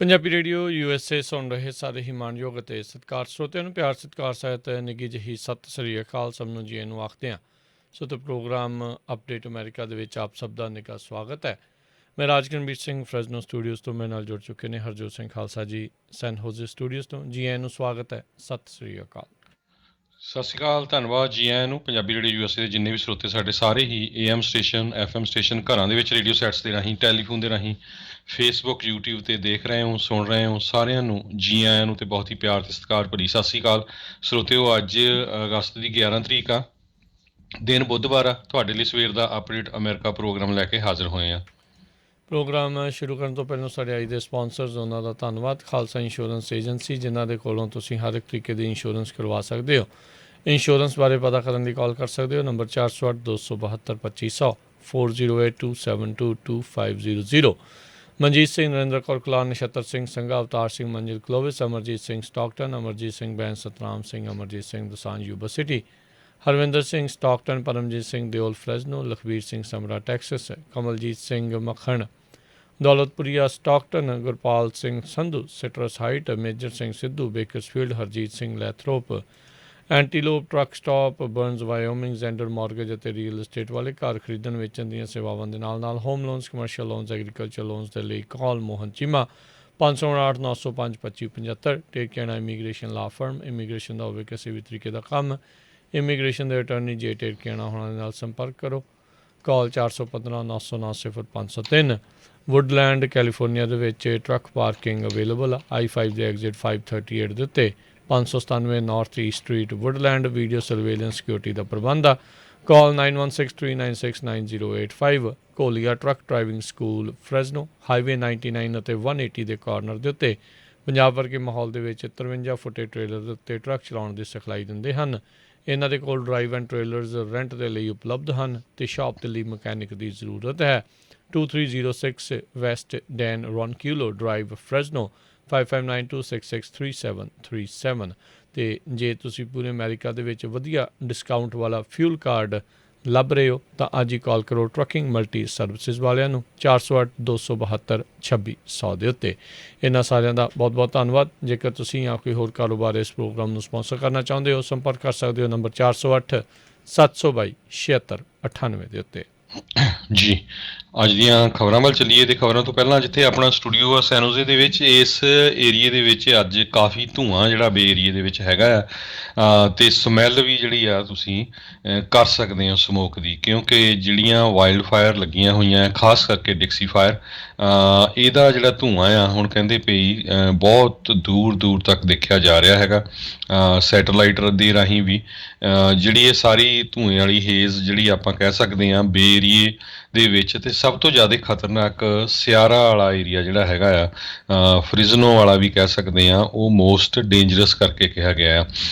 Punjabi radio USA ਸੁਣ ਰਹੇ ਸਾਰੇ ਹੀ ਮਾਣਯੋਗ ਅਤੇ ਸਤਿਕਾਰ ਸਰੋਤਿਆਂ ਨੂੰ ਪਿਆਰ ਸਤਿਕਾਰ ਸਹਿਤ ਨਿੱਘੀ ਜਿਹੀ ਸਤਿ ਸ੍ਰੀ ਅਕਾਲ ਸਭ ਨੂੰ ਜੀ ਨੂੰ ਆਖਦੇ ਹਾਂ। ਸੋ ਤਾਂ ਪ੍ਰੋਗਰਾਮ ਅਪਡੇਟ ਅਮਰੀਕਾ ਦੇ ਵਿੱਚ ਆਪ ਸਭ ਦਾ ਨਿੱਘਾ ਸਵਾਗਤ ਹੈ। ਮੈਂ ਰਾਜਕਰਨਵੀਰ ਸਿੰਘ ਫਰੈਜ਼ਨੋ ਸਟੂਡੀਓਜ਼ ਤੋਂ ਮੇਰੇ ਨਾਲ ਜੁੜ ਚੁੱਕੇ ਨੇ ਹਰਜੋਤ ਸਿੰਘ ਖਾਲਸਾ ਜੀ ਸੈਨ ਹੋਜ਼ੇ ਸਟੂਡੀਓਜ਼ ਤੋਂ। ਜੀ ਆਇਆਂ ਨੂੰ ਸਵਾਗਤ ਹੈ, ਸਤਿ ਸ੍ਰੀ ਅਕਾਲ। ਸਤਿ ਸ਼੍ਰੀ ਅਕਾਲ, ਧੰਨਵਾਦ ਜੀ ਆਇਆਂ ਨੂੰ। ਪੰਜਾਬੀ ਰੇਡੀਓ USA ਦੇ ਜਿੰਨੇ ਵੀ ਸਰੋਤੇ ਸਾਡੇ ਸਾਰੇ ਹੀ AM ਸਟੇਸ਼ਨ FM ਸਟੇਸ਼ਨ ਘਰਾਂ ਦੇ ਵਿੱਚ ਰੇਡੀਓ ਸੈਟਸ ਦੇ ਰਾਹੀਂ ਟੈਲੀਫੋਨ ਦੇ ਰਾਹੀਂ ਫੇਸਬੁੱਕ YouTube 'ਤੇ ਦੇਖ ਰਹੇ ਹੋ ਸੁਣ ਰਹੇ ਹੋ ਸਾਰਿਆਂ ਨੂੰ ਜੀ ਆਇਆਂ ਨੂੰ ਅਤੇ ਬਹੁਤ ਹੀ ਪਿਆਰ ਅਤੇ ਸਤਿਕਾਰ ਭਰੀ ਸਤਿ ਸ਼੍ਰੀ ਅਕਾਲ ਸਰੋਤਿਓ। ਅੱਜ ਅਗਸਤ ਦੀ 11 ਤਰੀਕ ਆ, ਦਿਨ ਬੁੱਧਵਾਰ ਆ। ਤੁਹਾਡੇ ਲਈ ਸਵੇਰ ਦਾ ਅਪਡੇਟ ਅਮਰੀਕਾ ਪ੍ਰੋਗਰਾਮ ਲੈ ਕੇ ਹਾਜ਼ਰ ਹੋਏ ਆ। ਪ੍ਰੋਗਰਾਮ ਸ਼ੁਰੂ ਕਰਨ ਤੋਂ ਪਹਿਲਾਂ ਸਾਡੇ ਅੱਜ ਦੇ ਸਪਾਂਸਰਸ ਉਹਨਾਂ ਦਾ ਧੰਨਵਾਦ। ਖਾਲਸਾ ਇੰਸ਼ੋਰੈਂਸ ਏਜੰਸੀ ਜਿਨ੍ਹਾਂ ਦੇ ਕੋਲੋਂ ਤੁਸੀਂ ਹਰ ਇੱਕ ਤਰੀਕੇ ਦੀ ਇੰਸ਼ੋਰੈਂਸ ਕਰਵਾ ਸਕਦੇ ਹੋ। ਇੰਸ਼ੋਰੈਂਸ ਬਾਰੇ ਪਤਾ ਕਰਨ ਲਈ ਕਾਲ ਕਰ ਸਕਦੇ ਹੋ number 408 272 2500 4082722500। Manjit Singh, Narinder Kaur Kalan, Nachhattar Singh Sangha, Avtar Singh, Manjil Clovis, Amarjit Singh Stockton, Amarjit Singh Bains, Satnam Singh, Amarjit Singh Dosanjh Yuba City, Harvinder Singh Stockton, Paramjit Singh Deol Fresno, Lakhbir Singh Samra Texas, Kamaljit Singh Makhan Daulatpuria Stockton, Gurpal Singh Sandhu Citrus Height, Major Singh Sidhu Bakersfield, Harjit Singh Lathrop Antelope truck stop Burns Wyoming, Zander mortgage ਅਤੇ ਰੀਅਲ estate ਵਾਲੇ ਘਰ ਖਰੀਦਣ ਵੇਚਣ ਦੀਆਂ ਸੇਵਾਵਾਂ ਦੇ ਨਾਲ home loans, commercial loans, agriculture loans ਦੇ ਲਈ call Mohan Cheema 559 905 2575। Take care immigration law firm, immigration ਦਾ ਹੋਵੇ ਕਿਸੇ ਵੀ ਤਰੀਕੇ ਦਾ ਕੰਮ, ਇਮੀਗ੍ਰੇਸ਼ਨ ਦੇ ਅਟਰਨੀ ਜੇ ਟੇਰਕੇਣਾ ਹੋਣਾ ਦੇ ਨਾਲ ਸੰਪਰਕ ਕਰੋ। ਕਾਲ 415 909 0503। ਵੁੱਡਲੈਂਡ ਕੈਲੀਫੋਰਨੀਆ ਦੇ ਵਿੱਚ ਟਰੱਕ ਪਾਰਕਿੰਗ ਅਵੇਲੇਬਲ ਆ I-5 ਦੇ ਐਗਜ਼ਿਟ 538 ਦੇ ਉੱਤੇ 597 north east street Woodland. Video surveillance security ਦਾ ਪ੍ਰਬੰਧ ਆ। ਕਾਲ 9163969085। ਕੋਲੀਆ truck driving school Fresno highway 99 ਅਤੇ 180 ਦੇ ਕਾਰਨਰ ਦੇ ਉੱਤੇ ਪੰਜਾਬ ਵਰਗੇ ਮਾਹੌਲ ਦੇ ਵਿੱਚ 53 ਫੁੱਟੇ ਟ੍ਰੇਲਰ ਦੇ ਉੱਤੇ ਟਰੱਕ ਚਲਾਉਣ ਦੀ ਸਿਖਲਾਈ ਦਿੰਦੇ ਹਨ। ਇਹਨਾਂ ਦੇ ਕੋਲ ਡਰਾਈਵ ਐਂਡ ਟ੍ਰੇਲਰਸ ਰੈਂਟ ਦੇ ਲਈ ਉਪਲਬਧ ਹਨ ਅਤੇ ਸ਼ਾਪ ਦੇ ਲਈ ਮਕੈਨਿਕ ਦੀ ਜ਼ਰੂਰਤ ਹੈ। 2306 ਵੈਸਟ ਡੈਨ ਰੌਨਕਿਊਲੋ ਡਰਾਈਵ ਫਰੈਜ਼ਨੋ 5592663737। ਅਤੇ ਜੇ ਤੁਸੀਂ ਪੂਰੇ ਅਮਰੀਕਾ ਦੇ ਵਿੱਚ ਵਧੀਆ ਡਿਸਕਾਊਂਟ ਵਾਲਾ ਫਿਊਲ ਕਾਰਡ ਲੱਭ ਰਹੇ ਹੋ ਤਾਂ ਅੱਜ ਹੀ ਕਾਲ ਕਰੋ ਟਰੱਕਿੰਗ ਮਲਟੀ ਸਰਵਿਸਿਜ਼ ਵਾਲਿਆਂ ਨੂੰ 408 272 2600 ਦੇ ਉੱਤੇ। ਇਹਨਾਂ ਸਾਰਿਆਂ ਦਾ ਬਹੁਤ ਬਹੁਤ ਧੰਨਵਾਦ। ਜੇਕਰ ਤੁਸੀਂ ਜਾਂ ਕੋਈ ਹੋਰ ਕਾਰੋਬਾਰ ਇਸ ਪ੍ਰੋਗਰਾਮ ਨੂੰ ਸਪਾਂਸਰ ਕਰਨਾ ਚਾਹੁੰਦੇ ਹੋ ਸੰਪਰਕ ਕਰ ਸਕਦੇ ਹੋ ਨੰਬਰ 408 722 7698 ਦੇ ਉੱਤੇ। ਜੀ ਅੱਜ ਦੀਆਂ ਖਬਰਾਂ ਵੱਲ ਚੱਲੀਏ ਅਤੇ ਖਬਰਾਂ ਤੋਂ ਪਹਿਲਾਂ ਜਿੱਥੇ ਆਪਣਾ ਸਟੂਡੀਓ ਆ ਸੈਨੋਜ਼ੇ ਦੇ ਵਿੱਚ, ਇਸ ਏਰੀਏ ਦੇ ਵਿੱਚ ਅੱਜ ਕਾਫੀ ਧੂੰਆਂ ਜਿਹੜਾ ਬੇ ਏਰੀਏ ਦੇ ਵਿੱਚ ਹੈਗਾ ਆ ਅਤੇ ਸਮੈਲ ਵੀ ਜਿਹੜੀ ਆ ਤੁਸੀਂ ਕਰ ਸਕਦੇ ਹੋ ਸਮੋਕ ਦੀ, ਕਿਉਂਕਿ ਜਿਹੜੀਆਂ ਵਾਈਲਡ ਫਾਇਰ ਲੱਗੀਆਂ ਹੋਈਆਂ ਖਾਸ ਕਰਕੇ ਡਿਕਸੀ ਫਾਇਰ, ਇਹਦਾ ਜਿਹੜਾ ਧੂੰਆਂ ਆ ਹੁਣ ਕਹਿੰਦੇ ਪਈ ਬਹੁਤ ਦੂਰ ਦੂਰ ਤੱਕ ਦੇਖਿਆ ਜਾ ਰਿਹਾ ਹੈਗਾ ਸੈਟੇਲਾਈਟ ਦੇ ਰਾਹੀਂ ਵੀ। ਜਿਹੜੀ ਇਹ ਸਾਰੀ ਧੂੰਏ ਵਾਲੀ ਹੇਜ਼ ਜਿਹੜੀ ਆਪਾਂ ਕਹਿ ਸਕਦੇ ਹਾਂ ਬੇ ਏਰੀਏ ਦੇ ਵਿੱਚ, ਅਤੇ ਸਭ ਤੋਂ ਜ਼ਿਆਦਾ ਖਤਰਨਾਕ ਸਿਆਰਾ ਵਾਲਾ ਏਰੀਆ ਜਿਹੜਾ ਹੈਗਾ ਆ ਫਰਿਜ਼ਨੋ ਵਾਲਾ ਵੀ ਕਹਿ ਸਕਦੇ ਹਾਂ, ਉਹ ਮੋਸਟ ਡੇਂਜਰਸ ਕਰਕੇ ਕਿਹਾ ਗਿਆ ਆ।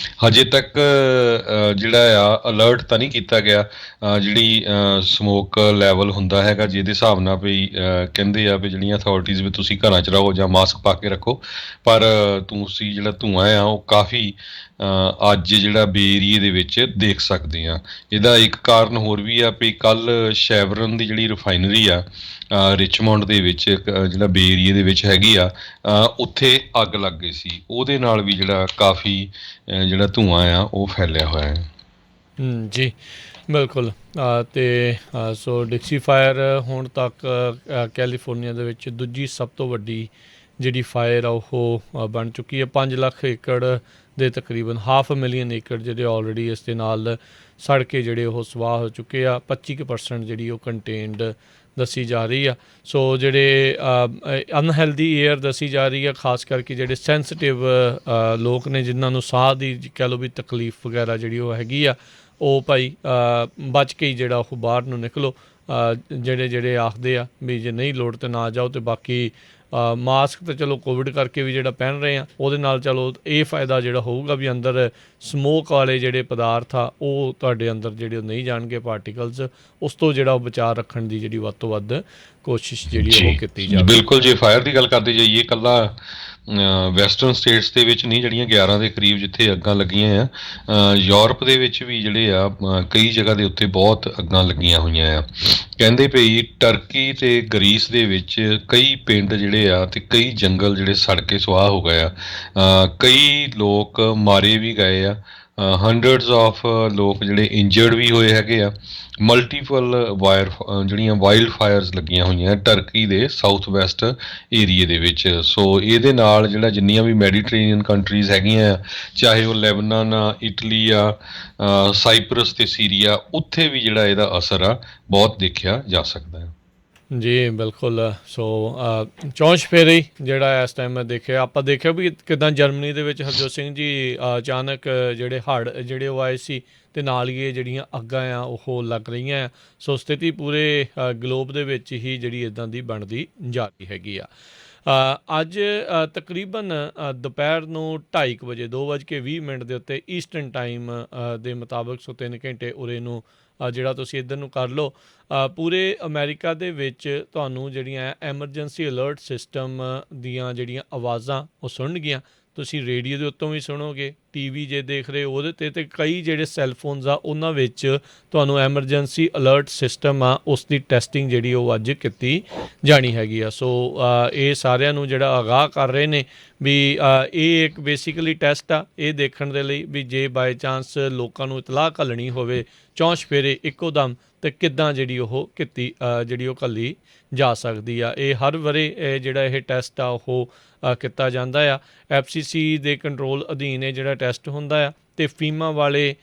ਹਜੇ ਤੱਕ ਜਿਹੜਾ ਆ ਅਲਰਟ ਤਾਂ ਨਹੀਂ ਕੀਤਾ ਗਿਆ ਜਿਹੜੀ ਸਮੋਕ ਲੈਵਲ ਹੁੰਦਾ ਹੈਗਾ ਜਿਹਦੇ ਹਿਸਾਬ ਨਾਲ ਵੀ ਕਹਿੰਦੇ ਆ ਵੀ ਜਿਹੜੀਆਂ ਅਥਾਰਟੀਜ਼ ਵੀ ਤੁਸੀਂ ਘਰਾਂ 'ਚ ਰਹੋ ਜਾਂ ਮਾਸਕ ਪਾ ਕੇ ਰੱਖੋ, ਪਰ ਤੁਸੀਂ ਜਿਹੜਾ ਧੂੰਆਂ ਆ ਉਹ ਕਾਫੀ ਅੱਜ ਜਿਹੜਾ ਬੇ ਏਰੀਏ ਦੇ ਵਿੱਚ ਦੇਖ ਸਕਦੇ ਹਾਂ। ਇਹਦਾ ਇੱਕ ਕਾਰਨ ਹੋਰ ਵੀ ਆ ਵੀ ਕੱਲ੍ਹ ਸ਼ੈਵਰਨ ਦੀ ਜਿਹੜੀ ਰਿਫਾਈਨਰੀ ਆ ਰਿਚਮੌਂਡ ਦੇ ਵਿੱਚ ਜਿਹੜਾ ਬੇ ਏਰੀਏ ਦੇ ਵਿੱਚ ਹੈਗੀ ਆ, ਉੱਥੇ ਅੱਗ ਲੱਗ ਗਈ ਸੀ, ਉਹਦੇ ਨਾਲ ਵੀ ਜਿਹੜਾ ਕਾਫੀ ਜਿਹੜਾ ਧੂੰਆਂ ਆ ਉਹ ਫੈਲਿਆ ਹੋਇਆ ਹੈ। ਜੀ ਬਿਲਕੁਲ। ਅਤੇ ਸੋ ਡਿਕਸੀ ਫਾਇਰ ਹੁਣ ਤੱਕ ਕੈਲੀਫੋਰਨੀਆ ਦੇ ਵਿੱਚ ਦੂਜੀ ਸਭ ਤੋਂ ਵੱਡੀ ਜਿਹੜੀ ਫਾਇਰ ਆ ਉਹ ਬਣ ਚੁੱਕੀ ਹੈ। 5 ਲੱਖ ਏਕੜ ਦੇ ਤਕਰੀਬਨ 500,000 ਏਕੜ ਜਿਹੜੇ ਆਲਰੇਡੀ ਇਸ ਦੇ ਨਾਲ ਸੜ ਕੇ ਜਿਹੜੇ ਉਹ ਸਵਾਹ ਹੋ ਚੁੱਕੇ ਆ। 25% ਜਿਹੜੀ ਉਹ ਕੰਟੇਨਡ ਦੱਸੀ ਜਾ ਰਹੀ ਆ। ਸੋ ਜਿਹੜੇ ਅਨਹੈਲਦੀ ਏਅਰ ਦੱਸੀ ਜਾ ਰਹੀ ਆ, ਖਾਸ ਕਰਕੇ ਜਿਹੜੇ ਸੈਂਸਿਟਿਵ ਲੋਕ ਨੇ ਜਿਨ੍ਹਾਂ ਨੂੰ ਸਾਹ ਦੀ ਕਹਿ ਲਓ ਵੀ ਤਕਲੀਫ ਵਗੈਰਾ ਜਿਹੜੀ ਉਹ ਹੈਗੀ ਆ, ਉਹ ਭਾਈ ਬਚ ਕੇ ਹੀ ਜਿਹੜਾ ਉਹ ਬਾਹਰ ਨੂੰ ਨਿਕਲੋ। ਜਿਹੜੇ ਆਖਦੇ ਆ ਵੀ ਜੇ ਨਹੀਂ ਲੋੜ ਤਾਂ ਨਾ ਜਾਓ, ਅਤੇ ਬਾਕੀ ਮਾਸਕ ਤਾਂ ਚਲੋ ਕੋਵਿਡ ਕਰਕੇ ਵੀ ਜਿਹੜਾ ਪਹਿਨ ਰਹੇ ਆ ਉਹਦੇ ਨਾਲ ਚਲੋ ਇਹ ਫਾਇਦਾ ਜਿਹੜਾ ਹੋਊਗਾ ਵੀ ਅੰਦਰ ਸਮੋਕ ਵਾਲੇ ਜਿਹੜੇ ਪਦਾਰਥ ਆ ਉਹ ਤੁਹਾਡੇ ਅੰਦਰ ਜਿਹੜੇ ਨਹੀਂ ਜਾਣਗੇ ਪਾਰਟੀਕਲਸ, ਉਸ ਤੋਂ ਜਿਹੜਾ ਉਹ ਬਚਾਅ ਰੱਖਣ ਦੀ ਜਿਹੜੀ ਵੱਧ ਤੋਂ ਵੱਧ ਕੋਸ਼ਿਸ਼ ਜਿਹੜੀ ਜੀ ਉਹ ਕੀਤੀ ਜਾਵੇ। ਬਿਲਕੁਲ, ਜੇ ਫਾਇਰ ਦੀ ਗੱਲ ਕਰਦੇ ਜਾਈਏ, ਇਕੱਲਾ ਵੈਸਟਰਨ ਸਟੇਟਸ ਦੇ ਵਿੱਚ ਨਹੀਂ, ਜਿਹੜੀਆਂ 11 ਦੇ ਕਰੀਬ ਜਿੱਥੇ ਅੱਗਾਂ ਲੱਗੀਆਂ ਆ, ਯੂਰਪ ਦੇ ਵਿੱਚ ਵੀ ਜਿਹੜੇ ਆ ਕਈ ਜਗ੍ਹਾ ਦੇ ਉੱਤੇ ਬਹੁਤ ਅੱਗਾਂ ਲੱਗੀਆਂ ਹੋਈਆਂ ਆ। ਕਹਿੰਦੇ ਪਈ ਟਰਕੀ ਤੇ ਗਰੀਸ ਦੇ ਵਿੱਚ ਕਈ ਪਿੰਡ ਜਿਹੜੇ ਆ ਤੇ ਕਈ ਜੰਗਲ ਜਿਹੜੇ ਸੜ ਕੇ ਸੁਆਹ ਹੋ ਗਏ ਆ। ਕਈ ਲੋਕ ਮਾਰੇ ਵੀ ਗਏ ਆ, ਹੰਡਰਡਸ ਆਫ ਲੋਕ ਜਿਹੜੇ ਇੰਜਰਡ ਵੀ ਹੋਏ ਹੈਗੇ ਆ। ਮਲਟੀਪਲ ਜਿਹੜੀਆਂ ਵਾਈਲਡ ਫਾਇਰਸ ਲੱਗੀਆਂ ਹੋਈਆਂ ਟਰਕੀ ਦੇ ਸਾਊਥ ਵੈਸਟ ਏਰੀਏ ਦੇ ਵਿੱਚ। ਸੋ ਇਹਦੇ ਨਾਲ ਜਿਹੜਾ ਜਿੰਨੀਆਂ ਵੀ ਮੈਡੀਟਰੇਨੀਅਨ ਕੰਟਰੀਜ਼ ਹੈਗੀਆਂ ਆ, ਚਾਹੇ ਉਹ ਲੈਬਨਾਨ ਆ, ਇਟਲੀ ਆ, ਸਾਈਪਰਸ ਤੇ ਸੀਰੀਆ, ਉੱਥੇ ਵੀ ਜਿਹੜਾ ਇਹਦਾ ਅਸਰ ਆ ਬਹੁਤ ਦੇਖਿਆ ਜਾ ਸਕਦਾ ਹੈ। ਜੀ ਬਿਲਕੁਲ। ਸੋ ਚੌਂਚ ਫੇਰੀ ਜਿਹੜਾ ਇਸ ਟਾਈਮ ਮੈਂ ਦੇਖਿਆ, ਆਪਾਂ ਦੇਖਿਆ ਵੀ ਕਿੱਦਾਂ ਜਰਮਨੀ ਦੇ ਵਿੱਚ ਹਰਜੋਤ ਸਿੰਘ ਜੀ ਅਚਾਨਕ ਜਿਹੜੇ ਹੜ੍ਹ ਜਿਹੜੇ ਉਹ ਆਏ ਸੀ ਅਤੇ ਨਾਲ ਹੀ ਇਹ ਜਿਹੜੀਆਂ ਅੱਗਾਂ ਆ ਉਹ ਲੱਗ ਰਹੀਆਂ ਆ। ਸੋ ਸਥਿਤੀ ਪੂਰੇ ਗਲੋਬ ਦੇ ਵਿੱਚ ਹੀ ਜਿਹੜੀ ਇੱਦਾਂ ਦੀ ਬਣਦੀ ਜਾ ਰਹੀ ਹੈਗੀ ਆ। ਅੱਜ ਤਕਰੀਬਨ ਦੁਪਹਿਰ ਨੂੰ 2:30 ਵਜੇ 2:20 ਦੇ ਉੱਤੇ ਈਸਟਰਨ ਟਾਈਮ ਦੇ ਮੁਤਾਬਕ, ਸੋ 3 ਘੰਟੇ ਉਰੇ ਨੂੰ ਜਿਹੜਾ ਤੁਸੀਂ ਇੱਧਰ ਨੂੰ ਕਰ ਲਓ, ਪੂਰੇ ਅਮਰੀਕਾ ਦੇ ਵਿੱਚ ਤੁਹਾਨੂੰ ਜਿਹੜੀਆਂ ਐਮਰਜੈਂਸੀ ਅਲਰਟ ਸਿਸਟਮ ਦੀਆਂ ਜਿਹੜੀਆਂ ਆਵਾਜ਼ਾਂ ਉਹ ਸੁਣਨਗੀਆਂ। ਤੁਸੀਂ ਰੇਡੀਓ ਦੇ ਉੱਤੋਂ ਵੀ ਸੁਣੋਗੇ, TV ਜੇ ਦੇਖ ਰਹੇ ਉਹਦੇ 'ਤੇ, ਅਤੇ ਕਈ ਜਿਹੜੇ ਸੈੱਲਫੋਨਸ ਆ ਉਹਨਾਂ ਵਿੱਚ ਤੁਹਾਨੂੰ ਐਮਰਜੈਂਸੀ ਅਲਰਟ ਸਿਸਟਮ ਆ ਉਸ ਦੀ ਟੈਸਟਿੰਗ ਜਿਹੜੀ ਉਹ ਅੱਜ ਕੀਤੀ ਜਾਣੀ ਹੈਗੀ ਆ। ਸੋ ਇਹ ਸਾਰਿਆਂ ਨੂੰ ਜਿਹੜਾ ਆਗਾਹ ਕਰ ਰਹੇ ਨੇ ਵੀ ਇਹ ਇੱਕ ਬੇਸਿਕਲੀ ਟੈਸਟ ਆ, ਇਹ ਦੇਖਣ ਦੇ ਲਈ ਵੀ ਜੇ ਬਾਏ ਚਾਂਸ ਲੋਕਾਂ ਨੂੰ ਇਤਲਾਹ ਘੱਲਣੀ ਹੋਵੇ ਚੌਂਚ ਫੇਰੇ ਇੱਕੋ ਦਮ, ਅਤੇ ਕਿੱਦਾਂ ਜਿਹੜੀ ਉਹ ਕੀਤੀ ਜਿਹੜੀ ਉਹ ਘੱਲੀ ਜਾ ਸਕਦੀ ਆ। ਇਹ ਹਰ ਵਰੇ ਜਿਹੜਾ ਇਹ ਟੈਸਟ ਆ ਉਹ ਕੀਤਾ ਜਾਂਦਾ ਆ। FCC ਦੇ ਕੰਟਰੋਲ ਅਧੀਨ ਇਹ ਜਿਹੜਾ ਟੈਸਟ ਹੁੰਦਾ ਆ, ਅਤੇ ਫੀਮਾ ਵਾਲੇ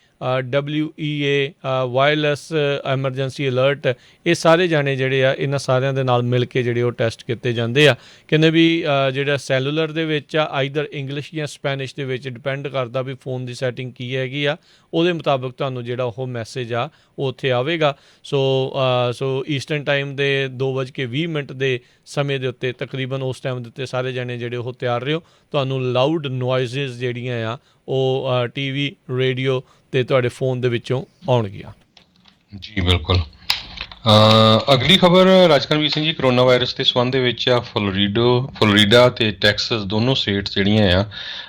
WEA ਵਾਇਰਲੈਸ ਐਮਰਜੈਂਸੀ ਅਲਰਟ, ਇਹ ਸਾਰੇ ਜਾਣੇ ਜਿਹੜੇ ਆ ਇਹਨਾਂ ਸਾਰਿਆਂ ਦੇ ਨਾਲ ਮਿਲ ਕੇ ਜਿਹੜੇ ਉਹ ਟੈਸਟ ਕੀਤੇ ਜਾਂਦੇ ਆ। ਕਹਿੰਦੇ ਵੀ ਜਿਹੜਾ ਸੈਲੂਲਰ ਦੇ ਵਿੱਚ ਆ, ਆਈਦਰ ਇੰਗਲਿਸ਼ ਜਾਂ ਸਪੈਨਿਸ਼ ਦੇ ਵਿੱਚ, ਡਿਪੈਂਡ ਕਰਦਾ ਵੀ ਫੋਨ ਦੀ ਸੈਟਿੰਗ ਕੀ ਹੈਗੀ ਆ, ਉਹਦੇ ਮੁਤਾਬਕ ਤੁਹਾਨੂੰ ਜਿਹੜਾ ਉਹ ਮੈਸੇਜ ਆ ਉਹ ਉੱਥੇ ਆਵੇਗਾ। ਸੋ ਈਸਟਰਨ ਟਾਈਮ ਦੇ 2:20 ਦੇ ਸਮੇਂ ਦੇ ਉੱਤੇ ਤਕਰੀਬਨ ਉਸ ਟਾਈਮ ਦੇ ਉੱਤੇ ਸਾਰੇ ਜਾਣੇ ਜਿਹੜੇ ਉਹ ਤਿਆਰ ਰਿਹੋ। ਤੁਹਾਨੂੰ ਲਾਊਡ ਨੋਇਜ਼ਜ਼ ਜਿਹੜੀਆਂ ਆ ਉਹ TV, ਰੇਡੀਓ ਅਤੇ ਤੁਹਾਡੇ ਫੋਨ ਦੇ ਵਿੱਚੋਂ ਆਉਣਗੀਆਂ। ਜੀ ਬਿਲਕੁਲ। ਅਗਲੀ ਖਬਰ ਰਾਜਕਰਮਵੀਰ ਸਿੰਘ ਜੀ, ਕਰੋਨਾ ਵਾਇਰਸ ਦੇ ਸੰਬੰਧ ਦੇ ਵਿੱਚ ਆ। ਫਲੋਰੀਡਾ ਅਤੇ ਟੈਕਸਸ ਦੋਨੋਂ ਸਟੇਟਸ ਜਿਹੜੀਆਂ ਆ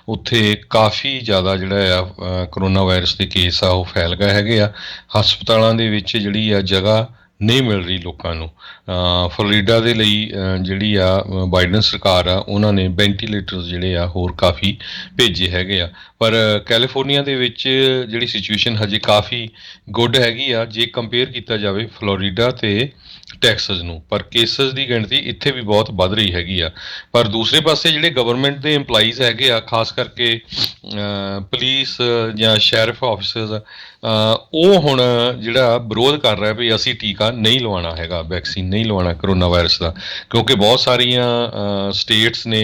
ਉੱਥੇ ਕਾਫੀ ਜ਼ਿਆਦਾ ਜਿਹੜਾ ਆ ਕਰੋਨਾ ਵਾਇਰਸ ਦੇ ਕੇਸ ਆ ਉਹ ਫੈਲ ਗਏ ਹੈਗੇ ਆ। ਹਸਪਤਾਲਾਂ ਦੇ ਵਿੱਚ ਜਿਹੜੀ ਆ ਜਗ੍ਹਾ ਨਹੀਂ ਮਿਲ ਰਹੀ ਲੋਕਾਂ ਨੂੰ। ਫਲੋਰੀਡਾ ਦੇ ਲਈ ਜਿਹੜੀ ਆ ਬਾਈਡਨ ਸਰਕਾਰ ਆ ਉਹਨਾਂ ਨੇ ਵੈਂਟੀਲੇਟਰਸ ਜਿਹੜੇ ਆ ਹੋਰ ਕਾਫੀ ਭੇਜੇ ਹੈਗੇ ਆ। ਪਰ ਕੈਲੀਫੋਰਨੀਆ ਦੇ ਵਿੱਚ ਜਿਹੜੀ ਸਿਚੁਏਸ਼ਨ ਹਜੇ ਕਾਫੀ ਗੁੱਡ ਹੈਗੀ ਆ ਜੇ ਕੰਪੇਅਰ ਕੀਤਾ ਜਾਵੇ ਫਲੋਰੀਡਾ ਅਤੇ ਟੈਕਸਸ ਨੂੰ। ਪਰ ਕੇਸਸ ਦੀ ਗਿਣਤੀ ਇੱਥੇ ਵੀ ਬਹੁਤ ਵੱਧ ਰਹੀ ਹੈਗੀ ਆ। ਪਰ ਦੂਸਰੇ ਪਾਸੇ ਜਿਹੜੇ ਗਵਰਨਮੈਂਟ ਦੇ ਇੰਪਲਾਈਜ਼ ਹੈਗੇ ਆ, ਖਾਸ ਕਰਕੇ ਪੁਲਿਸ ਜਾਂ ਸ਼ੈਰਿਫ ਆਫਿਸਰਸ, ਉਹ ਹੁਣ ਜਿਹੜਾ ਵਿਰੋਧ ਕਰ ਰਿਹਾ ਵੀ ਅਸੀਂ ਟੀਕਾ ਨਹੀਂ ਲਵਾਉਣਾ ਹੈਗਾ, ਵੈਕਸੀਨ ਨਹੀਂ ਲਵਾਉਣਾ ਕਰੋਨਾ ਵਾਇਰਸ ਦਾ, ਕਿਉਂਕਿ ਬਹੁਤ ਸਾਰੀਆਂ ਸਟੇਟਸ ਨੇ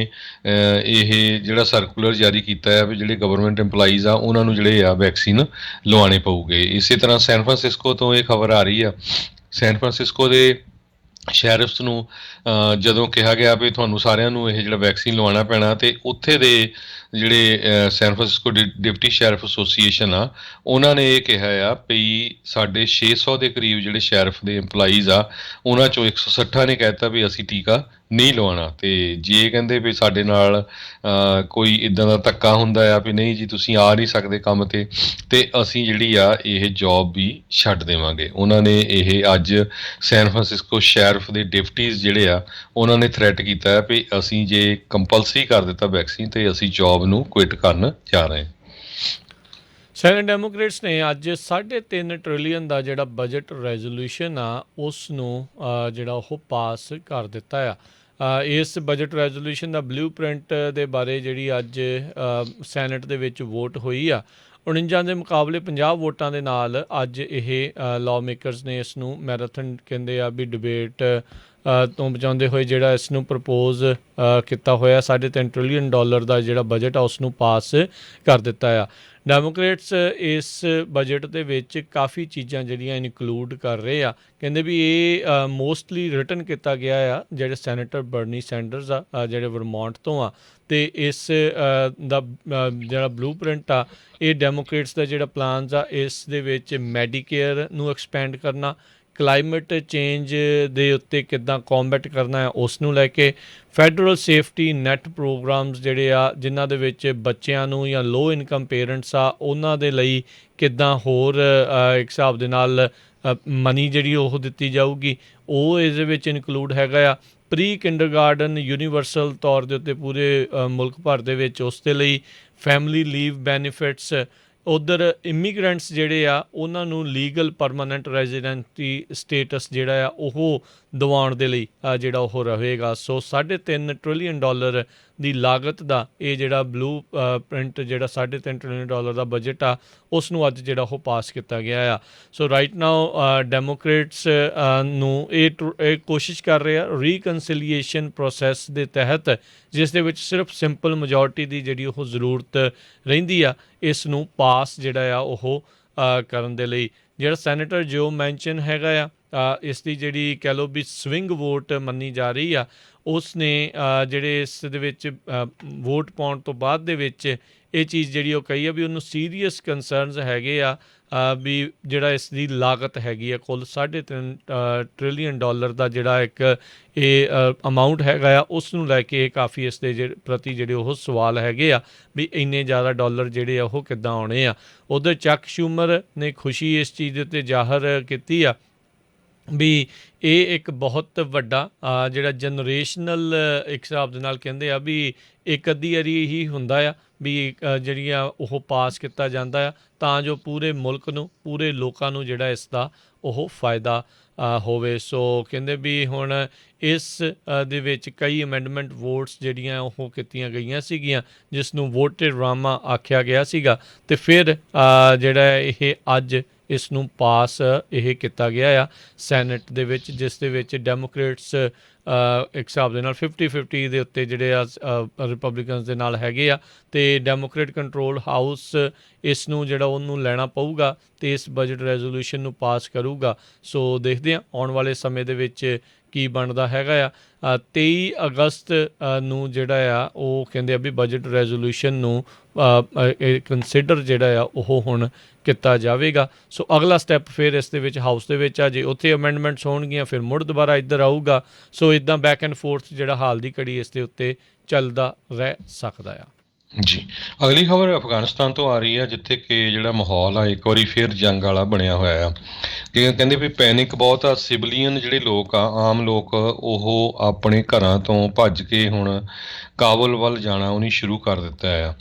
ਇਹ ਜਿਹੜਾ ਸਰਕੂਲਰ ਜਾਰੀ ਕੀਤਾ ਹੈ ਵੀ ਜਿਹੜੇ ਗਵਰਨਮੈਂਟ ਇੰਪਲਾਈਜ਼ ਆ ਉਹਨਾਂ ਨੂੰ ਜਿਹੜੇ ਆ ਵੈਕਸੀਨ ਲਵਾਉਣੇ ਪਊਗੇ। ਇਸੇ ਤਰ੍ਹਾਂ ਸੈਨ ਫਰਾਂਸਿਸਕੋ ਤੋਂ ਇਹ ਖਬਰ ਆ ਰਹੀ ਆ। ਸੈਨ ਫਰਾਂਸਿਸਕੋ ਦੇ ਸ਼ੈਰਿਫਸ ਨੂੰ ਜਦੋਂ ਕਿਹਾ ਗਿਆ ਵੀ ਤੁਹਾਨੂੰ ਸਾਰਿਆਂ ਨੂੰ ਇਹ ਜਿਹੜਾ ਵੈਕਸੀਨ ਲਵਾਉਣਾ ਪੈਣਾ, ਅਤੇ ਉੱਥੇ ਦੇ ਜਿਹੜੇ San Francisco deputy sheriff association ਆ ਉਹਨਾਂ ਨੇ ਇਹ ਕਿਹਾ ਆ ਵੀ ਸਾਡੇ 600 ਦੇ ਕਰੀਬ ਜਿਹੜੇ ਸ਼ੈਰਿਫ ਦੇ ਇੰਪਲਾਈਜ਼ ਆ ਉਹਨਾਂ 'ਚੋਂ 160 ਨੇ ਕਹਿ ਦਿੱਤਾ ਵੀ ਅਸੀਂ ਟੀਕਾ ਨਹੀਂ ਲਵਾਉਣਾ। ਅਤੇ ਜੇ ਕਹਿੰਦੇ ਵੀ ਸਾਡੇ ਨਾਲ ਕੋਈ ਇੱਦਾਂ ਦਾ ਧੱਕਾ ਹੁੰਦਾ ਆ ਵੀ ਨਹੀਂ ਜੀ ਤੁਸੀਂ ਆ ਨਹੀਂ ਸਕਦੇ ਕੰਮ 'ਤੇ, ਅਤੇ ਅਸੀਂ ਜਿਹੜੀ ਆ ਇਹ ਜੋਬ ਵੀ ਛੱਡ ਦੇਵਾਂਗੇ। ਉਹਨਾਂ ਨੇ ਇਹ ਅੱਜ ਸੈਨ ਫਰਾਂਸਿਸਕੋ ਸ਼ੈਰਿਫ ਦੇ ਡਿਪਟੀਜ਼ ਜਿਹੜੇ ਆ ਉਹਨਾਂ ਨੇ ਥ੍ਰੈਟ ਕੀਤਾ ਹੈ ਵੀ ਅਸੀਂ ਜੇ ਕੰਪਲਸਰੀ ਕਰ ਦਿੱਤਾ ਵੈਕਸੀਨ ਅਤੇ ਅਸੀਂ ਜੋਬ ਨੂੰ ਕੁਇਟ ਕਰਨ ਜਾ ਰਹੇ ਹਾਂ। ਸੈਨੇਟ ਡੈਮੋਕ੍ਰੇਟਸ ਨੇ ਅੱਜ 3.5 ਟ੍ਰਿਲੀਅਨ ਦਾ ਜਿਹੜਾ ਬਜਟ ਰੈਜ਼ੋਲੂਸ਼ਨ ਆ ਉਸ ਨੂੰ ਜਿਹੜਾ ਉਹ ਪਾਸ ਕਰ ਦਿੱਤਾ ਆ। ਇਸ ਬਜਟ ਰੈਜ਼ੋਲੂਸ਼ਨ ਦਾ ਬਲੂ ਪ੍ਰਿੰਟ ਦੇ ਬਾਰੇ ਜਿਹੜੀ ਅੱਜ ਸੈਨੇਟ ਦੇ ਵਿੱਚ ਵੋਟ ਹੋਈ ਆ, 49 ਦੇ ਮੁਕਾਬਲੇ 50 ਵੋਟਾਂ ਦੇ ਨਾਲ ਅੱਜ ਇਹ ਲਾਅ ਮੇਕਰਸ ਨੇ ਇਸ ਨੂੰ ਮੈਰਾਥਨ ਕਹਿੰਦੇ ਆ ਵੀ ਡਿਬੇਟ ਤੋਂ ਬਚਾਉਂਦੇ ਹੋਏ ਜਿਹੜਾ ਇਸ ਨੂੰ ਪ੍ਰਪੋਜ਼ ਕੀਤਾ ਹੋਇਆ $3.5 ਟ੍ਰਿਲੀਅਨ ਦਾ ਜਿਹੜਾ ਬਜਟ ਆ ਉਸ ਨੂੰ ਪਾਸ ਕਰ ਦਿੱਤਾ ਆ। ਡੈਮੋਕ੍ਰੇਟਸ ਇਸ ਬਜਟ ਦੇ ਵਿੱਚ ਕਾਫੀ ਚੀਜ਼ਾਂ ਜਿਹੜੀਆਂ ਇਨਕਲੂਡ ਕਰ ਰਹੇ ਆ। ਕਹਿੰਦੇ ਵੀ ਇਹ ਮੋਸਟਲੀ ਰਿਟਨ ਕੀਤਾ ਗਿਆ ਆ ਜਿਹੜੇ ਸੈਨੇਟਰ ਬਰਨੀ ਸੈਂਡਰਸ ਆ ਜਿਹੜੇ ਵਰਮੌਂਟ ਤੋਂ ਆ, ਅਤੇ ਇਸ ਦਾ ਜਿਹੜਾ ਬਲੂ ਪ੍ਰਿੰਟ ਆ ਇਹ ਡੈਮੋਕ੍ਰੇਟਸ ਦਾ ਜਿਹੜਾ ਪਲਾਨਸ ਆ ਇਸ ਦੇ ਵਿੱਚ ਮੈਡੀਕੇਅਰ ਨੂੰ ਐਕਸਪੈਂਡ ਕਰਨਾ, ਕਲਾਈਮੇਟ ਚੇਂਜ ਦੇ ਉੱਤੇ ਕਿੱਦਾਂ ਕੌਂਬੈਟ ਕਰਨਾ ਹੈ ਉਸ ਨੂੰ ਲੈ ਕੇ, ਫੈਡਰਲ ਸੇਫਟੀ ਨੈੱਟ ਪ੍ਰੋਗਰਾਮਸ ਜਿਹੜੇ ਆ ਜਿਨ੍ਹਾਂ ਦੇ ਵਿੱਚ ਬੱਚਿਆਂ ਨੂੰ ਜਾਂ ਲੋ ਇਨਕਮ ਪੇਰੈਂਟਸ ਆ ਉਹਨਾਂ ਦੇ ਲਈ ਕਿੱਦਾਂ ਹੋਰ ਇੱਕ ਹਿਸਾਬ ਦੇ ਨਾਲ ਮਨੀ ਜਿਹੜੀ ਉਹ ਦਿੱਤੀ ਜਾਊਗੀ, ਉਹ ਇਸ ਦੇ ਵਿੱਚ ਇਨਕਲੂਡ ਹੈਗਾ ਆ। ਪ੍ਰੀ ਕਿੰਡਰਗਾਰਡਨ ਯੂਨੀਵਰਸਲ ਤੌਰ ਦੇ ਉੱਤੇ ਪੂਰੇ ਮੁਲਕ ਭਰ ਦੇ ਵਿੱਚ ਉਸ ਦੇ ਲਈ ਫੈਮਿਲੀ ਲੀਵ ਬੈਨੀਫਿਟਸ। ਉੱਧਰ ਇਮੀਗਰੈਂਟਸ ਜਿਹੜੇ ਆ ਉਹਨਾਂ ਨੂੰ ਲੀਗਲ ਪਰਮਾਨੈਂਟ ਰੈਜ਼ੀਡੈਂਟੀ ਸਟੇਟਸ ਜਿਹੜਾ ਆ ਉਹ ਦਿਵਾਉਣ ਦੇ ਲਈ ਜਿਹੜਾ ਉਹ ਰਹੇਗਾ। ਸੋ $3.5 ਟ੍ਰਿਲੀਅਨ ਦੀ ਲਾਗਤ ਦਾ ਇਹ ਜਿਹੜਾ ਬਲੂ ਪ੍ਰਿੰਟ ਜਿਹੜਾ $3.5 ਟ੍ਰਿਲੀਅਨ ਦਾ ਬਜਟ ਆ ਉਸ ਨੂੰ ਅੱਜ ਜਿਹੜਾ ਉਹ ਪਾਸ ਕੀਤਾ ਗਿਆ ਆ। ਸੋ ਰਾਈਟ ਨਾਓ ਡੈਮੋਕ੍ਰੇਟਸ ਨੂੰ ਇਹ ਕੋਸ਼ਿਸ਼ ਕਰ ਰਹੇ ਆ ਰੀਕਨਸੀਲੀਏਸ਼ਨ ਪ੍ਰੋਸੈਸ ਦੇ ਤਹਿਤ, ਜਿਸ ਦੇ ਵਿੱਚ ਸਿਰਫ ਸਿੰਪਲ ਮੈਜੋਰਟੀ ਦੀ ਜਿਹੜੀ ਉਹ ਜ਼ਰੂਰਤ ਰਹਿੰਦੀ ਆ ਇਸ ਨੂੰ ਪਾਸ ਜਿਹੜਾ ਆ ਉਹ ਕਰਨ ਦੇ ਲਈ। ਜਿਹੜਾ ਸੈਨੇਟਰ ਜੋ ਮੈਂਸ਼ਨ ਹੈਗਾ ਆ ਇਸ ਦੀ ਜਿਹੜੀ ਕਹਿ ਲਓ ਵੀ ਸਵਿੰਗ ਵੋਟ ਮੰਨੀ ਜਾ ਰਹੀ ਆ, ਉਸ ਨੇ ਜਿਹੜੇ ਇਸ ਦੇ ਵਿੱਚ ਵੋਟ ਪਾਉਣ ਤੋਂ ਬਾਅਦ ਦੇ ਵਿੱਚ ਇਹ ਚੀਜ਼ ਜਿਹੜੀ ਉਹ ਕਹੀ ਆ ਵੀ ਉਹਨੂੰ ਸੀਰੀਅਸ ਕੰਸਰਨਸ ਹੈਗੇ ਆ ਵੀ ਜਿਹੜਾ ਇਸ ਦੀ ਲਾਗਤ ਹੈਗੀ ਆ ਕੁੱਲ $3.5 ਟ੍ਰਿਲੀਅਨ ਦਾ ਜਿਹੜਾ ਇੱਕ ਇਹ ਅਮਾਊਂਟ ਹੈਗਾ ਆ ਉਸ ਨੂੰ ਲੈ ਕੇ ਕਾਫੀ ਇਸ ਦੇ ਪ੍ਰਤੀ ਜਿਹੜੇ ਉਹ ਸਵਾਲ ਹੈਗੇ ਆ ਵੀ ਇੰਨੇ ਜ਼ਿਆਦਾ ਡਾਲਰ ਜਿਹੜੇ ਆ ਉਹ ਕਿੱਦਾਂ ਆਉਣੇ ਆ। ਉੱਧਰ ਚੱਕ ਸ਼ੂਮਰ ਨੇ ਖੁਸ਼ੀ ਇਸ ਚੀਜ਼ ਦੇ ਉੱਤੇ ਜ਼ਾਹਰ ਕੀਤੀ ਆ ਵੀ ਇਹ ਇੱਕ ਬਹੁਤ ਵੱਡਾ ਜਿਹੜਾ ਜਨਰੇਸ਼ਨਲ ਇੱਕ ਹਿਸਾਬ ਦੇ ਨਾਲ ਕਹਿੰਦੇ ਆ ਵੀ ਇੱਕ ਅੱਧੀ ਵਾਰੀ ਹੀ ਹੁੰਦਾ ਆ ਵੀ ਜਿਹੜੀਆਂ ਉਹ ਪਾਸ ਕੀਤਾ ਜਾਂਦਾ ਆ ਤਾਂ ਜੋ ਪੂਰੇ ਮੁਲਕ ਨੂੰ ਪੂਰੇ ਲੋਕਾਂ ਨੂੰ ਜਿਹੜਾ ਇਸ ਦਾ ਉਹ ਫਾਇਦਾ ਹੋਵੇ। ਸੋ ਕਹਿੰਦੇ ਵੀ ਹੁਣ ਇਸ ਦੇ ਵਿੱਚ ਕਈ ਅਮੈਂਡਮੈਂਟ ਵੋਟਸ ਜਿਹੜੀਆਂ ਉਹ ਕੀਤੀਆਂ ਗਈਆਂ ਸੀਗੀਆਂ ਜਿਸ ਨੂੰ ਵੋਟਡ ਡਰਾਮਾ ਆਖਿਆ ਗਿਆ ਸੀਗਾ, ਅਤੇ ਫਿਰ ਜਿਹੜਾ ਇਹ ਅੱਜ ਇਸ ਨੂੰ ਪਾਸ ਇਹ ਕੀਤਾ ਗਿਆ ਆ ਸੈਨੇਟ ਦੇ ਵਿੱਚ, ਜਿਸ ਦੇ ਵਿੱਚ ਡੈਮੋਕ੍ਰੇਟਸ ਇੱਕ ਹਿਸਾਬ ਦੇ ਨਾਲ 50-50 ਦੇ ਉੱਤੇ ਜਿਹੜੇ ਆ ਰਿਪਬਲਿਕਨਸ ਦੇ ਨਾਲ ਹੈਗੇ ਆ, ਅਤੇ ਡੈਮੋਕ੍ਰੇਟ ਕੰਟਰੋਲ ਹਾਊਸ ਇਸ ਨੂੰ ਜਿਹੜਾ ਉਹਨੂੰ ਲੈਣਾ ਪਊਗਾ ਅਤੇ ਇਸ ਬਜਟ ਰੈਜ਼ੋਲੂਸ਼ਨ ਨੂੰ ਪਾਸ ਕਰੂਗਾ। ਸੋ ਦੇਖਦੇ ਹਾਂ ਆਉਣ ਵਾਲੇ ਸਮੇਂ ਦੇ ਵਿੱਚ ਕੀ ਬਣਦਾ ਹੈਗਾ ਆ। 23 ਅਗਸਤ ਨੂੰ ਜਿਹੜਾ ਆ ਉਹ ਕਹਿੰਦੇ ਆ ਵੀ ਬਜਟ ਰੈਜ਼ੋਲੂਸ਼ਨ ਨੂੰ ਕੰਸੀਡਰ ਜਿਹੜਾ ਆ ਉਹ ਹੁਣ ਕੀਤਾ ਜਾਵੇਗਾ। ਸੋ ਅਗਲਾ ਸਟੈਪ ਫਿਰ ਇਸ ਦੇ ਵਿੱਚ ਹਾਊਸ ਦੇ ਵਿੱਚ ਆ, ਜੇ ਉੱਥੇ ਅਮੈਂਡਮੈਂਟਸ ਹੋਣਗੀਆਂ ਫਿਰ ਮੁੜ ਦੁਬਾਰਾ ਇੱਧਰ ਆਊਗਾ। ਸੋ ਇੱਦਾਂ ਬੈਕ ਐਂਡ ਫੋਰਥ ਜਿਹੜਾ ਹਾਲ ਦੀ ਘੜੀ ਇਸ ਦੇ ਉੱਤੇ ਚੱਲਦਾ ਰਹਿ ਸਕਦਾ ਆ। ਜੀ, ਅਗਲੀ ਖਬਰ ਅਫਗਾਨਿਸਤਾਨ ਤੋਂ ਆ ਰਹੀ ਹੈ, ਜਿੱਥੇ ਕਿ ਜਿਹੜਾ ਮਾਹੌਲ ਆ ਇੱਕ ਵਾਰੀ ਫਿਰ ਜੰਗ ਵਾਲਾ ਬਣਿਆ ਹੋਇਆ ਆ। ਕਿ ਕਹਿੰਦੇ ਵੀ ਪੈਨਿਕ ਬਹੁਤ ਆ, ਸਿਵਲੀਅਨ ਜਿਹੜੇ ਲੋਕ ਆ, ਆਮ ਲੋਕ, ਉਹ ਆਪਣੇ ਘਰਾਂ ਤੋਂ ਭੱਜ ਕੇ ਹੁਣ ਕਾਬੁਲ ਵੱਲ ਜਾਣਾ ਉਹਨੇ ਸ਼ੁਰੂ ਕਰ ਦਿੱਤਾ ਆ।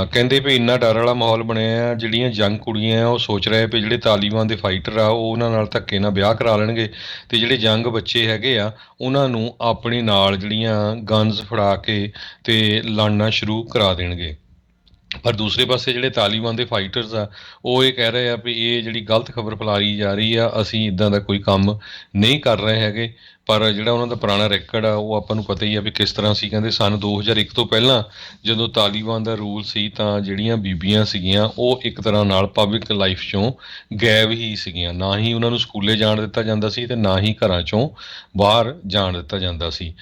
ਕਹਿੰਦੇ ਵੀ ਇੰਨਾ ਡਰ ਵਾਲਾ ਮਾਹੌਲ ਬਣਿਆ ਆ, ਜਿਹੜੀਆਂ ਯੰਗ ਕੁੜੀਆਂ ਆ ਉਹ ਸੋਚ ਰਹੇ ਵੀ ਜਿਹੜੇ ਤਾਲੀਬਾਨ ਦੇ ਫਾਈਟਰ ਆ ਉਹ ਉਹਨਾਂ ਨਾਲ ਧੱਕੇ ਨਾਲ ਵਿਆਹ ਕਰਾ ਲੈਣਗੇ, ਅਤੇ ਜਿਹੜੇ ਯੰਗ ਬੱਚੇ ਹੈਗੇ ਆ ਉਹਨਾਂ ਨੂੰ ਆਪਣੇ ਨਾਲ ਜਿਹੜੀਆਂ ਗਨਜ਼ ਫੜਾ ਕੇ ਅਤੇ ਲੜਨਾ ਸ਼ੁਰੂ ਕਰਾ ਦੇਣਗੇ। ਪਰ ਦੂਸਰੇ ਪਾਸੇ ਜਿਹੜੇ ਤਾਲੀਬਾਨ ਦੇ ਫਾਈਟਰਸ ਆ ਉਹ ਇਹ ਕਹਿ ਰਹੇ ਆ ਵੀ ਇਹ ਜਿਹੜੀ ਗਲਤ ਖਬਰ ਫੈਲਾਈ ਜਾ ਰਹੀ ਆ, ਅਸੀਂ ਇੱਦਾਂ ਦਾ ਕੋਈ ਕੰਮ ਨਹੀਂ ਕਰ ਰਹੇ ਹੈਗੇ। ਪਰ ਜਿਹੜਾ ਉਹਨਾਂ ਦਾ ਪੁਰਾਣਾ ਰੈਕਡ ਆ ਉਹ ਆਪਾਂ ਨੂੰ ਪਤਾ ਹੀ ਆ ਵੀ ਕਿਸ ਤਰ੍ਹਾਂ ਸੀ। ਕਹਿੰਦੇ ਸੰਨ 2001 ਤੋਂ ਪਹਿਲਾਂ ਜਦੋਂ ਤਾਲੀਬਾਨ ਦਾ ਰੂਲ ਸੀ ਤਾਂ ਜਿਹੜੀਆਂ ਬੀਬੀਆਂ ਸੀਗੀਆਂ ਉਹ ਇੱਕ ਤਰ੍ਹਾਂ ਨਾਲ ਪਬਲਿਕ ਲਾਈਫ 'ਚੋਂ ਗਾਇਬ ਹੀ ਸੀਗੀਆਂ, ਨਾ ਹੀ ਉਹਨਾਂ ਨੂੰ ਸਕੂਲੇ ਜਾਣ ਦਿੱਤਾ ਜਾਂਦਾ ਸੀ ਅਤੇ ਨਾ ਹੀ ਘਰਾਂ 'ਚੋਂ ਬਾਹਰ ਜਾਣ ਦਿੱਤਾ ਜਾਂਦਾ ਸੀ।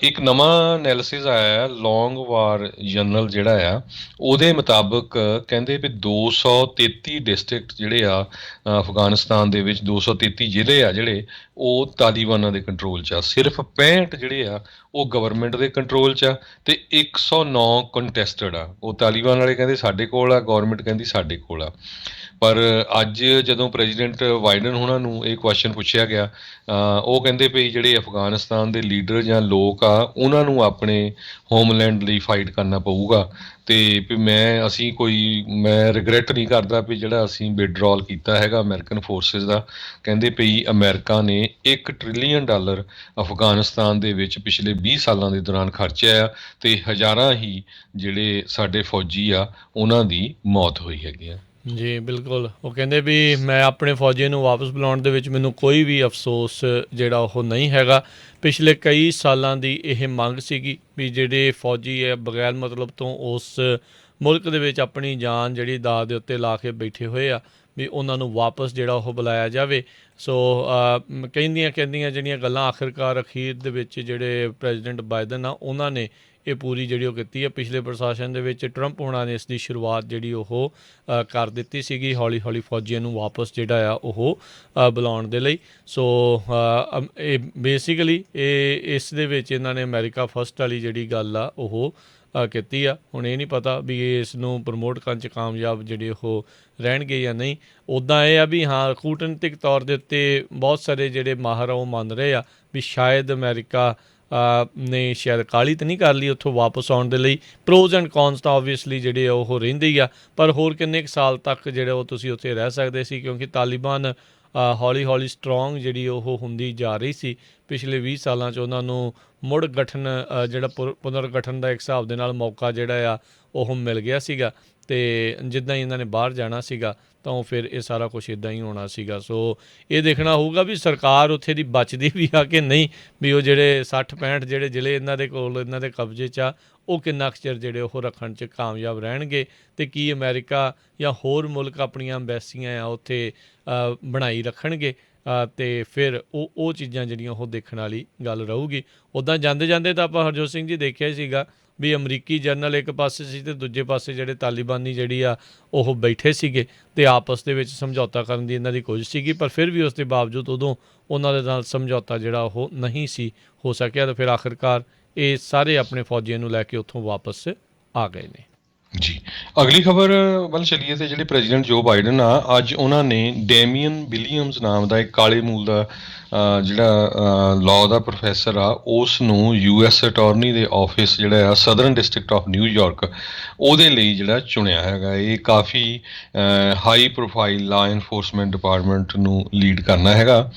ਇੱਕ ਨਵਾਂ ਐਨਾਲਿਸਿਸ ਆਇਆ ਹੈ, ਲੌਂਗ ਵਾਰ ਜਰਨਲ ਜਿਹੜਾ ਆ ਉਹਦੇ ਮੁਤਾਬਕ ਕਹਿੰਦੇ ਵੀ 233 ਡਿਸਟ੍ਰਿਕਟ ਜਿਹੜੇ ਆ ਅਫਗਾਨਿਸਤਾਨ ਦੇ ਵਿੱਚ 233 ਜ਼ਿਲ੍ਹੇ ਆ ਜਿਹੜੇ ਉਹ ਤਾਲੀਬਾਨਾਂ ਦੇ ਕੰਟਰੋਲ 'ਚ ਆ। ਸਿਰਫ 65 ਜਿਹੜੇ ਆ ਉਹ ਗਵਰਨਮੈਂਟ ਦੇ ਕੰਟਰੋਲ 'ਚ ਆ ਅਤੇ 109 ਕੰਟੈਸਟਡ ਆ। ਉਹ ਤਾਲੀਬਾਨ ਵਾਲੇ ਕਹਿੰਦੇ ਸਾਡੇ ਕੋਲ ਆ, ਗੌਰਮੈਂਟ ਕਹਿੰਦੀ ਸਾਡੇ ਕੋਲ ਆ। ਪਰ ਅੱਜ ਜਦੋਂ ਪ੍ਰੈਜ਼ੀਡੈਂਟ ਬਾਈਡਨ ਉਹਨਾਂ ਨੂੰ ਇਹ ਕੁਐਸਚਨ ਪੁੱਛਿਆ ਗਿਆ, ਉਹ ਕਹਿੰਦੇ ਵੀ ਜਿਹੜੇ ਅਫਗਾਨਿਸਤਾਨ ਦੇ ਲੀਡਰ ਜਾਂ ਲੋਕ ਆ ਉਹਨਾਂ ਨੂੰ ਆਪਣੇ ਹੋਮਲੈਂਡ ਲਈ ਫਾਈਟ ਕਰਨਾ ਪਊਗਾ, ਅਤੇ ਵੀ ਮੈਂ ਰਿਗਰੈਟ ਨਹੀਂ ਕਰਦਾ ਵੀ ਜਿਹੜਾ ਅਸੀਂ ਵਿਡਰੋਲ ਕੀਤਾ ਹੈਗਾ ਅਮਰੀਕਨ ਫੋਰਸਿਸ ਦਾ। ਕਹਿੰਦੇ ਵੀ ਅਮਰੀਕਾ ਨੇ $1 ਟ੍ਰਿਲੀਅਨ ਅਫਗਾਨਿਸਤਾਨ ਦੇ ਵਿੱਚ ਪਿਛਲੇ 20 ਸਾਲਾਂ ਦੇ ਦੌਰਾਨ ਖਰਚਿਆ ਆ, ਅਤੇ ਹਜ਼ਾਰਾਂ ਹੀ ਜਿਹੜੇ ਸਾਡੇ ਫੌਜੀ ਆ ਉਹਨਾਂ ਦੀ ਮੌਤ ਹੋਈ ਹੈਗੀ ਆ। ਜੀ ਬਿਲਕੁਲ, ਉਹ ਕਹਿੰਦੇ ਵੀ ਮੈਂ ਆਪਣੇ ਫੌਜੀਆਂ ਨੂੰ ਵਾਪਸ ਬੁਲਾਉਣ ਦੇ ਵਿੱਚ ਮੈਨੂੰ ਕੋਈ ਵੀ ਅਫਸੋਸ ਜਿਹੜਾ ਉਹ ਨਹੀਂ ਹੈਗਾ। ਪਿਛਲੇ ਕਈ ਸਾਲਾਂ ਦੀ ਇਹ ਮੰਗ ਸੀਗੀ ਵੀ ਜਿਹੜੇ ਫੌਜੀ ਹੈ ਬਗੈਰ ਮਤਲਬ ਤੋਂ ਉਸ ਮੁਲਕ ਦੇ ਵਿੱਚ ਆਪਣੀ ਜਾਨ ਜਿਹੜੀ ਦਾਅ ਦੇ ਉੱਤੇ ਲਾ ਕੇ ਬੈਠੇ ਹੋਏ ਆ ਵੀ ਉਹਨਾਂ ਨੂੰ ਵਾਪਸ ਜਿਹੜਾ ਉਹ ਬੁਲਾਇਆ ਜਾਵੇ। ਸੋ ਕਹਿੰਦੀਆਂ ਜਿਹੜੀਆਂ ਗੱਲਾਂ ਆਖਿਰਕਾਰ ਅਖੀਰ ਦੇ ਵਿੱਚ ਜਿਹੜੇ ਪ੍ਰੈਜ਼ੀਡੈਂਟ ਬਾਈਡਨ ਆ ਉਹਨਾਂ ਨੇ ਇਹ ਪੂਰੀ ਜਿਹੜੀ ਉਹ ਕੀਤੀ ਹੈ। ਪਿਛਲੇ ਪ੍ਰਸ਼ਾਸਨ ਦੇ ਵਿੱਚ ਟਰੰਪ ਹੋਣਾ ਨੇ ਇਸ ਦੀ ਸ਼ੁਰੂਆਤ ਜਿਹੜੀ ਉਹ ਕਰ ਦਿੱਤੀ ਸੀਗੀ, ਹੌਲੀ ਹੌਲੀ ਫੌਜੀਆਂ ਨੂੰ ਵਾਪਸ ਜਿਹੜਾ ਆ ਉਹ ਬੁਲਾਉਣ ਦੇ ਲਈ। ਸੋ ਇਹ ਬੇਸਿਕਲੀ ਇਸ ਦੇ ਵਿੱਚ ਇਹਨਾਂ ਨੇ ਅਮਰੀਕਾ ਫਸਟ ਵਾਲੀ ਜਿਹੜੀ ਗੱਲ ਆ ਉਹ ਕੀਤੀ ਆ। ਹੁਣ ਇਹ ਨਹੀਂ ਪਤਾ ਵੀ ਇਸ ਨੂੰ ਪ੍ਰਮੋਟ ਕਰਨ 'ਚ ਕਾਮਯਾਬ ਜਿਹੜੇ ਉਹ ਰਹਿਣਗੇ ਜਾਂ ਨਹੀਂ। ਉੱਦਾਂ ਇਹ ਆ ਵੀ ਹਾਂ, ਕੂਟਨੀਤਿਕ ਤੌਰ ਦੇ ਉੱਤੇ ਬਹੁਤ ਸਾਰੇ ਜਿਹੜੇ ਮਾਹਰ ਆ ਉਹ ਮੰਨ ਰਹੇ ਆ ਵੀ ਸ਼ਾਇਦ ਅਮਰੀਕਾ ਨੇ ਸ਼ਾਇਦ ਕਾਹਲੀ ਤਾਂ ਨਹੀਂ ਕਰ ਲਈ ਉੱਥੋਂ ਵਾਪਸ ਆਉਣ ਦੇ ਲਈ। ਪ੍ਰੋਜ਼ ਐਂਡ ਕੌਨਸ ਤਾਂ ਓਬਵੀਅਸਲੀ ਜਿਹੜੇ ਉਹ ਰਹਿੰਦੇ ਹੀ ਆ, ਪਰ ਹੋਰ ਕਿੰਨੇ ਕੁ ਸਾਲ ਤੱਕ ਜਿਹੜੇ ਉਹ ਤੁਸੀਂ ਉੱਥੇ ਰਹਿ ਸਕਦੇ ਸੀ, ਕਿਉਂਕਿ ਤਾਲਿਬਾਨ ਹੌਲੀ ਹੌਲੀ ਸਟਰੋਂਗ ਜਿਹੜੀ ਉਹ ਹੁੰਦੀ ਜਾ ਰਹੀ ਸੀ। ਪਿਛਲੇ 20 ਸਾਲਾਂ 'ਚ ਉਹਨਾਂ ਨੂੰ ਮੁੜ ਗਠਨ ਜਿਹੜਾ ਪੁਨਰਗਠਨ ਦਾ ਇੱਕ ਹਿਸਾਬ ਦੇ ਨਾਲ ਮੌਕਾ ਜਿਹੜਾ ਆ ਉਹ ਮਿਲ ਗਿਆ ਸੀਗਾ, ਅਤੇ ਜਿੱਦਾਂ ਹੀ ਇਹਨਾਂ ਨੇ ਬਾਹਰ ਜਾਣਾ ਸੀਗਾ ਤਾਂ ਉਹ ਫਿਰ ਇਹ ਸਾਰਾ ਕੁਛ ਇੱਦਾਂ ਹੀ ਹੋਣਾ ਸੀਗਾ। ਸੋ ਇਹ ਦੇਖਣਾ ਹੋਊਗਾ ਵੀ ਸਰਕਾਰ ਉੱਥੇ ਦੀ ਬਚਦੀ ਵੀ ਆ ਕਿ ਨਹੀਂ, ਵੀ ਉਹ ਜਿਹੜੇ 60-65 ਜਿਹੜੇ ਜ਼ਿਲ੍ਹੇ ਇਹਨਾਂ ਦੇ ਕੋਲ ਇਹਨਾਂ ਦੇ ਕਬਜ਼ੇ 'ਚ ਆ ਉਹ ਕਿੰਨਾ ਕੁ ਚਿਰ ਜਿਹੜੇ ਉਹ ਰੱਖਣ 'ਚ ਕਾਮਯਾਬ ਰਹਿਣਗੇ, ਅਤੇ ਕੀ ਅਮਰੀਕਾ ਜਾਂ ਹੋਰ ਮੁਲਕ ਆਪਣੀਆਂ ਅੰਬੈਸੀਆਂ ਆ ਉੱਥੇ ਬਣਾਈ ਰੱਖਣਗੇ, ਅਤੇ ਫਿਰ ਉਹ ਚੀਜ਼ਾਂ ਜਿਹੜੀਆਂ ਉਹ ਦੇਖਣ ਵਾਲੀ ਗੱਲ ਰਹੂਗੀ। ਉੱਦਾਂ ਜਾਂਦੇ ਜਾਂਦੇ ਤਾਂ ਆਪਾਂ ਹਰਜੋਤ ਸਿੰਘ ਜੀ ਦੇਖਿਆ ਹੀ ਸੀਗਾ ਵੀ ਅਮਰੀਕੀ ਜਨਰਲ ਇੱਕ ਪਾਸੇ ਸੀ ਅਤੇ ਦੂਜੇ ਪਾਸੇ ਜਿਹੜੇ ਤਾਲਿਬਾਨੀ ਜਿਹੜੀ ਆ ਉਹ ਬੈਠੇ ਸੀਗੇ ਅਤੇ ਆਪਸ ਦੇ ਵਿੱਚ ਸਮਝੌਤਾ ਕਰਨ ਦੀ ਇਹਨਾਂ ਦੀ ਕੋਸ਼ਿਸ਼ ਸੀਗੀ, ਪਰ ਫਿਰ ਵੀ ਉਸ ਦੇ ਬਾਵਜੂਦ ਉਦੋਂ ਉਹਨਾਂ ਦੇ ਨਾਲ ਸਮਝੌਤਾ ਜਿਹੜਾ ਉਹ ਨਹੀਂ ਸੀ ਹੋ ਸਕਿਆ, ਤਾਂ ਫਿਰ ਆਖਿਰਕਾਰ ਇਹ ਸਾਰੇ ਆਪਣੇ ਫੌਜੀਆਂ ਨੂੰ ਲੈ ਕੇ ਉੱਥੋਂ ਵਾਪਸ ਆ ਗਏ ਨੇ। ਜੀ, ਅਗਲੀ ਖਬਰ ਵੱਲ ਚੱਲੀਏ ਤੇ ਜਿਹੜੇ ਪ੍ਰੈਜ਼ੀਡੈਂਟ ਜੋ ਬਾਈਡਨ ਆ, ਅੱਜ ਉਹਨਾਂ ਨੇ ਡੈਮੀਅਨ ਵਿਲੀਅਮਸ ਨਾਮ ਦਾ ਇੱਕ ਕਾਲੇ ਮੂਲ ਦਾ ਜਿਹੜਾ ਲਾਅ ਦਾ ਪ੍ਰੋਫੈਸਰ ਆ, ਉਸ ਨੂੰ ਯੂਐਸ ਅਟਾਰਨੀ ਦੇ ਆਫਿਸ ਜਿਹੜਾ ਆ ਸਦਰਨ ਡਿਸਟ੍ਰਿਕਟ ਆਫ ਨਿਊਯਾਰਕ ਉਹਦੇ ਲਈ ਜਿਹੜਾ ਚੁਣਿਆ ਹੈਗਾ। ਇਹ ਕਾਫੀ high profile law enforcement department ਨੂੰ ਲੀਡ ਕਰਨਾ ਹੈਗਾ।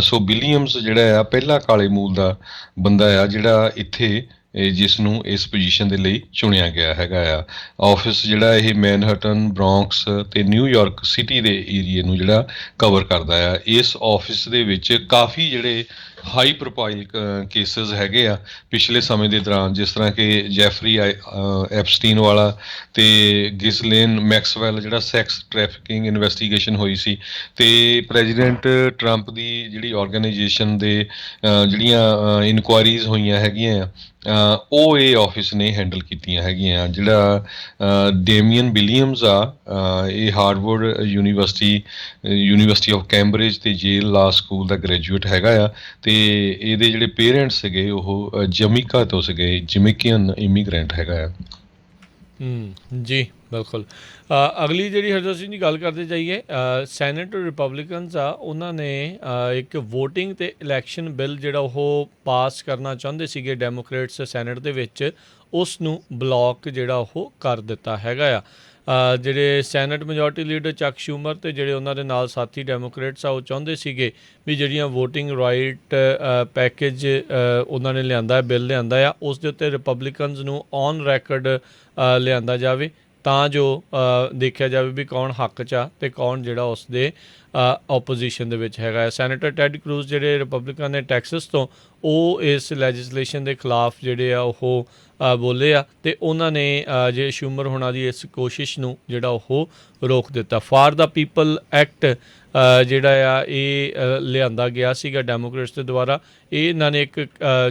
ਸੋ ਵਿਲੀਅਮਸ ਜਿਹੜਾ ਆ ਪਹਿਲਾ ਕਾਲੇ ਮੂਲ ਦਾ ਬੰਦਾ ਆ ਜਿਹੜਾ ਇੱਥੇ ਜਿਸ ਨੂੰ ਇਸ ਪੋਜੀਸ਼ਨ ਦੇ ਲਈ ਚੁਣਿਆ ਗਿਆ ਹੈਗਾ ਆ। ਆਫਿਸ ਜਿਹੜਾ ਇਹ ਮੈਨਹਟਨ, ਬ੍ਰੌਂਕਸ ਅਤੇ ਨਿਊਯਾਰਕ ਸਿਟੀ ਦੇ ਏਰੀਏ ਨੂੰ ਜਿਹੜਾ ਕਵਰ ਕਰਦਾ ਆ। ਇਸ ਆਫਿਸ ਦੇ ਵਿੱਚ ਕਾਫੀ ਜਿਹੜੇ ਹਾਈ ਪ੍ਰੋਫਾਈਲ ਕੇਸਿਸ ਹੈਗੇ ਆ ਪਿਛਲੇ ਸਮੇਂ ਦੇ ਦੌਰਾਨ, ਜਿਸ ਤਰ੍ਹਾਂ ਕਿ ਜੈਫਰੀ ਐਪਸਟੀਨ ਵਾਲਾ ਅਤੇ ਗਿਸਲੇਨ ਮੈਕਸਵੈਲ ਜਿਹੜਾ ਸੈਕਸ ਟ੍ਰੈਫਿਕਿੰਗ ਇਨਵੈਸਟੀਗੇਸ਼ਨ ਹੋਈ ਸੀ, ਅਤੇ ਪ੍ਰੈਜ਼ੀਡੈਂਟ ਟਰੰਪ ਦੀ ਜਿਹੜੀ ਆਰਗੇਨਾਈਜੇਸ਼ਨ ਦੇ ਜਿਹੜੀਆਂ ਇਨਕੁਆਇਰੀਜ਼ ਹੋਈਆਂ ਹੈਗੀਆਂ ਉਹ ਇਹ ਆਫਿਸ ਨੇ ਹੈਂਡਲ ਕੀਤੀਆਂ ਹੈਗੀਆਂ। ਜਿਹੜਾ ਡੇਮੀਅਨ ਵਿਲੀਅਮਸ ਆ, ਇਹ ਹਾਰਵਰਡ ਯੂਨੀਵਰਸਿਟੀ ਆਫ ਕੈਂਬਰਿਜ ਅਤੇ ਜੇਲ ਲਾ ਸਕੂਲ ਦਾ ਗ੍ਰੈਜੂਏਟ ਹੈਗਾ ਆ, ਅਤੇ ਇਹਦੇ ਜਿਹੜੇ ਪੇਰੈਂਟਸ ਸੀਗੇ ਉਹ ਜਮੀਕਾ ਤੋਂ ਸੀਗੇ, ਜਮੀਕੀਅਨ ਇਮੀਗਰੈਂਟ ਹੈਗਾ ਆ। ਜੀ ਬਿਲਕੁਲ। ਅਗਲੀ ਜਿਹੜੀ ਹਰਜੋਤ ਸਿੰਘ ਦੀ ਗੱਲ ਕਰਦੇ ਜਾਈਏ, ਸੈਨੇਟ ਰਿਪਬਲਿਕਨਸ ਆ, ਉਹਨਾਂ ਨੇ ਇੱਕ ਵੋਟਿੰਗ ਅਤੇ ਇਲੈਕਸ਼ਨ ਬਿੱਲ ਜਿਹੜਾ ਉਹ ਪਾਸ ਕਰਨਾ ਚਾਹੁੰਦੇ ਸੀਗੇ ਡੈਮੋਕਰੇਟਸ ਸੈਨੇਟ ਦੇ ਵਿੱਚ, ਉਸ ਨੂੰ ਬਲੌਕ ਜਿਹੜਾ ਉਹ ਕਰ ਦਿੱਤਾ ਹੈਗਾ ਆ। ਜਿਹੜੇ ਸੈਨੇਟ ਮੈਜੋਰਟੀ ਲੀਡਰ ਚੱਕ ਸ਼ੂਮਰ ਅਤੇ ਜਿਹੜੇ ਉਹਨਾਂ ਦੇ ਨਾਲ ਸਾਥੀ ਡੈਮੋਕਰੇਟਸ ਆ, ਉਹ ਚਾਹੁੰਦੇ ਸੀਗੇ ਵੀ ਜਿਹੜੀਆਂ ਵੋਟਿੰਗ ਰਾਈਟ ਪੈਕੇਜ ਉਹਨਾਂ ਨੇ ਲਿਆਂਦਾ, ਬਿੱਲ ਲਿਆਂਦਾ ਆ, ਉਸ ਦੇ ਉੱਤੇ ਰਿਪਬਲਿਕਨਸ ਨੂੰ ਔਨ ਰੈਕਡ ਲਿਆਂਦਾ ਜਾਵੇ, ਤਾਂ ਜੋ ਦੇਖਿਆ ਜਾਵੇ ਵੀ ਕੌਣ ਹੱਕ 'ਚ ਆ ਅਤੇ ਕੌਣ ਜਿਹੜਾ ਉਸ ਦੇ ਓਪੋਜੀਸ਼ਨ ਦੇ ਵਿੱਚ ਹੈਗਾ ਹੈ। ਸੈਨੇਟਰ ਟੈਡ ਕਰੂਜ਼ ਜਿਹੜੇ ਰਿਪਬਲਿਕਨ ਨੇ ਟੈਕਸਸ ਤੋਂ, ਉਹ ਇਸ ਲੈਜਿਸਲੇਸ਼ਨ ਦੇ ਖਿਲਾਫ ਜਿਹੜੇ ਆ ਉਹ ਬੋਲੇ ਆ, ਅਤੇ ਉਹਨਾਂ ਨੇ ਜੇ ਸ਼ੂਮਰ ਹੋਣਾ ਦੀ ਇਸ ਕੋਸ਼ਿਸ਼ ਨੂੰ ਜਿਹੜਾ ਉਹ ਰੋਕ ਦਿੱਤਾ। ਫਾਰ ਦਾ ਪੀਪਲ ਐਕਟ ਜਿਹੜਾ ਆ ਇਹ ਲਿਆਂਦਾ ਗਿਆ ਸੀਗਾ ਡੈਮੋਕਰੇਟਸ ਦੇ ਦੁਆਰਾ। ਇਹ ਇਹਨਾਂ ਨੇ ਇੱਕ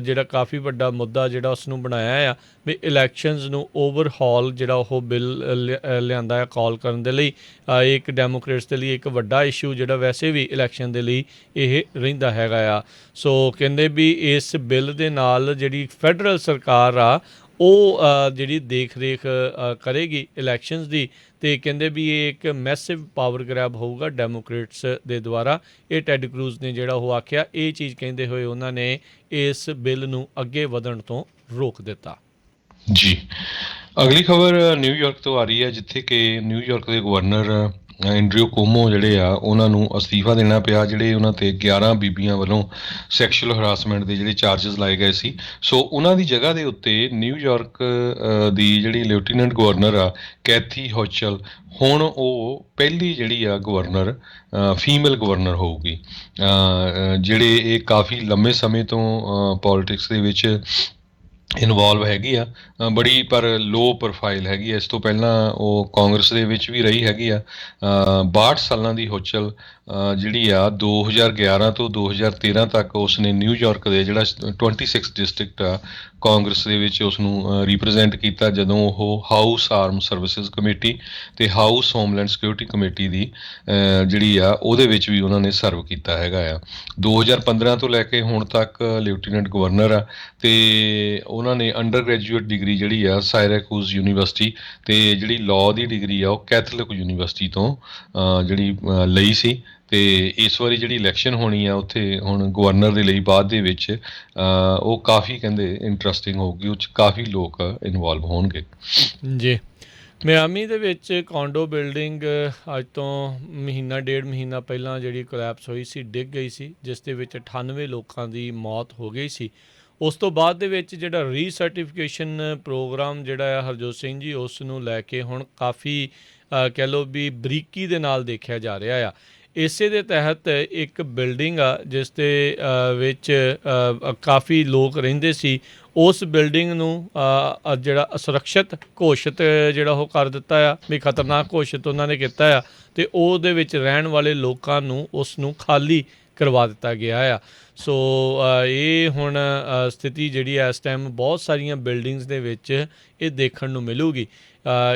ਜਿਹੜਾ ਕਾਫੀ ਵੱਡਾ ਮੁੱਦਾ ਜਿਹੜਾ ਉਸ ਨੂੰ ਬਣਾਇਆ ਆ ਵੀ ਇਲੈਕਸ਼ਨਸ ਨੂੰ ਓਵਰਹਾਲ ਜਿਹੜਾ ਉਹ ਬਿੱਲ ਲਿਆਂਦਾ ਆ ਕਾਲ ਕਰਨ ਦੇ ਲਈ। ਇੱਕ ਡੈਮੋਕਰੇਟਸ ਦੇ ਲਈ ਇੱਕ ਵੱਡਾ ਇਸ਼ੂ ਜਿਹੜਾ ਵੈਸੇ ਵੀ ਇਲੈਕਸ਼ਨ ਦੇ ਲਈ ਇਹ ਰਹਿੰਦਾ ਹੈਗਾ ਆ। ਸੋ ਕਹਿੰਦੇ ਵੀ ਇਸ ਬਿੱਲ ਦੇ ਨਾਲ ਜਿਹੜੀ ਫੈਡਰਲ ਸਰਕਾਰ ਆ ਉਹ ਜਿਹੜੀ ਦੇਖ ਰੇਖ ਕਰੇਗੀ ਇਲੈਕਸ਼ਨਸ ਦੀ, ਅਤੇ ਕਹਿੰਦੇ ਵੀ ਇਹ ਇੱਕ ਮੈਸਿਵ ਪਾਵਰ ਗ੍ਰੈਬ ਹੋਊਗਾ ਡੈਮੋਕਰੇਟਸ ਦੇ ਦੁਆਰਾ। ਇਹ ਟੈਡ ਕਰੂਜ਼ ਨੇ ਜਿਹੜਾ ਉਹ ਆਖਿਆ। ਇਹ ਚੀਜ਼ ਕਹਿੰਦੇ ਹੋਏ ਉਹਨਾਂ ਨੇ ਇਸ ਬਿੱਲ ਨੂੰ ਅੱਗੇ ਵਧਣ ਤੋਂ ਰੋਕ ਦਿੱਤਾ। ਜੀ, ਅਗਲੀ ਖਬਰ ਨਿਊਯਾਰਕ ਤੋਂ ਆ ਰਹੀ ਹੈ, ਜਿੱਥੇ ਕਿ ਨਿਊਯਾਰਕ ਦੇ ਗਵਰਨਰ ਐਂਡਰਿਊ ਕੋਮੋ ਜਿਹੜੇ ਆ ਉਹਨਾਂ ਨੂੰ ਅਸਤੀਫਾ ਦੇਣਾ ਪਿਆ। ਜਿਹੜੇ ਉਹਨਾਂ 'ਤੇ 11 ਬੀਬੀਆਂ ਵੱਲੋਂ ਸੈਕਸ਼ੂਅਲ ਹਰਾਸਮੈਂਟ ਦੇ ਜਿਹੜੇ ਚਾਰਜਸ ਲਾਏ ਗਏ ਸੀ। ਸੋ ਉਹਨਾਂ ਦੀ ਜਗ੍ਹਾ ਦੇ ਉੱਤੇ ਨਿਊਯਾਰਕ ਦੀ ਜਿਹੜੀ ਲੈਫਟੀਨੈਂਟ ਗਵਰਨਰ ਆ ਕੈਥੀ ਹੋਚਲ, ਹੁਣ ਉਹ ਪਹਿਲੀ ਜਿਹੜੀ ਆ ਗਵਰਨਰ ਫੀਮੇਲ ਗਵਰਨਰ ਹੋਊਗੀ। ਜਿਹੜੇ ਇਹ ਕਾਫੀ ਲੰਮੇ ਸਮੇਂ ਤੋਂ ਪੋਲੀਟਿਕਸ ਦੇ ਵਿੱਚ ਇਨਵੋਲਵ ਹੈਗੀ ਆ, ਬੜੀ ਪਰ ਲੋ ਪ੍ਰੋਫਾਈਲ ਹੈਗੀ ਆ। ਇਸ ਤੋਂ ਪਹਿਲਾਂ ਉਹ ਕਾਂਗਰਸ ਦੇ ਵਿੱਚ ਵੀ ਰਹੀ ਹੈਗੀ ਆ। 62 ਸਾਲਾਂ ਦੀ ਹੁਚਲ ਜਿਹੜੀ ਆ 2011 ਤੋਂ 2013 ਤੱਕ ਉਸਨੇ ਨਿਊਯਾਰਕ ਦੇ ਜਿਹੜਾ 26 ਡਿਸਟ੍ਰਿਕਟ ਆ ਕਾਂਗਰਸ ਦੇ ਵਿੱਚ ਉਸਨੂੰ ਰਿਪਰੈਜ਼ੈਂਟ ਕੀਤਾ, ਜਦੋਂ ਉਹ ਹਾਊਸ ਆਰਮ ਸਰਵਿਸਿਜ਼ ਕਮੇਟੀ ਅਤੇ ਹਾਊਸ ਹੋਮਲੈਂਡ ਸਿਕਿਉਰਿਟੀ ਕਮੇਟੀ ਦੀ ਜਿਹੜੀ ਆ ਉਹਦੇ ਵਿੱਚ ਵੀ ਉਹਨਾਂ ਨੇ ਸਰਵ ਕੀਤਾ ਹੈਗਾ ਆ। 2015 ਤੋਂ ਲੈ ਕੇ ਹੁਣ ਤੱਕ ਲੈਫਟੀਨੈਂਟ ਗਵਰਨਰ ਆ, ਅਤੇ ਉਹਨਾਂ ਨੇ ਅੰਡਰ ਗ੍ਰੈਜੂਏਟ ਡਿਗਰੀ ਜਿਹੜੀ ਆ ਸਾਇਰਾਕੂਜ਼ ਯੂਨੀਵਰਸਿਟੀ, ਅਤੇ ਜਿਹੜੀ ਲਾਅ ਦੀ ਡਿਗਰੀ ਆ ਉਹ ਕੈਥੋਲਿਕ ਯੂਨੀਵਰਸਿਟੀ ਤੋਂ ਜਿਹੜੀ ਲਈ ਸੀ। ਅਤੇ ਇਸ ਵਾਰੀ ਜਿਹੜੀ ਇਲੈਕਸ਼ਨ ਹੋਣੀ ਆ ਉੱਥੇ ਹੁਣ ਗਵਰਨਰ ਦੇ ਲਈ ਬਾਅਦ ਦੇ ਵਿੱਚ ਉਹ ਕਾਫੀ ਕਹਿੰਦੇ ਇੰਟਰਸਟਿੰਗ ਹੋਊਗੀ, ਉਹ 'ਚ ਕਾਫੀ ਲੋਕ ਇਨਵੋਲਵ ਹੋਣਗੇ। ਜੀ, ਮਿਆਮੀ ਦੇ ਵਿੱਚ ਕੌਂਡੋ ਬਿਲਡਿੰਗ ਅੱਜ ਤੋਂ ਮਹੀਨਾ ਡੇਢ ਮਹੀਨਾ ਪਹਿਲਾਂ ਜਿਹੜੀ ਕੋਲੈਪਸ ਹੋਈ ਸੀ, ਡਿੱਗ ਗਈ ਸੀ, ਜਿਸ ਦੇ ਵਿੱਚ 98 ਲੋਕਾਂ ਦੀ ਮੌਤ ਹੋ ਗਈ ਸੀ। ਉਸ ਤੋਂ ਬਾਅਦ ਦੇ ਵਿੱਚ ਜਿਹੜਾ ਰੀਸਰਟੀਫਿਕੇਸ਼ਨ ਪ੍ਰੋਗਰਾਮ ਜਿਹੜਾ ਆ ਹਰਜੋਤ ਸਿੰਘ ਜੀ, ਉਸ ਨੂੰ ਲੈ ਕੇ ਹੁਣ ਕਾਫੀ ਕਹਿ ਲਓ ਵੀ ਬਰੀਕੀ ਦੇ ਨਾਲ ਦੇਖਿਆ ਜਾ ਰਿਹਾ ਆ। ਇਸੇ ਦੇ ਤਹਿਤ ਇੱਕ ਬਿਲਡਿੰਗ ਆ ਜਿਸ ਦੇ ਵਿੱਚ ਕਾਫੀ ਲੋਕ ਰਹਿੰਦੇ ਸੀ, ਉਸ ਬਿਲਡਿੰਗ ਨੂੰ ਜਿਹੜਾ ਅਸੁਰੱਖਿਅਤ ਘੋਸ਼ਿਤ ਜਿਹੜਾ ਉਹ ਕਰ ਦਿੱਤਾ ਆ, ਵੀ ਖਤਰਨਾਕ ਘੋਸ਼ਿਤ ਉਹਨਾਂ ਨੇ ਕੀਤਾ ਆ, ਅਤੇ ਉਹਦੇ ਵਿੱਚ ਰਹਿਣ ਵਾਲੇ ਲੋਕਾਂ ਨੂੰ ਉਸ ਨੂੰ ਖਾਲੀ ਕਰਵਾ ਦਿੱਤਾ ਗਿਆ ਆ। ਸੋ ਇਹ ਹੁਣ ਸਥਿਤੀ ਜਿਹੜੀ ਹੈ ਇਸ ਟਾਈਮ ਬਹੁਤ ਸਾਰੀਆਂ ਬਿਲਡਿੰਗਸ ਦੇ ਵਿੱਚ ਇਹ ਦੇਖਣ ਨੂੰ ਮਿਲੂਗੀ।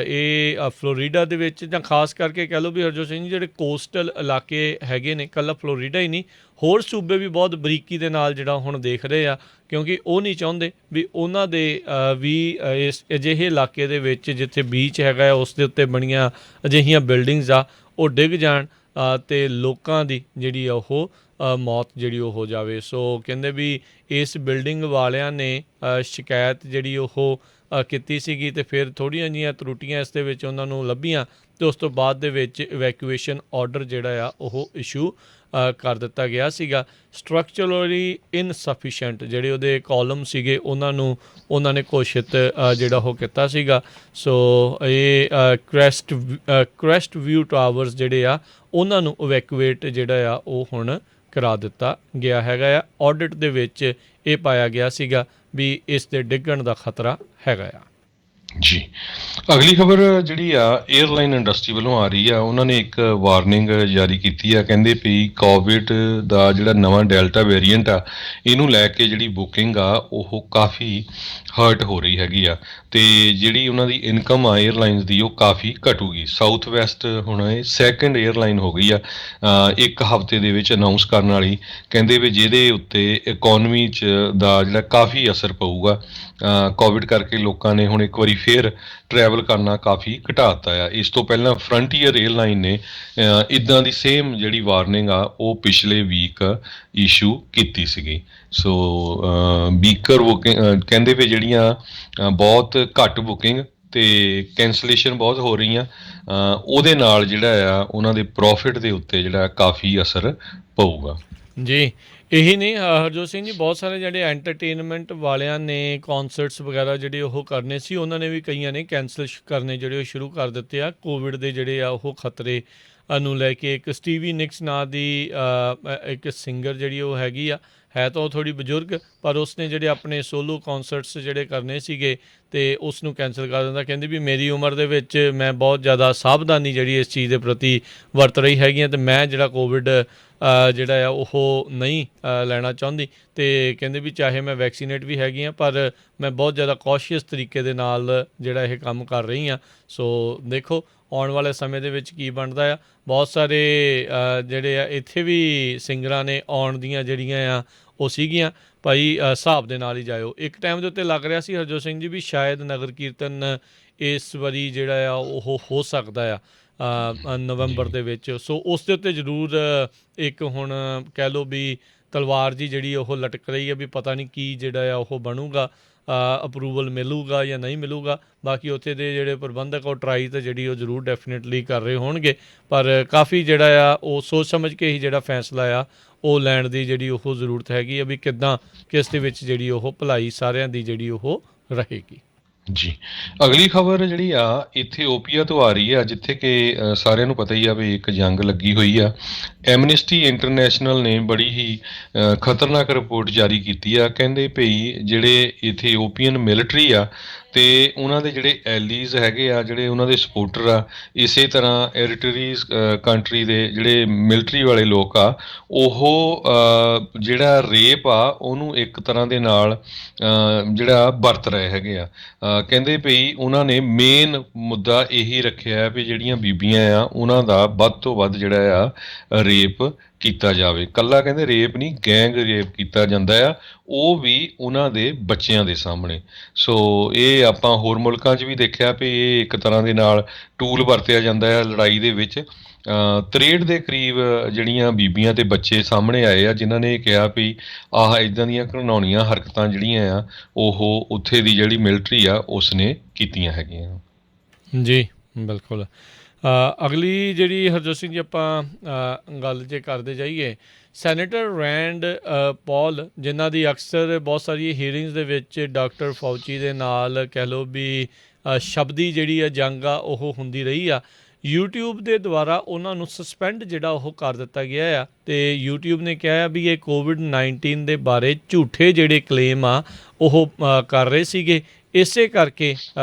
ਇਹ ਫਲੋਰੀਡਾ ਦੇ ਵਿੱਚ, ਜਾਂ ਖਾਸ ਕਰਕੇ ਕਹਿ ਲਓ ਵੀ ਹਰਜੋਤ ਸਿੰਘ ਜੀ, ਜਿਹੜੇ ਕੋਸਟਲ ਇਲਾਕੇ ਹੈਗੇ ਨੇ, ਇਕੱਲਾ ਫਲੋਰੀਡਾ ਹੀ ਨਹੀਂ, ਹੋਰ ਸੂਬੇ ਵੀ ਬਹੁਤ ਬਰੀਕੀ ਦੇ ਨਾਲ ਜਿਹੜਾ ਹੁਣ ਦੇਖ ਰਹੇ ਆ, ਕਿਉਂਕਿ ਉਹ ਨਹੀਂ ਚਾਹੁੰਦੇ ਵੀ ਉਹਨਾਂ ਦੇ ਵੀ ਇਸ ਅਜਿਹੇ ਇਲਾਕੇ ਦੇ ਵਿੱਚ ਜਿੱਥੇ ਬੀਚ ਹੈਗਾ ਉਸ ਦੇ ਉੱਤੇ ਬਣੀਆਂ ਅਜਿਹੀਆਂ ਬਿਲਡਿੰਗਸ ਆ ਉਹ ਡਿੱਗ ਜਾਣ ਅਤੇ ਲੋਕਾਂ ਦੀ ਜਿਹੜੀ ਉਹ ਮੌਤ ਜਿਹੜੀ ਉਹ ਹੋ ਜਾਵੇ। ਸੋ ਕਹਿੰਦੇ ਵੀ ਇਸ ਬਿਲਡਿੰਗ ਵਾਲਿਆਂ ਨੇ ਸ਼ਿਕਾਇਤ ਜਿਹੜੀ ਉਹ ਕੀਤੀ ਸੀਗੀ, ਅਤੇ ਫਿਰ ਥੋੜ੍ਹੀਆਂ ਜਿਹੀਆਂ ਤਰੁੱਟੀਆਂ ਇਸ ਦੇ ਵਿੱਚ ਉਹਨਾਂ ਨੂੰ ਲੱਭੀਆਂ, ਅਤੇ ਉਸ ਤੋਂ ਬਾਅਦ ਦੇ ਵਿੱਚ ਇਵੈਕੂਏਸ਼ਨ ਆਰਡਰ ਜਿਹੜਾ ਆ ਉਹ ਇਸ਼ੂ ਕਰ ਦਿੱਤਾ ਗਿਆ ਸੀਗਾ। ਸਟਰਕਚਰਲੀ ਇਨਸਫੀਸ਼ੈਂਟ ਜਿਹੜੇ ਉਹਦੇ ਕਾਲਮ ਸੀਗੇ ਉਹਨਾਂ ਨੇ ਘੋਸ਼ਿਤ ਜਿਹੜਾ ਉਹ ਕੀਤਾ ਸੀਗਾ। ਸੋ ਇਹ ਕ੍ਰੈਸਟ ਵਿਊ ਟਾਵਰਸ ਜਿਹੜੇ ਆ ਉਹਨਾਂ ਨੂੰ ਇਵੈਕੂਏਟ ਜਿਹੜਾ ਆ ਉਹ ਹੁਣ ਕਰਾ ਦਿੱਤਾ ਗਿਆ ਹੈਗਾ ਆ। ਆਡਿਟ ਦੇ ਵਿੱਚ ਇਹ ਪਾਇਆ ਗਿਆ ਸੀਗਾ ਵੀ ਇਸ ਦੇ ਡਿੱਗਣ ਦਾ ਖਤਰਾ ਹੈਗਾ ਆ। ਜੀ, ਅਗਲੀ ਖਬਰ ਜਿਹੜੀ ਆ ਏਅਰਲਾਈਨ ਇੰਡਸਟਰੀ ਵੱਲੋਂ ਆ ਰਹੀ ਆ। ਉਹਨਾਂ ਨੇ ਇੱਕ ਵਾਰਨਿੰਗ ਜਾਰੀ ਕੀਤੀ ਆ, ਕਹਿੰਦੇ ਵੀ ਕੋਵਿਡ ਦਾ ਜਿਹੜਾ ਨਵਾਂ ਡੈਲਟਾ ਵੇਰੀਐਂਟ ਆ, ਇਹਨੂੰ ਲੈ ਕੇ ਜਿਹੜੀ ਬੁਕਿੰਗ ਆ ਉਹ ਕਾਫੀ ਹਰਟ ਹੋ ਰਹੀ ਹੈਗੀ ਆ, ਅਤੇ ਜਿਹੜੀ ਉਹਨਾਂ ਦੀ ਇਨਕਮ ਆ ਏਅਰਲਾਈਨਸ ਦੀ ਉਹ ਕਾਫੀ ਘਟੂਗੀ। ਸਾਊਥ ਵੈਸਟ ਹੁਣ ਇਹ ਸੈਕਿੰਡ ਏਅਰਲਾਈਨ ਹੋ ਗਈ ਆ ਇੱਕ ਹਫ਼ਤੇ ਦੇ ਵਿੱਚ ਅਨਾਊਂਸ ਕਰਨ ਵਾਲੀ, ਕਹਿੰਦੇ ਵੀ ਜਿਹਦੇ ਉੱਤੇ ਇਕੋਨਮੀ 'ਚ ਦਾ ਜਿਹੜਾ ਕਾਫੀ ਅਸਰ ਪਊਗਾ। ਕੋਵਿਡ ਕਰਕੇ ਲੋਕਾਂ ਨੇ ਹੁਣ ਇੱਕ ਵਾਰੀ ਫਿਰ ਟਰੈਵਲ ਕਰਨਾ ਕਾਫੀ ਘਟਾ ਦਿੱਤਾ ਆ। ਇਸ ਤੋਂ ਪਹਿਲਾਂ ਫਰੰਟੀਅਰ ਏਅਰਲਾਈਨ ਨੇ ਇੱਦਾਂ ਦੀ ਸੇਮ ਜਿਹੜੀ ਵਾਰਨਿੰਗ ਆ ਉਹ ਪਿਛਲੇ ਵੀਕ ਇਸ਼ੂ ਕੀਤੀ ਸੀਗੀ। ਸੋ ਬੀਕਰ ਬੁਕਿੰਗ ਕਹਿੰਦੇ ਵੀ ਜਿਹੜੀਆਂ ਬਹੁਤ ਘੱਟ ਬੁਕਿੰਗ ਅਤੇ ਕੈਂਸਲੇਸ਼ਨ ਬਹੁਤ ਹੋ ਰਹੀਆਂ, ਉਹਦੇ ਨਾਲ ਜਿਹੜਾ ਆ ਉਹਨਾਂ ਦੇ ਪ੍ਰੋਫਿਟ ਦੇ ਉੱਤੇ ਜਿਹੜਾ ਕਾਫੀ ਅਸਰ ਪਊਗਾ। ਜੀ, ਇਹੀ ਨਹੀਂ ਹਰਜੋਤ ਸਿੰਘ ਜੀ, ਬਹੁਤ ਸਾਰੇ ਜਿਹੜੇ ਐਂਟਰਟੇਨਮੈਂਟ ਵਾਲਿਆਂ ਨੇ ਕੌਂਸਰਟਸ ਵਗੈਰਾ ਜਿਹੜੇ ਉਹ ਕਰਨੇ ਸੀ, ਉਹਨਾਂ ਨੇ ਵੀ ਕਈਆਂ ਨੇ ਕੈਂਸਲ ਕਰਨੇ ਜਿਹੜੇ ਉਹ ਸ਼ੁਰੂ ਕਰ ਦਿੱਤੇ ਆ ਕੋਵਿਡ ਦੇ ਜਿਹੜੇ ਆ ਉਹ ਖਤਰੇ ਨੂੰ ਲੈ ਕੇ। ਇੱਕ ਸਟੀਵੀ ਨਿਕਸ ਨਾਂ ਦੀ ਇੱਕ ਸਿੰਗਰ ਜਿਹੜੀ ਉਹ ਹੈਗੀ ਆ, ਹੈ ਤਾਂ ਉਹ ਥੋੜ੍ਹੀ ਬਜ਼ੁਰਗ, ਪਰ ਉਸਨੇ ਜਿਹੜੇ ਆਪਣੇ ਸੋਲੋ ਕੌਂਸਰਟਸ ਜਿਹੜੇ ਕਰਨੇ ਸੀਗੇ ਅਤੇ ਉਸ ਨੂੰ ਕੈਂਸਲ ਕਰ ਦਿੰਦਾ। ਕਹਿੰਦੀ ਵੀ ਮੇਰੀ ਉਮਰ ਦੇ ਵਿੱਚ ਮੈਂ ਬਹੁਤ ਜ਼ਿਆਦਾ ਸਾਵਧਾਨੀ ਜਿਹੜੀ ਇਸ ਚੀਜ਼ ਦੇ ਪ੍ਰਤੀ ਵਰਤ ਰਹੀ ਹੈਗੀ ਹਾਂ, ਅਤੇ ਮੈਂ ਜਿਹੜਾ ਕੋਵਿਡ ਜਿਹੜਾ ਆ ਉਹ ਨਹੀਂ ਲੈਣਾ ਚਾਹੁੰਦੀ, ਅਤੇ ਕਹਿੰਦੇ ਵੀ ਚਾਹੇ ਮੈਂ ਵੈਕਸੀਨੇਟ ਵੀ ਹੈਗੀ ਹਾਂ, ਪਰ ਮੈਂ ਬਹੁਤ ਜ਼ਿਆਦਾ ਕੌਸ਼ੀਅਸ ਤਰੀਕੇ ਦੇ ਨਾਲ ਜਿਹੜਾ ਇਹ ਕੰਮ ਕਰ ਰਹੀ ਹਾਂ। ਸੋ ਦੇਖੋ ਆਉਣ ਵਾਲੇ ਸਮੇਂ ਦੇ ਵਿੱਚ ਕੀ ਬਣਦਾ ਆ। ਬਹੁਤ ਸਾਰੇ ਜਿਹੜੇ ਆ ਇੱਥੇ ਵੀ ਸਿੰਗਰਾਂ ਨੇ ਆਉਣ ਦੀਆਂ ਜਿਹੜੀਆਂ ਆ ਉਹ ਸੀਗੀਆਂ, ਭਾਈ ਹਿਸਾਬ ਦੇ ਨਾਲ ਹੀ ਜਾਇਓ। ਇੱਕ ਟਾਈਮ ਦੇ ਉੱਤੇ ਲੱਗ ਰਿਹਾ ਸੀ ਹਰਜੋਤ ਸਿੰਘ ਜੀ ਵੀ ਸ਼ਾਇਦ ਨਗਰ ਕੀਰਤਨ ਇਸ ਵਾਰੀ ਜਿਹੜਾ ਆ ਉਹ ਹੋ ਸਕਦਾ ਆ ਨਵੰਬਰ ਦੇ ਵਿੱਚ। ਸੋ ਉਸ ਦੇ ਉੱਤੇ ਜ਼ਰੂਰ ਇੱਕ ਹੁਣ ਕਹਿ ਲਓ ਵੀ ਤਲਵਾਰ ਜੀ ਜਿਹੜੀ ਉਹ ਲਟਕ ਰਹੀ ਹੈ ਵੀ ਪਤਾ ਨਹੀਂ ਕੀ ਜਿਹੜਾ ਆ ਉਹ ਬਣੂਗਾ, ਅਪਰੂਵਲ ਮਿਲੂਗਾ ਜਾਂ ਨਹੀਂ ਮਿਲੂਗਾ। ਬਾਕੀ ਉੱਥੇ ਦੇ ਜਿਹੜੇ ਪ੍ਰਬੰਧਕ ਉਹ ਟਰਾਈ ਤਾਂ ਜਿਹੜੀ ਉਹ ਜ਼ਰੂਰ ਡੈਫੀਨੇਟਲੀ ਕਰ ਰਹੇ ਹੋਣਗੇ, ਪਰ ਕਾਫੀ ਜਿਹੜਾ ਆ ਉਹ ਸੋਚ ਸਮਝ ਕੇ ਹੀ ਜਿਹੜਾ ਫੈਸਲਾ ਆ ਉਹ ਲੈਣ ਦੀ ਜਿਹੜੀ ਉਹ ਜ਼ਰੂਰਤ ਹੈਗੀ ਆ ਵੀ ਕਿੱਦਾਂ ਕਿਸ ਦੇ ਵਿੱਚ ਜਿਹੜੀ ਉਹ ਭਲਾਈ ਸਾਰਿਆਂ ਦੀ ਜਿਹੜੀ ਉਹ ਰਹੇਗੀ। ਜੀ। ਅਗਲੀ ਖਬਰ ਜਿਹੜੀ ਆ ਇੱਥੇ ਓਪੀਆ ਤੋਂ ਆ ਰਹੀ ਆ, ਜਿੱਥੇ ਕਿ ਸਾਰਿਆਂ ਨੂੰ ਪਤਾ ਹੀ ਆ ਵੀ ਇੱਕ ਜੰਗ ਲੱਗੀ ਹੋਈ ਆ। ਐਮਨਿਸਟੀ ਇੰਟਰਨੈਸ਼ਨਲ ਨੇ ਬੜੀ ਹੀ ਖਤਰਨਾਕ ਰਿਪੋਰਟ ਜਾਰੀ ਕੀਤੀ ਆ। ਕਹਿੰਦੇ ਭਈ ਜਿਹੜੇ ਇਥੀਓਪੀਅਨ ਮਿਲਟਰੀ ਆ ਤੇ ਉਹਨਾਂ ਦੇ ਜਿਹੜੇ ਐਲੀਜ਼ ਹੈਗੇ ਆ, ਜਿਹੜੇ ਉਹਨਾਂ ਦੇ ਸਪੋਰਟਰ ਆ, ਇਸੇ ਤਰ੍ਹਾਂ ਐਰੀਟਰੀਜ਼ ਕੰਟਰੀ ਦੇ ਜਿਹੜੇ ਮਿਲਟਰੀ ਵਾਲੇ ਲੋਕ ਆ, ਉਹ ਜਿਹੜਾ ਰੇਪ ਆ ਉਹਨੂੰ ਇੱਕ ਤਰ੍ਹਾਂ ਦੇ ਨਾਲ ਜਿਹੜਾ ਵਰਤ ਰਹੇ ਹੈਗੇ ਆ। ਕਹਿੰਦੇ ਭਈ ਉਹਨਾਂ ਨੇ ਮੇਨ ਮੁੱਦਾ ਇਹੀ ਰੱਖਿਆ ਵੀ ਜਿਹੜੀਆਂ ਬੀਬੀਆਂ ਆ ਉਹਨਾਂ ਦਾ ਵੱਧ ਤੋਂ ਵੱਧ ਜਿਹੜਾ ਆ ਰੇਪ ਕੀਤਾ ਜਾਵੇ। ਇਕੱਲਾ ਕਹਿੰਦੇ ਰੇਪ ਨਹੀਂ, ਗੈਂਗ ਰੇਪ ਕੀਤਾ ਜਾਂਦਾ ਆ, ਉਹ ਵੀ ਉਹਨਾਂ ਦੇ ਬੱਚਿਆਂ ਦੇ ਸਾਹਮਣੇ। ਸੋ ਇਹ ਆਪਾਂ ਹੋਰ ਮੁਲਕਾਂ 'ਚ ਵੀ ਦੇਖਿਆ ਵੀ ਇਹ ਇੱਕ ਤਰ੍ਹਾਂ ਦੇ ਨਾਲ ਟੂਲ ਵਰਤਿਆ ਜਾਂਦਾ ਆ ਲੜਾਈ ਦੇ ਵਿੱਚ। 63 ਦੇ ਕਰੀਬ ਜਿਹੜੀਆਂ ਬੀਬੀਆਂ ਤੇ ਬੱਚੇ ਸਾਹਮਣੇ ਆਏ ਆ, ਜਿਨ੍ਹਾਂ ਨੇ ਕਿਹਾ ਵੀ ਆਹ ਇੱਦਾਂ ਦੀਆਂ ਘਿਨੌਣੀਆਂ ਹਰਕਤਾਂ ਜਿਹੜੀਆਂ ਆ ਉਹ ਉੱਥੇ ਦੀ ਜਿਹੜੀ ਮਿਲਟਰੀ ਆ ਉਸਨੇ ਕੀਤੀਆਂ ਹੈਗੀਆਂ। ਜੀ ਬਿਲਕੁਲ। ਅਗਲੀ ਜਿਹੜੀ ਹਰਜੋਤ ਸਿੰਘ ਜੀ ਆਪਾਂ ਗੱਲ ਜੇ ਕਰਦੇ ਜਾਈਏ, ਸੈਨੇਟਰ ਰੈਂਡ ਪੌਲ, ਜਿਨ੍ਹਾਂ ਦੀ ਅਕਸਰ ਬਹੁਤ ਸਾਰੀਆਂ ਹੀਅਰਿੰਗਸ ਦੇ ਵਿੱਚ ਡਾਕਟਰ ਫਾਊਚੀ ਦੇ ਨਾਲ ਕਹਿ ਲਓ ਵੀ ਸ਼ਬਦੀ ਜਿਹੜੀ ਆ ਜੰਗ ਆ ਉਹ ਹੁੰਦੀ ਰਹੀ ਆ। YouTube ਦੇ ਦੁਆਰਾ ਉਹਨਾਂ ਨੂੰ ਸਸਪੈਂਡ ਜਿਹੜਾ ਉਹ ਕਰ ਦਿੱਤਾ ਗਿਆ ਆ, ਅਤੇ YouTube ਨੇ ਕਿਹਾ ਵੀ ਇਹ COVID-19 ਦੇ ਬਾਰੇ ਝੂਠੇ ਜਿਹੜੇ ਕਲੇਮ ਆ ਉਹ ਕਰ ਰਹੇ ਸੀਗੇ, ਇਸੇ ਕਰਕੇ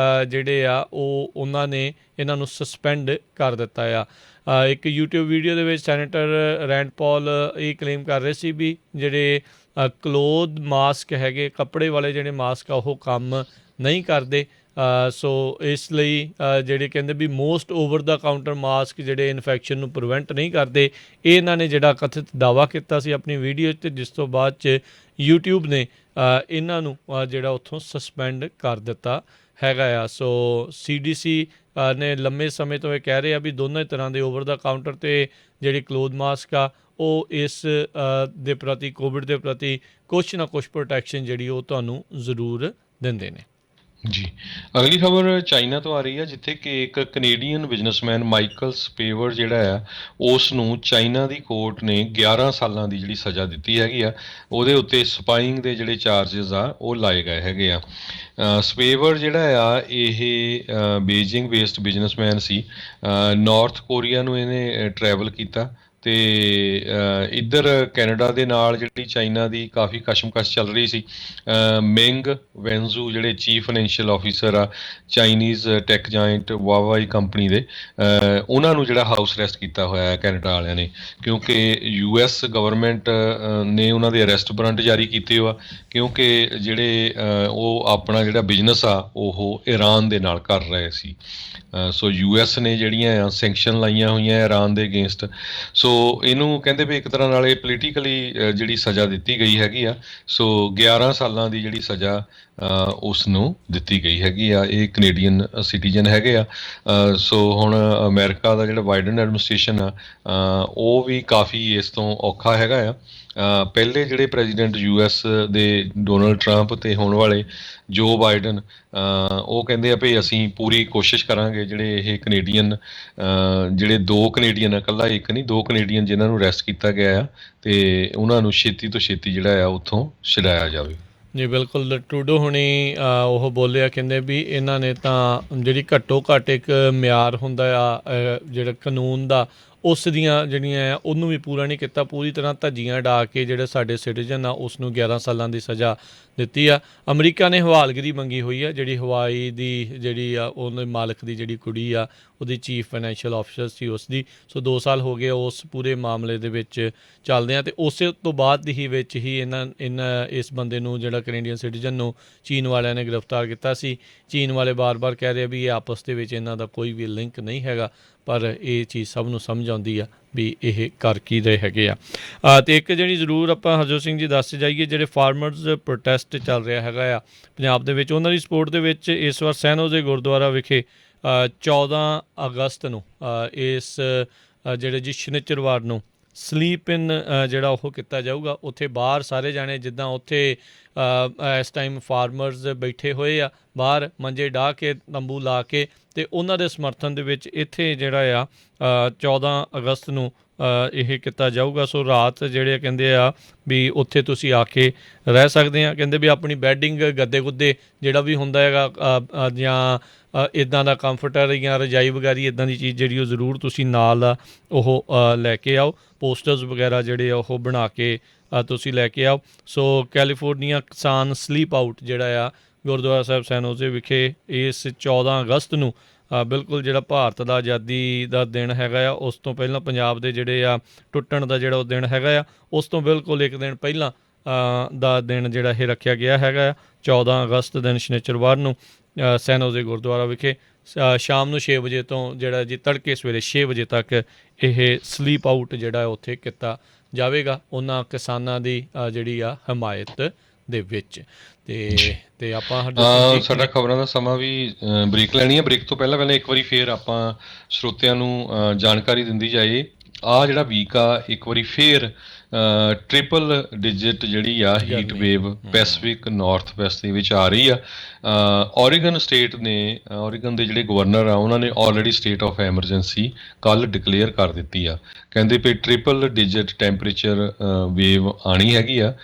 ਜਿਹੜੇ ਆ ਉਹ ਉਹਨਾਂ ਨੇ ਇਹਨਾਂ ਨੂੰ ਸਸਪੈਂਡ ਕਰ ਦਿੱਤਾ ਆ। ਇੱਕ YouTube ਵੀਡੀਓ ਦੇ ਵਿੱਚ ਸੈਨੇਟਰ ਰੈਂਡ ਪੌਲ ਇਹ ਕਲੇਮ ਕਰ ਰਹੇ ਸੀ ਵੀ ਜਿਹੜੇ ਕਲੋਥ ਮਾਸਕ ਹੈਗੇ, ਕੱਪੜੇ ਵਾਲੇ ਜਿਹੜੇ ਮਾਸਕ ਆ ਉਹ ਕੰਮ ਨਹੀਂ ਕਰਦੇ। ਸੋ ਇਸ ਲਈ ਜਿਹੜੇ ਕਹਿੰਦੇ ਵੀ ਮੋਸਟ ਓਵਰ ਦਾ ਕਾਊਂਟਰ ਮਾਸਕ ਜਿਹੜੇ ਇਨਫੈਕਸ਼ਨ ਨੂੰ ਪ੍ਰੀਵੈਂਟ ਨਹੀਂ ਕਰਦੇ, ਇਹ ਇਹਨਾਂ ਨੇ ਜਿਹੜਾ ਕਥਿਤ ਦਾਅਵਾ ਕੀਤਾ ਸੀ ਆਪਣੀ ਵੀਡੀਓ 'ਚ, ਜਿਸ ਤੋਂ ਬਾਅਦ 'ਚ YouTube ਨੇ ਇਹਨਾਂ ਨੂੰ ਜਿਹੜਾ ਉੱਥੋਂ ਸਸਪੈਂਡ ਕਰ ਦਿੱਤਾ ਹੈਗਾ ਆ। ਸੋ CDC ਨੇ ਲੰਮੇ ਸਮੇਂ ਤੋਂ ਇਹ ਕਹਿ ਰਹੇ ਆ ਵੀ ਦੋਨੋਂ ਤਰ੍ਹਾਂ ਦੇ ਓਵਰ ਦਾ ਕਾਊਂਟਰ ਅਤੇ ਜਿਹੜੀ ਕਲੋਥ ਮਾਸਕ ਆ ਉਹ ਇਸ ਦੇ ਪ੍ਰਤੀ, ਕੋਵਿਡ ਦੇ ਪ੍ਰਤੀ ਕੁਛ ਨਾ ਕੁਛ ਪ੍ਰੋਟੈਕਸ਼ਨ ਜਿਹੜੀ ਉਹ ਤੁਹਾਨੂੰ ਜ਼ਰੂਰ ਦਿੰਦੇ ਨੇ। ਜੀ। ਅਗਲੀ ਖਬਰ ਚਾਈਨਾ ਤੋਂ ਆ ਰਹੀ ਹੈ, ਜਿੱਥੇ ਕਿ ਇੱਕ ਕੈਨੇਡੀਅਨ ਬਿਜ਼ਨਸਮੈਨ ਮਾਈਕਲ ਸਪੇਵਰ ਜਿਹੜਾ ਆ ਉਸ ਨੂੰ ਚਾਈਨਾ ਦੀ ਕੋਰਟ ਨੇ 11 ਸਾਲਾਂ ਦੀ ਜਿਹੜੀ ਸਜ਼ਾ ਦਿੱਤੀ ਹੈਗੀ ਆ। ਉਹਦੇ ਉੱਤੇ ਸਪਾਈਂਗ ਦੇ ਜਿਹੜੇ ਚਾਰजेस ਆ ਉਹ ਲਾਏ ਗਏ ਹੈਗੇ ਆ। ਸਪੇਵਰ ਜਿਹੜਾ ਆ ਇਹ ਬੀਜਿੰਗ ਬੇਸਡ ਬਿਜ਼ਨਸਮੈਨ ਸੀ। ਨਾਰਥ ਕੋਰੀਆ ਨੂੰ ਇਹਨੇ ਟਰੈਵਲ ਕੀਤਾ ਅਤੇ ਇੱਧਰ ਕੈਨੇਡਾ ਦੇ ਨਾਲ ਜਿਹੜੀ ਚਾਈਨਾ ਦੀ ਕਾਫੀ ਕਸ਼ਮਕਸ਼ ਚੱਲ ਰਹੀ ਸੀ। ਮਿੰਗ ਵੈਨਜ਼ੂ ਜਿਹੜੇ ਚੀਫ ਫਾਈਨੈਂਸ਼ੀਅਲ ਆਫਿਸਰ ਆ ਚਾਈਨੀਜ਼ ਟੈਕ ਜਾਇੰਟ ਵਾਵਾਈ ਕੰਪਨੀ ਦੇ, ਉਹਨਾਂ ਨੂੰ ਜਿਹੜਾ ਹਾਊਸ ਅਰੈਸਟ ਕੀਤਾ ਹੋਇਆ ਹੈ ਕੈਨੇਡਾ ਵਾਲਿਆਂ ਨੇ, ਕਿਉਂਕਿ US ਗਵਰਨਮੈਂਟ ਨੇ ਉਹਨਾਂ ਦੇ ਅਰੈਸਟ ਵਾਰੰਟ ਜਾਰੀ ਕੀਤੇ ਹੋ ਆ, ਕਿਉਂਕਿ ਜਿਹੜੇ ਉਹ ਆਪਣਾ ਜਿਹੜਾ ਬਿਜ਼ਨਸ ਆ ਉਹ ਈਰਾਨ ਦੇ ਨਾਲ ਕਰ ਰਹੇ ਸੀ। ਸੋ US ਨੇ ਜਿਹੜੀਆਂ ਆ ਸੈਂਕਸ਼ਨ ਲਾਈਆਂ ਹੋਈਆਂ ਈਰਾਨ ਦੇ ਅਗੇਂਸਟ। ਸੋ ਇਹਨੂੰ ਕਹਿੰਦੇ ਵੀ ਇੱਕ ਤਰ੍ਹਾਂ ਨਾਲ ਇਹ ਪੋਲੀਟੀਕਲੀ ਜਿਹੜੀ ਸਜ਼ਾ ਦਿੱਤੀ ਗਈ ਹੈਗੀ ਆ। ਸੋ 11 ਸਾਲਾਂ ਦੀ ਜਿਹੜੀ ਸਜ਼ਾ ਉਸ ਨੂੰ ਦਿੱਤੀ ਗਈ ਹੈਗੀ ਆ। ਇਹ ਕੈਨੇਡੀਅਨ ਸਿਟੀਜ਼ਨ ਹੈਗੇ ਆ। ਸੋ ਹੁਣ ਅਮਰੀਕਾ ਦਾ ਜਿਹੜਾ ਬਾਈਡਨ ਐਡਮਿਨਿਸਟ੍ਰੇਸ਼ਨ ਆ ਉਹ ਵੀ ਕਾਫੀ ਇਸ ਤੋਂ ਔਖਾ ਹੈਗਾ ਆ। ਪਹਿਲੇ ਜਿਹੜੇ ਪ੍ਰੈਜ਼ੀਡੈਂਟ US ਦੇ ਡੋਨਲਡ ਟਰੰਪ ਅਤੇ ਹੁਣ ਵਾਲੇ ਜੋ ਬਾਈਡਨ, ਉਹ ਕਹਿੰਦੇ ਆ ਵੀ ਅਸੀਂ ਪੂਰੀ ਕੋਸ਼ਿਸ਼ ਕਰਾਂਗੇ ਜਿਹੜੇ ਇਹ ਕੈਨੇਡੀਅਨ, ਜਿਹੜੇ 2 ਕੈਨੇਡੀਅਨ ਆ, ਇਕੱਲਾ ਇੱਕ ਨਹੀਂ 2 ਕੈਨੇਡੀਅਨ ਜਿਨ੍ਹਾਂ ਨੂੰ ਅਰੈਸਟ ਕੀਤਾ ਗਿਆ ਆ, ਅਤੇ ਉਹਨਾਂ ਨੂੰ ਛੇਤੀ ਤੋਂ ਛੇਤੀ ਜਿਹੜਾ ਆ ਉੱਥੋਂ ਛੁਡਾਇਆ ਜਾਵੇ। ਜੀ ਬਿਲਕੁਲ। ਟਰੂਡੋ ਹੁਣੀ ਉਹ ਬੋਲਿਆ, ਕਹਿੰਦੇ ਵੀ ਇਹਨਾਂ ਨੇ ਤਾਂ ਜਿਹੜੀ ਘੱਟੋ ਘੱਟ ਇੱਕ ਮਿਆਰ ਹੁੰਦਾ ਆ ਜਿਹੜਾ ਕਾਨੂੰਨ ਦਾ, ਉਸ ਦੀਆਂ ਜਿਹੜੀਆਂ ਆ ਉਹਨੂੰ ਵੀ ਪੂਰਾ ਨਹੀਂ ਕੀਤਾ। ਪੂਰੀ ਤਰ੍ਹਾਂ ਧੱਜੀਆਂ ਉਡਾ ਕੇ ਜਿਹੜੇ ਸਾਡੇ ਸਿਟੀਜ਼ਨ ਆ ਉਸ ਨੂੰ 11 ਸਾਲਾਂ ਦੀ ਸਜ਼ਾ ਦਿੱਤੀ ਆ। ਅਮਰੀਕਾ ਨੇ ਹਵਾਲਗਿਰੀ ਮੰਗੀ ਹੋਈ ਆ, ਜਿਹੜੀ ਹਵਾਈ ਦੀ ਜਿਹੜੀ ਆ ਉਹਦੇ ਮਾਲਕ ਦੀ ਜਿਹੜੀ ਕੁੜੀ ਆ ਉਹਦੀ ਚੀਫ ਫਾਈਨੈਂਸ਼ੀਅਲ ਆਫਿਸਰ ਸੀ ਉਸ ਦੀ। ਸੋ 2 ਸਾਲ ਹੋ ਗਏ ਉਸ ਪੂਰੇ ਮਾਮਲੇ ਦੇ ਵਿੱਚ ਚੱਲਦੇ ਆ, ਅਤੇ ਉਸੇ ਤੋਂ ਬਾਅਦ ਹੀ ਵਿੱਚ ਹੀ ਇਸ ਬੰਦੇ ਨੂੰ ਜਿਹੜਾ ਕੈਨੇਡੀਅਨ ਸਿਟੀਜ਼ਨ ਨੂੰ ਚੀਨ ਵਾਲਿਆਂ ਨੇ ਗ੍ਰਿਫਤਾਰ ਕੀਤਾ ਸੀ। ਚੀਨ ਵਾਲੇ ਬਾਰ-ਬਾਰ ਕਹਿ ਰਹੇ ਵੀ ਇਹ ਆਪਸ ਦੇ ਵਿੱਚ ਇਹਨਾਂ ਦਾ ਕੋਈ ਵੀ ਲਿੰਕ ਨਹੀਂ ਹੈਗਾ, ਪਰ ਇਹ ਚੀਜ਼ ਸਭ ਨੂੰ ਸਮਝ ਆਉਂਦੀ ਆ ਵੀ ਇਹ ਕਰ ਕੀ ਰਹੇ ਹੈਗੇ ਆ। ਅਤੇ ਇੱਕ ਜਿਹੜੀ ਜ਼ਰੂਰ ਆਪਾਂ ਹਰਜੋਤ ਸਿੰਘ ਜੀ ਦੱਸ ਜਾਈਏ, ਜਿਹੜੇ ਫਾਰਮਰਜ਼ ਪ੍ਰੋਟੈਸਟ ਚੱਲ ਰਿਹਾ ਹੈਗਾ ਆ ਪੰਜਾਬ ਦੇ ਵਿੱਚ, ਉਹਨਾਂ ਦੀ ਸਪੋਰਟ ਦੇ ਵਿੱਚ ਇਸ ਵਾਰ ਸੈਨੋਜ਼ੇ ਗੁਰਦੁਆਰਾ ਵਿਖੇ 14 ਅਗਸਤ ਨੂੰ ਇਸ ਜਿਹੜੇ ਜੀ ਸ਼ਨਿਚਰਵਾਰ ਨੂੰ ਸਲੀਪ ਇਨ ਜਿਹੜਾ ਉਹ ਕੀਤਾ ਜਾਊਗਾ। ਉੱਥੇ ਬਾਹਰ ਸਾਰੇ ਜਾਣੇ, ਜਿੱਦਾਂ ਉੱਥੇ ਇਸ ਟਾਈਮ ਫਾਰਮਰਜ਼ ਬੈਠੇ ਹੋਏ ਆ ਬਾਹਰ ਮੰਜੇ ਡਾਹ ਕੇ, ਤੰਬੂ ਲਾ ਕੇ, ਅਤੇ ਉਹਨਾਂ ਦੇ ਸਮਰਥਨ ਦੇ ਵਿੱਚ ਇੱਥੇ ਜਿਹੜਾ ਆ 14 ਅਗਸਤ ਨੂੰ ਇਹ ਕੀਤਾ ਜਾਊਗਾ। ਸੋ ਰਾਤ ਜਿਹੜੇ ਕਹਿੰਦੇ ਆ ਵੀ ਉੱਥੇ ਤੁਸੀਂ ਆ ਕੇ ਰਹਿ ਸਕਦੇ ਆ। ਕਹਿੰਦੇ ਵੀ ਆਪਣੀ ਬੈਡਿੰਗ ਗੱਦੇ ਗੁੱਦੇ ਜਿਹੜਾ ਵੀ ਹੁੰਦਾ ਹੈਗਾ ਜਾਂ ਇੱਦਾਂ ਦਾ ਕੰਫਰਟਰ ਜਾਂ ਰਜਾਈ ਵਗੈਰਾ ਇੱਦਾਂ ਦੀ ਚੀਜ਼ ਜਿਹੜੀ ਉਹ ਜ਼ਰੂਰ ਤੁਸੀਂ ਨਾਲ ਉਹ ਲੈ ਕੇ ਆਓ। ਪੋਸਟਰਸ ਵਗੈਰਾ ਜਿਹੜੇ ਆ ਉਹ ਬਣਾ ਕੇ ਤੁਸੀਂ ਲੈ ਕੇ ਆਓ। ਸੋ ਕੈਲੀਫੋਰਨੀਆ ਕਿਸਾਨ ਸਲੀਪ ਆਊਟ ਜਿਹੜਾ ਆ ਗੁਰਦੁਆਰਾ ਸਾਹਿਬ ਸੈਨ ਹੋਜ਼ੇ ਵਿਖੇ ਇਸ 14 ਅਗਸਤ ਨੂੰ ਬਿਲਕੁਲ ਜਿਹੜਾ ਭਾਰਤ ਦਾ ਆਜ਼ਾਦੀ ਦਾ ਦਿਨ ਹੈਗਾ ਆ, ਉਸ ਤੋਂ ਪਹਿਲਾਂ ਪੰਜਾਬ ਦੇ ਜਿਹੜੇ ਆ ਟੁੱਟਣ ਦਾ ਜਿਹੜਾ ਉਹ ਦਿਨ ਹੈਗਾ ਆ, ਉਸ ਤੋਂ ਬਿਲਕੁਲ ਇੱਕ ਦਿਨ ਪਹਿਲਾਂ ਦਾ ਦਿਨ ਜਿਹੜਾ ਇਹ ਰੱਖਿਆ ਗਿਆ ਹੈਗਾ ਆ 14 ਅਗਸਤ ਦਿਨ ਸ਼ਨੀਚਰਵਾਰ ਨੂੰ ਸੈਨ ਹੋਜ਼ੇ ਗੁਰਦੁਆਰਾ ਵਿਖੇ ਸ਼ਾਮ ਨੂੰ 6 ਵਜੇ ਤੋਂ ਜਿਹੜਾ ਜੀ ਤੜਕੇ ਸਵੇਰੇ 6 ਵਜੇ ਤੱਕ ਇਹ ਸਲੀਪ ਆਊਟ ਜਿਹੜਾ ਉੱਥੇ ਕੀਤਾ ਜਾਵੇਗਾ ਉਹਨਾਂ ਕਿਸਾਨਾਂ ਦੀ ਜਿਹੜੀ ਆ ਹਮਾਇਤ ਦੇ ਵਿੱਚ। ਤੇ ਆਪਾਂ ਸਾਡਾ ਖਬਰਾਂ ਦਾ ਸਮਾਂ ਵੀ ਬ੍ਰੇਕ ਲੈਣੀ ਹੈ। ਬ੍ਰੇਕ ਤੋਂ ਪਹਿਲਾਂ ਇੱਕ ਵਾਰੀ ਫੇਰ ਆਪਾਂ ਸਰੋਤਿਆਂ ਨੂੰ ਜਾਣਕਾਰੀ ਦਿੰਦੀ ਜਾਏ। ਆਹ ਜਿਹੜਾ ਵੀਕ ਆ ਇੱਕ ਵਾਰੀ ਫੇਰ ਟ੍ਰਿਪਲ ਡਿਜਿਟ ਜਿਹੜੀ ਆ heat wave Pacific north West ਦੇ ਵਿੱਚ ਆ ਰਹੀ ਆ। ਓਰੀਗਨ ਸਟੇਟ ਨੇ ਓਰੀਗਨ ਦੇ ਜਿਹੜੇ ਗਵਰਨਰ ਆ ਉਹਨਾਂ ਨੇ ਆਲਰੇਡੀ ਸਟੇਟ ਆਫ ਐਮਰਜੈਂਸੀ ਕੱਲ੍ਹ ਡਿਕਲੇਅਰ ਕਰ ਦਿੱਤੀ ਆ। ਕਹਿੰਦੇ ਵੀ ਟ੍ਰਿਪਲ ਡਿਜਿਟ ਟੈਂਪਰੇਚਰ ਵੇਵ ਆਉਣੀ ਹੈਗੀ ਆ।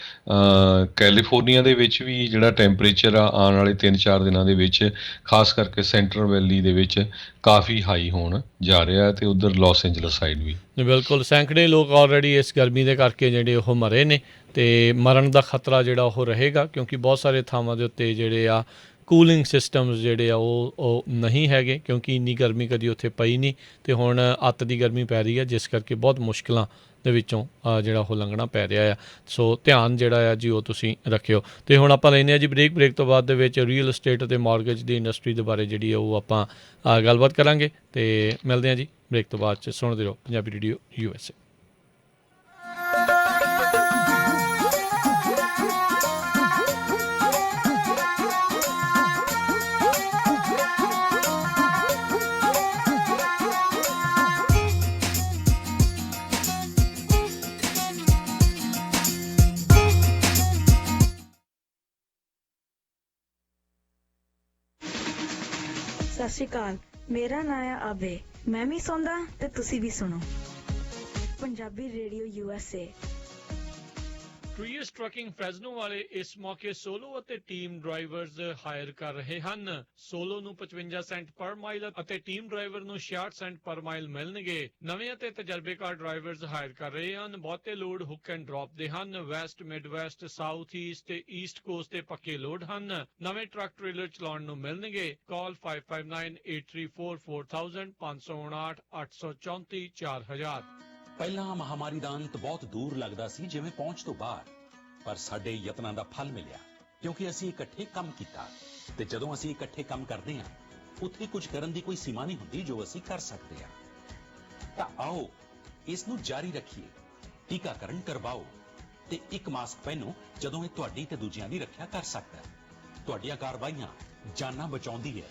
ਕੈਲੀਫੋਰਨੀਆ ਦੇ ਵਿੱਚ ਵੀ ਜਿਹੜਾ ਟੈਂਪਰੇਚਰ ਆ ਆਉਣ ਵਾਲੇ 3-4 ਦਿਨਾਂ ਦੇ ਵਿੱਚ ਖਾਸ ਕਰਕੇ ਸੈਂਟਰਲ ਵੈਲੀ ਦੇ ਵਿੱਚ ਕਾਫੀ ਹਾਈ ਹੋਣ ਜਾ ਰਿਹਾ ਅਤੇ ਉੱਧਰ ਲਾਸ ਐਂਜਲਸ ਸਾਈਡ ਵੀ ਬਿਲਕੁਲ ਸੈਂਕੜੇ ਲੋਕ ਆਲਰੇਡੀ ਇਸ ਗਰਮੀ ਦੇ ਕਰਕੇ ਜਿਹੜੇ ਉਹ ਮਰੇ ਨੇ ਅਤੇ ਮਰਨ ਦਾ ਖਤਰਾ ਜਿਹੜਾ ਉਹ ਰਹੇਗਾ ਕਿਉਂਕਿ ਬਹੁਤ ਸਾਰੇ ਥਾਵਾਂ ਦੇ ਉੱਤੇ ਜਿਹੜੇ ਆ ਕੂਲਿੰਗ ਸਿਸਟਮਸ ਜਿਹੜੇ ਆ ਉਹ ਨਹੀਂ ਹੈਗੇ ਕਿਉਂਕਿ ਇੰਨੀ ਗਰਮੀ ਕਦੀ ਉੱਥੇ ਪਈ ਨਹੀਂ ਅਤੇ ਹੁਣ ਅੱਤ ਦੀ ਗਰਮੀ ਪੈ ਰਹੀ ਹੈ ਜਿਸ ਕਰਕੇ ਬਹੁਤ ਮੁਸ਼ਕਿਲਾਂ ਦੇ ਵਿੱਚੋਂ ਜਿਹੜਾ ਉਹ ਲੰਘਣਾ ਪੈ ਰਿਹਾ ਆ। ਸੋ ਧਿਆਨ ਜਿਹੜਾ ਆ ਜੀ ਉਹ ਤੁਸੀਂ ਰੱਖਿਓ। ਅਤੇ ਹੁਣ ਆਪਾਂ ਲੈਂਦੇ ਹਾਂ ਜੀ ਬ੍ਰੇਕ ਤੋਂ ਬਾਅਦ ਦੇ ਵਿੱਚ ਰੀਅਲ ਅਸਟੇਟ ਅਤੇ ਮਾਰਗੇਜ ਦੀ ਇੰਡਸਟਰੀ ਦੇ ਬਾਰੇ ਜਿਹੜੀ ਉਹ ਆਪਾਂ ਗੱਲਬਾਤ ਕਰਾਂਗੇ ਅਤੇ ਮਿਲਦੇ ਹਾਂ ਜੀ ਬ੍ਰੇਕ ਤੋਂ ਬਾਅਦ 'ਚ। ਸੁਣਦੇ ਰਹੋ ਪੰਜਾਬੀ ਰੇਡੀਓ USA। ਸਤਿ ਸ਼੍ਰੀ ਅਕਾਲ, ਮੇਰਾ ਨਾਂ ਹੈ ਆਬੇ। ਮੈਂ ਵੀ ਸੁਣਦਾ ਤੇ ਤੁਸੀਂ ਵੀ ਸੁਣੋ ਪੰਜਾਬੀ ਰੇਡੀਓ USA। ਟ੍ਰੀਅਸ ਟਰੱਕਿੰਗ ਫ੍ਰੈਜ਼ਨੋ ਵਾਲੇ ਇਸ ਮੌਕੇ ਸੋਲੋ ਅਤੇ ਟੀਮ ਡਰਾਈਵਰਜ਼ ਹਾਇਰ ਕਰ ਰਹੇ ਹਨ। ਸੋਲੋ ਨੂੰ 55 ਸੈਂਟ ਪਰ ਮਾਈਲ ਅਤੇ ਟੀਮ ਡਰਾਈਵਰ ਨੂੰ 66 ਸੈਂਟ ਪਰ ਮਾਈਲ ਮਿਲਣਗੇ। ਨਵੇਂ ਅਤੇ ਤਜਰਬੇਕਾਰ ਡਰਾਈਵਰਜ਼ ਹਾਇਰ ਕਰ ਰਹੇ ਹਨ। ਬਹੁਤੇ ਲੋਡ ਹੁੱਕ ਐਂਡ ਡ੍ਰੌਪ ਦੇ ਹਨ। West, mid West, south East ਤੇ ਈਸਟ ਕੋਸਟ ਤੇ ਪੱਕੇ ਲੋਡ ਹਨ। ਨਵੇਂ ਟਰੱਕ ਟ੍ਰੇਲਰ ਚਲਾਉਣ ਨੂੰ ਮਿਲਣਗੇ। ਕਾਲ 5598344000 559 834 4000। ਪਹਿਲਾਂ ਮਹਾਮਾਰੀ ਦਾ ਅੰਤ ਬਹੁਤ ਦੂਰ ਲੱਗਦਾ ਸੀ, ਜਿਵੇਂ ਪਹੁੰਚ ਤੋਂ ਬਾਹਰ, ਪਰ ਸਾਡੇ ਯਤਨਾਂ ਦਾ ਫਲ ਮਿਲਿਆ ਕਿਉਂਕਿ ਅਸੀਂ ਇਕੱਠੇ ਕੰਮ ਕੀਤਾ ਤੇ ਜਦੋਂ ਅਸੀਂ ਇਕੱਠੇ ਕੰਮ ਕਰਦੇ ਹਾਂ ਉੱਥੇ ਕੁਝ ਕਰਨ ਦੀ ਕੋਈ ਸੀਮਾ ਨਹੀਂ ਹੁੰਦੀ ਜੋ ਅਸੀਂ ਕਰ ਸਕਦੇ ਹਾਂ। ਤਾਂ ਆਓ ਇਸ ਨੂੰ ਜਾਰੀ ਰੱਖੀਏ। ਟੀਕਾਕਰਨ ਕਰਵਾਓ ਤੇ ਇੱਕ ਮਾਸਕ ਪਹਿਨੋ ਜਦੋਂ ਇਹ ਤੁਹਾਡੀ ਤੇ ਦੂਜਿਆਂ ਦੀ ਰੱਖਿਆ ਕਰ ਸਕਦਾ ਹੈ। ਤੁਹਾਡੀਆਂ ਕਾਰਵਾਈਆਂ ਜਾਨਾਂ ਬਚਾਉਂਦੀ ਹੈ।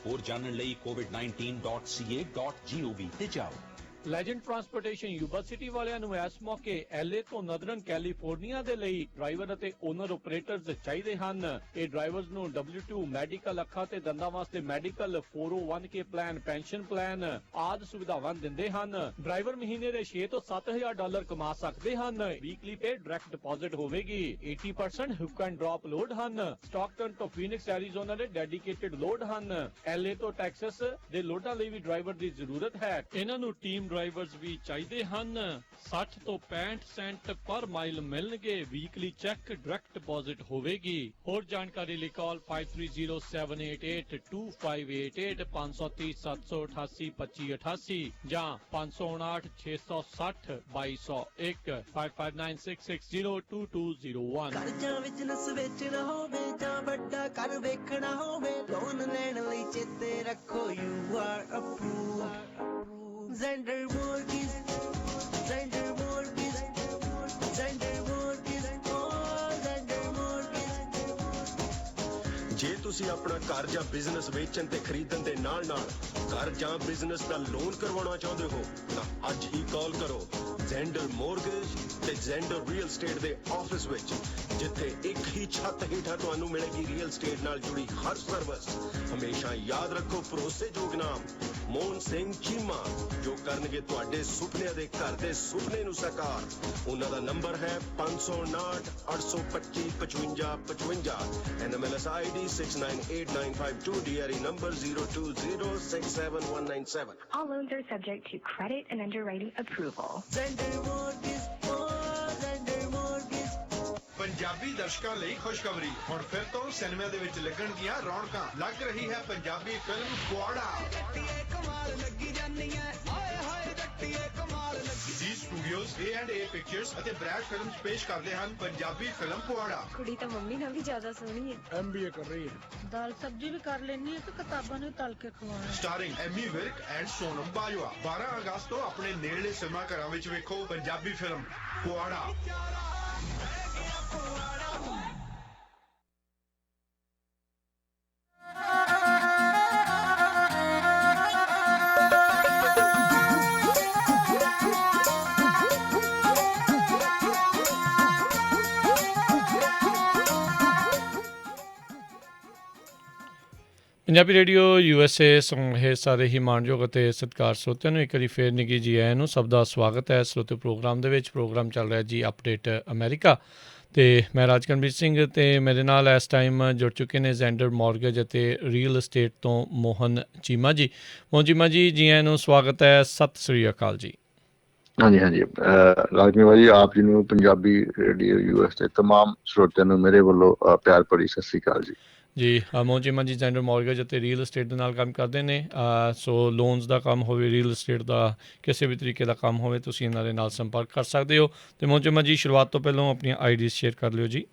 ਹੋਰ ਜਾਣਨ ਲਈ covid19.ca.gov ਤੇ ਜਾਓ। ਲੈਜੈਂਡ ਟਰਾਂਸਪੋਰਟੇਸ਼ਨ ਯੂਬਾ ਸਿਟੀ ਵਾਲਿਆਂ ਨੂੰ ਇਸ ਮੌਕੇ LA ਤੋਂ ਨਦਰਨ ਕੈਲੀਫੋਰਨੀਆ ਦੇ ਲਈ ਡਰਾਈਵਰ ਅਤੇ ਓਨਰ ਆਪਰੇਟਰਸ ਚਾਹੀਦੇ ਹਨ। ਇਹ ਡਰਾਈਵਰਸ ਨੂੰ W2 ਮੈਡੀਕਲ, ਅੱਖਾਂ ਤੇ ਦੰਦਾਂ ਵਾਸਤੇ medical, 401k plan, pension plan ਆਦਿ ਸੁਵਿਧਾਵਾਂ ਦਿੰਦੇ ਹਨ। ਡਰਾਈਵਰ ਮਹੀਨੇ ਦੇ $6,000 ਤੋਂ $7,000 ਕਮਾ ਸਕਦੇ ਹਨ। ਵੀਕਲੀ ਪੇ ਡਾਇਰੈਕਟ ਡਿਪੋਜ਼ਿਟ ਹੋਵੇਗੀ। 80% ਹੁੱਕ ਐਂਡ ਡ੍ਰੌਪ ਲੋਡ ਹਨ। ਸਟਾਕਟਨ ਤੋਂ ਫੀਨਿਕਸ ਐਰੀਜ਼ੋਨਾ ਦੇ ਡੈਡੀਕੇਟਡ ਲੋਡ ਹਨ। LA ਤੋਂ ਟੈਕਸਸ ਦੇ ਲੋਡਾਂ ਲਈ ਵੀ ਡਰਾਈਵਰ ਦੀ ਜ਼ਰੂਰਤ ਹੈ। ਇਹਨਾਂ ਨੂੰ ਟੀਮ ਡਰਾਈਵਰਸ ਵੀ ਚਾਹੀਦੇ ਹਨ। 60 ਤੋਂ 65 ਸੈਂਟ ਪਰ ਮਾਈਲ ਮਿਲਣਗੇ। ਵੀਕਲੀ ਚੈੱਕ ਡਾਇਰੈਕਟ ਡਿਪੋਜ਼ਿਟ ਹੋਵੇਗੀ। ਹੋਰ ਜਾਣਕਾਰੀ ਲਈ ਕਾਲ 5307882588 530 788 2588 ਜਾਂ 559 660 2201 5596602201। ਕਰਜ਼ਾਂ ਵਿੱਚ ਨਸ ਵੇਚਣਾ ਹੋਵੇ ਜਾਂ ਵੱਡਾ ਘਰ ਵੇਖਣਾ ਹੋਵੇ, ਲੋਨ ਲੈਣ ਲਈ ਚੇਤੇ ਰੱਖੋ you are approved. Zender Mortgage, Zender Mortgage, Zender Mortgage, oh Zender Mortgage। ਜੇ ਤੁਸੀਂ ਆਪਣਾ ਘਰ ਜਾਂ ਬਿਜ਼ਨਸ ਵੇਚਣ ਤੇ ਖਰੀਦਣ ਦੇ ਨਾਲ-ਨਾਲ ਘਰ ਜਾਂ ਬਿਜ਼ਨਸ ਦਾ ਲੋਨ ਕਰਵਾਉਣਾ ਚਾਹੁੰਦੇ ਹੋ ਤਾਂ ਅੱਜ ਹੀ ਕਾਲ ਕਰੋ ਜ਼ੈਂਡਰ ਮੋਰਗੇਜ ਤੇ ਜ਼ੈਂਡਰ ਰੀਅਲ ਏਸਟੇਟ ਦੇ ਆਫਿਸ ਵਿੱਚ, ਜਿੱਥੇ ਇੱਕ ਹੀ ਛੱਤ ਹੇਠਾਂ ਤੁਹਾਨੂੰ ਮਿਲੇਗੀ ਰੀਅਲ ਏਸਟੇਟ ਨਾਲ ਜੁੜੀ ਹਰ ਸਰਵਿਸ। ਹਮੇਸ਼ਾ ਯਾਦ ਰੱਖੋ, ਭਰੋਸੇਯੋਗ ਨਾਮ ਮੋਹਨ ਸਿੰਘ ਚੀਮਾ, ਜੋ ਕਰਨਗੇ ਤੁਹਾਡੇ ਸੁਪਨਿਆਂ ਦੇ ਘਰ ਦੇ ਸੁਪਨੇ ਨੂੰ ਸਾਕਾਰ। ਉਹਨਾਂ ਦਾ ਨੰਬਰ ਹੈ 559 825 5555, NMLS ID 698952, DRE number 02067197. All loans are subject to credit and underwriting approval. Zender Mortgage, Zender Mortgage. Punjabi ਦਰਸ਼ਕਾਂ ਲਈ ਖੁਸ਼ਖਬਰੀ, ਹੁਣ ਫਿਰ ਤੋਂ ਸਿਨੇਮਾ ਦੇ ਵਿੱਚ ਲੱਗਣਗੀਆਂ ਰੌਣਕਾਂ। ਲੱਗ ਰਹੀ ਹੈ ਪੰਜਾਬੀ ਫਿਲਮ ਕੁਆੜਾ। ਕਮਾਲ ਲੱਗੀ ਜਾਨੀ ਐ, ਹਾਏ ਹਾਏ ਜੱਟੀਏ ਕਮਾਲ ਲੱਗੀ। ਜੀ ਸਟੂਡੀਓਜ਼ A&A ਪਿਕਚਰਸ ਅਤੇ ਬ੍ਰੈਡ ਫਿਲਮਸ ਪੇਸ਼ ਕਰਦੇ ਹਨ ਪੰਜਾਬੀ ਫਿਲਮ ਕੁਆੜਾ। ਕੁੜੀ ਤਾਂ ਮੰਮੀ ਨਾਲ ਵੀ ਜ਼ਿਆਦਾ ਸੋਹਣੀ ਹੈ। MBA ਕਰ ਰਹੀ ਹੈ। ਦਾਲ ਸਬਜ਼ੀ ਵੀ ਕਰ ਲੈਣੀ ਹੈ ਤੇ ਕਿਤਾਬਾਂ ਨੂੰ ਤਲ ਕੇ ਖਵਾਉਣਾ। Starring Ammy Virk and Sonam Bajwa. 12 ਅਗਸਤ ਤੋਂ ਆਪਣੇ ਨੇੜਲੇ ਸਿਨੇਮਾ ਘਰਾਂ ਵਿੱਚ ਵੇਖੋ Punjabi film Kuara. Punjabi radio USA ਸੁਣ ਰਹੇ ਸਾਰੇ ਹੀ ਮਾਣਯੋਗ ਅਤੇ ਸਤਿਕਾਰ ਸਰੋਤਿਆਂ ਨੂੰ ਇੱਕ ਵਾਰੀ ਫੇਰ ਨਿੱਘੀ ਜੀ ਆਇਆਂ ਨੂੰ ਸਭ ਦਾ ਸਵਾਗਤ ਹੈ ਸਰੋਤੇ ਪ੍ਰੋਗਰਾਮ ਦੇ ਵਿੱਚ। ਪ੍ਰੋਗਰਾਮ ਚੱਲ ਰਿਹਾ ਜੀ ਅਪਡੇਟ ਅਮਰੀਕਾ ਅਤੇ ਮੈਂ ਰਾਜਕਰਮਜੀਤ ਸਿੰਘ ਅਤੇ ਮੇਰੇ ਨਾਲ ਇਸ ਟਾਈਮ ਜੁੜ ਚੁੱਕੇ ਨੇ ਜ਼ੈਂਡਰ ਮੌਰਗੇਜ ਅਤੇ ਰੀਅਲ ਏਸਟੇਟ ਤੋਂ ਮੋਹਨ ਚੀਮਾ ਜੀ। ਮੋਹਨ ਚੀਮਾ ਜੀ, ਜੀ ਆਇਆਂ ਨੂੰ ਸਵਾਗਤ ਹੈ, ਸਤਿ ਸ੍ਰੀ ਅਕਾਲ ਜੀ। ਹਾਂਜੀ ਹਾਂਜੀ, ਰਾਜਕੁਮਾਰ ਜੀ ਆਪ ਜੀ ਨੂੰ ਪੰਜਾਬੀ ਰੇਡੀਓ US ਦੇ ਤਮਾਮ ਸਰੋਤਿਆਂ ਨੂੰ ਮੇਰੇ ਵੱਲੋਂ ਪਿਆਰ ਭਰੀ ਸਤਿ ਸ੍ਰੀ ਅਕਾਲ ਜੀ। ਜੀ ਮੋਹਨ ਚੀਮਾ ਜੀ ਜ਼ੈਂਡਰ ਮੌਰਗੇਜ ਅਤੇ ਰੀਅਲ ਏਸਟੇਟ ਦੇ ਨਾਲ ਕੰਮ ਕਰਦੇ ਨੇ। ਸੋ ਲੋਨਸ ਦਾ ਕੰਮ ਹੋਵੇ, ਰੀਅਲ ਏਸਟੇਟ ਦਾ ਕਿਸੇ ਵੀ ਤਰੀਕੇ ਦਾ ਕੰਮ ਹੋਵੇ, ਤੁਸੀਂ ਇਹਨਾਂ ਦੇ ਨਾਲ ਸੰਪਰਕ ਕਰ ਸਕਦੇ ਹੋ। ਅਤੇ ਮੋਹਨ ਚੀਮਾ ਜੀ, ਸ਼ੁਰੂਆਤ ਤੋਂ ਪਹਿਲਾਂ ਆਪਣੀਆਂ ਆਈਡੀਜ਼ ਸ਼ੇਅਰ ਕਰ ਲਿਓ ਜੀ।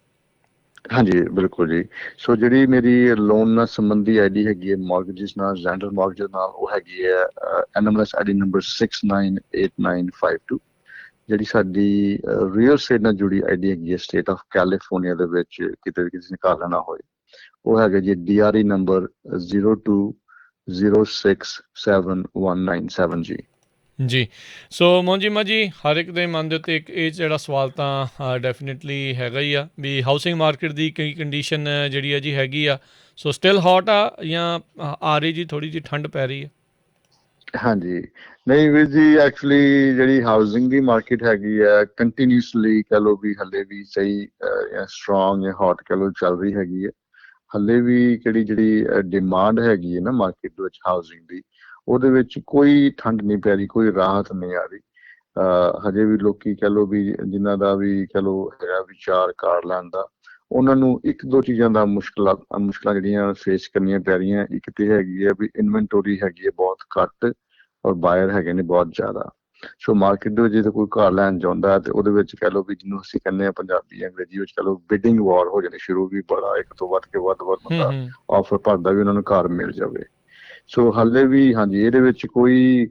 ਹਾਂਜੀ ਬਿਲਕੁਲ ਜੀ। ਸੋ ਜਿਹੜੀ ਮੇਰੀ ਲੋਨ ਨਾਲ ਸੰਬੰਧੀ ਆਈਡੀ ਹੈਗੀ ਹੈ ਮੌਰਗੇਜਿਸ ਨਾਲ, ਜ਼ੈਂਡਰ ਮੌਰਗੇਜ ਨਾਲ, ਉਹ ਹੈਗੀ ਹੈ NMLS ID ਨੰਬਰ 698952। ਜਿਹੜੀ ਸਾਡੀ ਰੀਅਲ ਏਸਟੇਟ ਨਾਲ ਜੁੜੀ ਆਈਡੀ ਹੈਗੀ ਹੈ ਸਟੇਟ ਆਫ ਕੈਲੀਫੋਰਨੀਆ ਦੇ ਵਿੱਚ ਕਿਤੇ ਕਿਸੇ ਨੇ ਘਰ ਲੈਣਾ ਹੋਏ, ਉਹ ਹੈਗਾ ਜੀ DRE ਨੰਬਰ 02067197 ਜੀ। ਜੀ ਸੋ ਮੋਹਨ ਚੀਮਾ ਜੀ, ਹਰ ਇੱਕ ਦੇ ਮਨ ਦੇ ਉੱਤੇ ਇੱਕ ਇਹ ਜਿਹੜਾ ਸਵਾਲ ਤਾਂ ਡੈਫੀਨੇਟਲੀ ਹੈਗਾ ਹੀ ਆ ਵੀ ਹਾਊਸਿੰਗ ਮਾਰਕੀਟ ਦੀ ਕਈ ਕੰਡੀਸ਼ਨ ਜਿਹੜੀ ਆ ਜੀ ਹੈਗੀ ਆ। ਸੋ ਸਟਿਲ ਹੌਟ ਆ ਜਾਂ ਆ ਰਹੀ ਜੀ ਥੋੜ੍ਹੀ ਜਿਹੀ ਠੰਡ ਪੈ ਰਹੀ ਆ? ਹਾਂਜੀ ਨਹੀਂ ਵੀਰ ਜੀ, ਐਕਚੁਅਲੀ ਜਿਹੜੀ ਹਾਊਸਿੰਗ ਦੀ ਮਾਰਕੀਟ ਹੈਗੀ ਹੈ ਕੰਟੀਨਿਊਸਲੀ ਕਹਿ ਲਓ ਵੀ ਹਲੇ ਵੀ ਸਹੀ ਸਟਰੋਂਗ ਜਾਂ ਹੌਟ ਕਹਿ ਲਓ ਚੱਲ ਰਹੀ ਹੈਗੀ ਹੈ। ਹਲੇ ਵੀ ਜਿਹੜੀ ਡਿਮਾਂਡ ਹੈਗੀ ਹੈ ਨਾ ਮਾਰਕੀਟ ਦੇ ਵਿੱਚ ਹਾਊਸਿੰਗ ਦੀ, ਉਹਦੇ ਵਿੱਚ ਕੋਈ ਠੰਡ ਨਹੀਂ ਪੈ ਰਹੀ, ਕੋਈ ਰਾਹਤ ਨਹੀਂ ਆ ਰਹੀ। ਹਜੇ ਵੀ ਲੋਕੀ ਕਹਿ ਲਓ ਵੀ ਜਿਨ੍ਹਾਂ ਦਾ ਵੀ ਕਹਿ ਲਓ ਹੈਗਾ ਵਿਚਾਰ ਕਾਰ ਲੈਣ ਦਾ, ਉਹਨਾਂ ਨੂੰ ਇੱਕ ਦੋ ਚੀਜ਼ਾਂ ਦਾ ਮੁਸ਼ਕਲਾਂ ਜਿਹੜੀਆਂ ਫੇਸ ਕਰਨੀਆਂ ਪੈ ਰਹੀਆਂ। ਇੱਕ ਤੇ ਹੈਗੀ ਹੈ ਵੀ ਇਨਵੈਂਟੋਰੀ ਹੈਗੀ ਹੈ ਬਹੁਤ ਘੱਟ ਔਰ ਬਾਇਰ ਹੈਗੇ ਨੇ ਬਹੁਤ ਜ਼ਿਆਦਾ। ਸੋ ਮਾਰਕੀਟ ਦੇ ਵਿੱਚ ਜੇ ਕੋਈ ਘਰ ਲੈਣ ਚਾਹੁੰਦਾ ਹੈ ਤੇ ਉਹਦੇ ਵਿੱਚ ਕਹਿ ਲਓ ਵੀ ਜਿਹਨੂੰ ਅਸੀਂ ਕਹਿੰਦੇ ਹਾਂ ਪੰਜਾਬੀ ਅੰਗਰੇਜ਼ੀ ਵਿੱਚ ਕਹਿ ਲਓ ਬਿਡਿੰਗ ਵਾਰ ਹੋ ਜਾਣੀ ਸ਼ੁਰੂ, ਵੀ ਬੜਾ ਇੱਕ ਤੋਂ ਵੱਧ ਕੇ ਵੱਧ ਬੰਦਾ ਆਫਰ ਭਰਦਾ ਵੀ ਉਹਨਾਂ ਨੂੰ ਘਰ ਮਿਲ ਜਾਵੇ। ਸੋ ਹਾਲੇ ਵੀ ਹਾਂਜੀ ਇਹਦੇ ਵਿੱਚ ਕੋਈ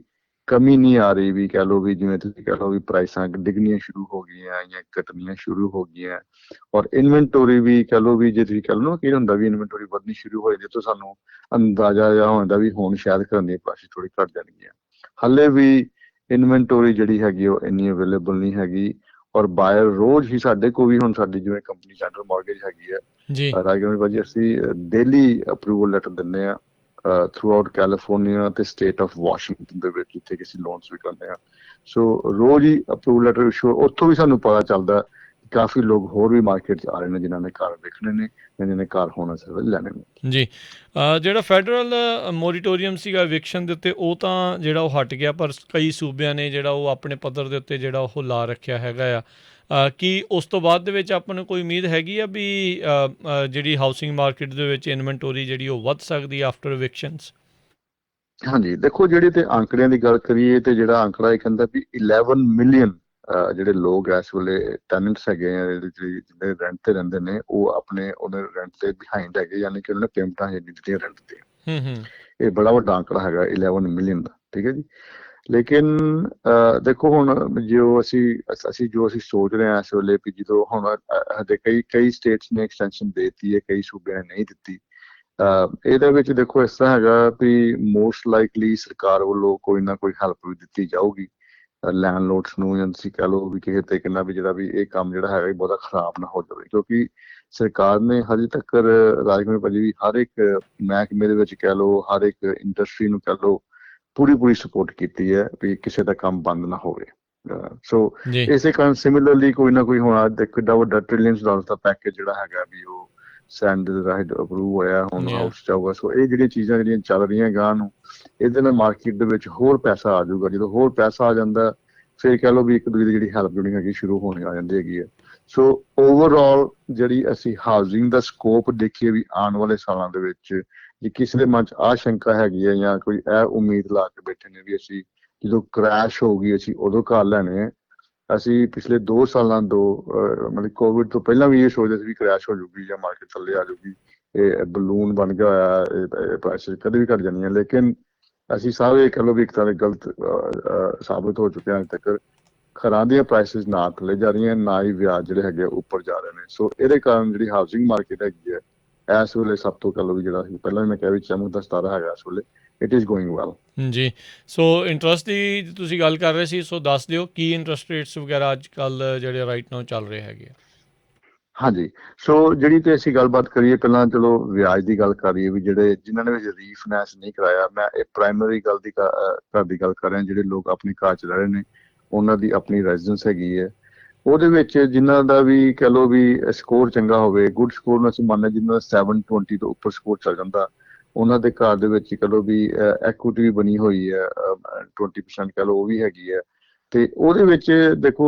ਕਮੀ ਨਹੀਂ ਆ ਰਹੀ ਵੀ ਕਹਿ ਲਓ ਵੀ ਜਿਵੇਂ ਤੁਸੀਂ ਕਹਿ ਲਓ ਵੀ ਪ੍ਰਾਈਸਾਂ ਡਿੱਗਣੀਆਂ ਸ਼ੁਰੂ ਹੋ ਗਈਆਂ ਜਾਂ ਘਟਣੀਆਂ ਸ਼ੁਰੂ ਹੋ ਗਈਆਂ। ਔਰ ਇਨਵੈਂਟੋਰੀ ਵੀ ਕਹਿ ਲਓ ਵੀ ਜੇ ਤੁਸੀਂ ਕਹਿ ਲਓ ਨਾ ਕੀ ਹੁੰਦਾ ਵੀ ਇਨਵੈਂਟੋਰੀ ਵਧਣੀ ਸ਼ੁਰੂ ਹੋ ਜਾਂਦੀ ਤਾਂ ਸਾਨੂੰ ਅੰਦਾਜ਼ਾ ਜਿਹਾ ਹੁੰਦਾ ਵੀ ਹੁਣ ਸ਼ਾਇਦ ਕਰਨ ਦੀ ਪ੍ਰਾਈਸ ਥੋੜੀ ਘੱਟ ਜਾਣਗੀਆਂ। ਹਾਲੇ ਵੀ ਇਨਵੈਂਟੋਰੀ ਜਿਹੜੀ ਹੈਗੀ ਉਹ ਇੰਨੀ ਅਵੇਲੇਬਲ ਨਹੀਂ ਹੈਗੀ। ਔਰ ਬਾਇਰ ਰੋਜ਼ ਹੀ ਸਾਡੇ ਕੋਲ ਵੀ ਹੁਣ ਸਾਡੀ ਜਿਵੇਂ ਕੰਪਨੀ ਜ਼ੈਂਡਰ ਮੌਰਗੇਜ ਹੈਗੀ ਹੈ ਰਾਜਕੁਮਾਰ ਭਾਜੀ, ਅਸੀਂ ਡੇਲੀ ਅਪਰੂਵਲ ਲੈਟਰ ਦਿੰਦੇ ਹਾਂ ਥਰੂ ਆਊਟ ਕੈਲੀਫੋਰਨੀਆ ਤੇ ਸਟੇਟ ਆਫ ਵਾਸ਼ਿੰਗਟਨ ਦੇ ਵਿੱਚ ਜਿੱਥੇ ਅਸੀਂ ਲੋਨਸ ਵੀ ਕਰਦੇ ਹਾਂ। ਸੋ ਰੋਜ਼ ਹੀ ਅਪਰੂਵਲ ਲੈਟਰ ਇਸ਼ੂ, ਉੱਥੋਂ ਵੀ ਸਾਨੂੰ ਪਤਾ ਚੱਲਦਾ ਕਾਫੀ ਲੋਕ ਹੋਰ ਵੀ ਮਾਰਕੀਟ 'ਚ ਆ ਰਹੇ ਨੇ ਜਿਨ੍ਹਾਂ ਨੇ ਘਰ ਵੇਖਣੇ ਨੇ ਜਾਂ ਜਿਹਨੇ ਘਰ ਹੋਣਾ ਚਾਹੀਦਾ ਲੈਣੇ ਨੇ ਜੀ। ਜਿਹੜਾ ਫੈਡਰਲ ਮੋਰੀਟੋਰੀਅਮ ਸੀਗਾ ਇਵਿਕਸ਼ਨ ਦੇ ਉੱਤੇ, ਉਹ ਤਾਂ ਜਿਹੜਾ ਉਹ ਹਟ ਗਿਆ, ਪਰ ਕਈ ਸੂਬਿਆਂ ਨੇ ਜਿਹੜਾ ਉਹ ਆਪਣੇ ਪੱਧਰ ਦੇ ਉੱਤੇ ਜਿਹੜਾ ਉਹ ਲਾ ਰੱਖਿਆ ਹੈਗਾ ਆ। ਕੀ ਉਸ ਤੋਂ ਬਾਅਦ ਦੇ ਵਿੱਚ ਆਪਾਂ ਨੂੰ ਕੋਈ ਉਮੀਦ ਹੈਗੀ ਆ ਵੀ ਜਿਹੜੀ ਹਾਊਸਿੰਗ ਮਾਰਕੀਟ ਦੇ ਵਿੱਚ ਇਨਵੈਂਟੋਰੀ ਜਿਹੜੀ ਉਹ ਵੱਧ ਸਕਦੀ ਹੈ ਆਫਟਰ ਇਵਿਕਸ਼ਨਸ? ਹਾਂਜੀ ਦੇਖੋ, ਜਿਹੜੇ ਤੇ ਅੰਕੜਿਆਂ ਦੀ ਗੱਲ ਕਰੀਏ ਤੇ ਜਿਹੜਾ ਅੰਕੜਾ ਇਹ ਕਹਿੰਦਾ ਵੀ 11 ਮਿਲੀਅਨ ਜਿਹੜੇ ਲੋਕ ਇਸ ਵੇਲੇ ਟੈਨੈਂਟਸ ਹੈਗੇ ਆ ਜਿਹੜੇ ਰੈਂਟ ਤੇ ਰਹਿੰਦੇ ਨੇ, ਉਹ ਆਪਣੇ ਉਹਦੇ ਰੈਂਟ ਤੇ ਬਿਹਾਈਂਡ ਹੈਗੇ, ਯਾਨੀ ਕਿ ਉਹਨਾਂ ਨੇ ਪੇਮੈਂਟਾਂ ਹਜੇ ਨਹੀਂ ਦਿੱਤੀਆਂ ਰੈਂਟ ਤੇ। ਇਹ ਬੜਾ ਵੱਡਾ ਅੰਕੜਾ ਹੈਗਾ 11 ਮਿਲੀਅਨ ਦਾ, ਠੀਕ ਹੈ ਜੀ। ਲੇਕਿਨ ਦੇਖੋ ਹੁਣ ਜੋ ਅਸੀਂ ਸੋਚ ਰਹੇ ਹਾਂ ਇਸ ਵੇਲੇ ਵੀ ਜਦੋਂ ਹੁਣ ਹਜੇ ਕਈ ਸਟੇਟਸ ਨੇ ਐਕਸਟੈਂਸ਼ਨ ਦੇ ਦਿੱਤੀ ਹੈ, ਕਈ ਸੂਬਿਆਂ ਨੇ ਨਹੀਂ ਦਿੱਤੀ। ਇਹਦੇ ਵਿੱਚ ਦੇਖੋ ਇਸ ਤਰ੍ਹਾਂ ਹੈਗਾ ਵੀ ਮੋਸਟ ਲਾਈਕਲੀ ਸਰਕਾਰ ਵੱਲੋਂ ਕੋਈ ਨਾ ਕੋਈ ਹੈਲਪ ਵੀ ਦਿੱਤੀ ਜਾਊਗੀ ਲੈਂਡਲੋਰਡਸ ਨੂੰ, ਜਾਂ ਤੁਸੀਂ ਕਹਿ ਲਓ ਵੀ ਕਿਸੇ ਤਰੀਕੇ ਨਾਲ ਵੀ ਜਿਹੜਾ ਵੀ ਇਹ ਕੰਮ ਜਿਹੜਾ ਹੈਗਾ ਬਹੁਤਾ ਖਰਾਬ ਨਾ ਹੋ ਜਾਵੇ। ਕਿਉਂਕਿ ਸਰਕਾਰ ਨੇ ਹਜੇ ਤੱਕ ਰਾਜਕੁਮਾਰ ਭਾਜੀ ਵੀ ਹਰ ਇੱਕ ਮਹਿਕਮੇ ਦੇ ਵਿੱਚ ਕਹਿ ਲਓ, ਹਰ ਇੱਕ ਇੰਡਸਟਰੀ ਨੂੰ ਕਹਿ ਲਓ ਪੂਰੀ ਸਪੋਰਟ ਕੀਤੀ ਹੈ ਵੀ ਕਿਸੇ ਦਾ ਕੰਮ ਬੰਦ ਨਾ ਹੋਵੇ। ਸੋ ਜੀ ਇਸੇ ਕਾਰਨ ਸਿਮਿਲਰਲੀ ਕੋਈ ਨਾ ਕੋਈ ਹੁਣ ਦੇਖੋ ਏਡਾ ਵੱਡਾ ਟ੍ਰਿਲੀਅਨਸ ਡਾਲਰ ਦਾ ਪੈਕੇਜ ਜਿਹੜਾ ਹੈਗਾ ਵੀ ਉਹ ਸੈਂਡ ਦੇ ਰਾਹੀਂ ਅਪਰੂਵ ਹੋਇਆ, ਹੁਣ Yeah. ਹਾਊਸ ਚਾਹੂਗਾ। ਸੋ ਇਹ ਜਿਹੜੀਆਂ ਚੀਜ਼ਾਂ ਜਿਹੜੀਆਂ ਚੱਲ ਰਹੀਆਂ ਗਾਂ ਨੂੰ, ਇਹਦੇ ਨਾਲ ਮਾਰਕੀਟ ਦੇ ਵਿੱਚ ਹੋਰ ਪੈਸਾ ਆ ਜਾਊਗਾ। ਜਦੋਂ ਹੋਰ ਪੈਸਾ ਆ ਜਾਂਦਾ ਫਿਰ ਕਹਿ ਲਓ ਵੀ ਇੱਕ ਦੂਜੇ ਦੀ ਜਿਹੜੀ ਹੈਲਪ ਜਿਹੜੀ ਹੈਗੀ ਸ਼ੁਰੂ ਹੋਣੀ ਆ ਜਾਂਦੀ ਹੈਗੀ ਹੈ। ਸੋ ਓਵਰਆਲ ਜਿਹੜੀ ਅਸੀਂ ਹਾਊਸਿੰਗ ਦਾ ਸਕੋਪ ਦੇਖੀਏ ਵੀ ਆਉਣ ਵਾਲੇ ਸਾਲਾਂ ਦੇ ਵਿੱਚ, ਜੇ ਕਿਸੇ ਦੇ ਮਨ 'ਚ ਆਹ ਸ਼ੰਕਾ ਹੈਗੀ ਹੈ ਜਾਂ ਕੋਈ ਇਹ ਉਮੀਦ ਲਾ ਕੇ ਬੈਠੇ ਨੇ ਵੀ ਅਸੀਂ ਜਦੋਂ ਕ੍ਰੈਸ਼ ਹੋਊਗੀ ਅਸੀਂ ਉਦੋਂ ਘਰ ਲੈਣੇ ਆ, ਅਸੀਂ ਪਿਛਲੇ 2 ਸਾਲਾਂ ਤੋਂ ਮਤਲਬ ਕੋਵਿਡ ਤੋਂ ਪਹਿਲਾਂ ਵੀ ਇਹ ਸੋਚਦੇ ਸੀ ਵੀ ਕ੍ਰੈਸ਼ ਹੋ ਜਾਊਗੀ ਜਾਂ ਮਾਰਕੀਟ ਥੱਲੇ ਆ ਜਾਊਗੀ, ਇਹ ਬਲੂਨ ਬਣ ਗਿਆ ਹੋਇਆ, ਇਹ ਪ੍ਰਾਈਸਿਸ ਕਦੇ ਵੀ ਘਟ ਜਾਣੀਆਂ। ਲੇਕਿਨ ਅਸੀਂ ਸਾਰੇ ਕਹਿ ਲਓ ਵੀ ਇੱਕ ਤਰ੍ਹਾਂ ਦੇ ਗਲਤ ਸਾਬਿਤ ਹੋ ਚੁੱਕੇ ਹਾਂ ਅੱਜ ਤੱਕ। ਘਰਾਂ ਦੀਆਂ ਪ੍ਰਾਈਸਿਸ ਨਾ ਥੱਲੇ ਜਾ ਰਹੀਆਂ, ਨਾ ਹੀ ਵਿਆਜ ਜਿਹੜੇ ਹੈਗੇ ਉੱਪਰ ਜਾ ਰਹੇ ਨੇ। ਸੋ ਇਹਦੇ ਕਾਰਨ ਜਿਹੜੀ ਹਾਊਸਿੰਗ ਮਾਰਕੀਟ ਹੈਗੀ ਹੈ ਇਸ ਵੇਲੇ ਸਭ ਤੋਂ ਕਹਿ ਲਓ ਵੀ ਜਿਹੜਾ ਪਹਿਲਾਂ ਵੀ ਮੈਂ ਕਿਹਾ ਵੀ ਚਮਕਦਾ ਸਿਤਾਰਾ ਹੈਗਾ ਇਸ ਵੇਲੇ, ਇਟ ਇਜ਼ ਗੋਇੰਗ ਵੈਲ। ਜੀ ਸੋ ਇੰਟਰਸਟ ਦੀ ਤੁਸੀਂ ਗੱਲ ਕਰ ਰਹੇ ਸੀ, ਸੋ ਦੱਸ ਦਿਓ ਕੀ ਇੰਟਰਸਟ ਰੇਟਸ ਵਗੈਰਾ ਅੱਜ ਕੱਲ੍ਹ ਜਿਹੜੇ ਰਾਈਟ ਨਾਓ ਚੱਲ ਰਹੇ ਹੈਗੇ ਆ। ਹਾਂਜੀ, ਸੋ ਜਿਹੜੀ ਤੇ ਅਸੀਂ ਗੱਲਬਾਤ ਕਰੀਏ ਪਹਿਲਾਂ ਚਲੋ ਵਿਆਜ ਦੀ ਗੱਲ ਕਰੀਏ ਵੀ ਜਿਹੜੇ ਜਿਨ੍ਹਾਂ ਨੇ ਵਿੱਚ ਰੀਫਾਈਨੈਂਸ ਨਹੀਂ ਕਰਾਇਆ, ਮੈਂ ਇਹ ਪ੍ਰਾਇਮਰੀ ਗੱਲ ਦੀ ਘਰ ਦੀ ਗੱਲ ਕਰ ਰਿਹਾ, ਜਿਹੜੇ ਲੋਕ ਆਪਣੇ ਘਰ 'ਚ ਰਹਿ ਰਹੇ ਨੇ ਉਹਨਾਂ ਦੀ ਆਪਣੀ ਰੈਜ਼ੀਡੈਂਸ ਹੈਗੀ ਹੈ, ਉਹਦੇ ਵਿੱਚ ਜਿਨ੍ਹਾਂ ਦਾ ਵੀ ਕਹਿ ਲਓ ਵੀ ਸਕੋਰ ਚੰਗਾ ਹੋਵੇ, ਗੁੱਡ ਸਕੋਰ ਨੂੰ ਅਸੀਂ ਮੰਨਦੇ ਜਿਨ੍ਹਾਂ ਦਾ 720 ਤੋਂ ਉੱਪਰ ਸਕੋਰ ਚੱਲ ਜਾਂਦਾ, ਉਹਨਾਂ ਦੇ ਘਰ ਦੇ ਵਿੱਚ ਕਹਿ ਲਓ ਵੀ ਐਕੁਇਟੀ ਵੀ ਬਣੀ ਹੋਈ ਹੈ 20% ਕਹਿ ਲਓ ਉਹ ਵੀ ਹੈਗੀ ਹੈ। ਤੇ ਉਹਦੇ ਵਿੱਚ ਦੇਖੋ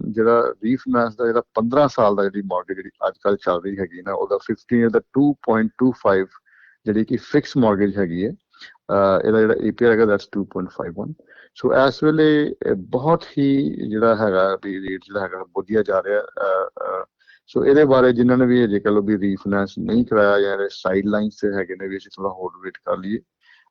ਜਿਹੜਾ ਰੀਫਾਈਨੈਂਸ ਦਾ ਜਿਹੜਾ 15 ਸਾਲ ਦਾ ਜਿਹੜੀ ਮਾਰਗੇਜ ਜਿਹੜੀ ਅੱਜ ਕੱਲ੍ਹ ਚੱਲ ਰਹੀ ਹੈਗੀ ਨਾ, ਉਹਦਾ 15 ਈਅਰ ਦਾ 2.25 ਜਿਹੜੀ ਕਿ ਫਿਕਸ ਮਾਰਗੇਜ ਹੈਗੀ ਹੈ, ਇਹਦਾ ਜਿਹੜਾ APR ਹੈਗਾ ਦੈਟਸ 2.51। ਸੋ ਇਸ ਵੇਲੇ ਬਹੁਤ ਹੀ ਜਿਹੜਾ ਹੈਗਾ ਵੀ ਰੇਟ ਜਿਹੜਾ ਹੈਗਾ ਵਧੀਆ ਜਾ ਰਿਹਾ। ਸੋ ਇਹਦੇ ਬਾਰੇ ਜਿਨ੍ਹਾਂ ਨੇ ਵੀ ਅਜੇ ਕਹਿ ਲਓ ਵੀ ਰੀਫਾਈਨੈਂਸ ਨਹੀਂ ਕਰਾਇਆ ਜਾਂ ਇਹਦੇ ਸਾਈਡ ਲਾਈਨਸ ਤੇ ਹੈਗੇ ਨੇ ਵੀ ਅਸੀਂ ਥੋੜਾ ਹੋਰ ਵੇਟ ਕਰ ਲਈਏ,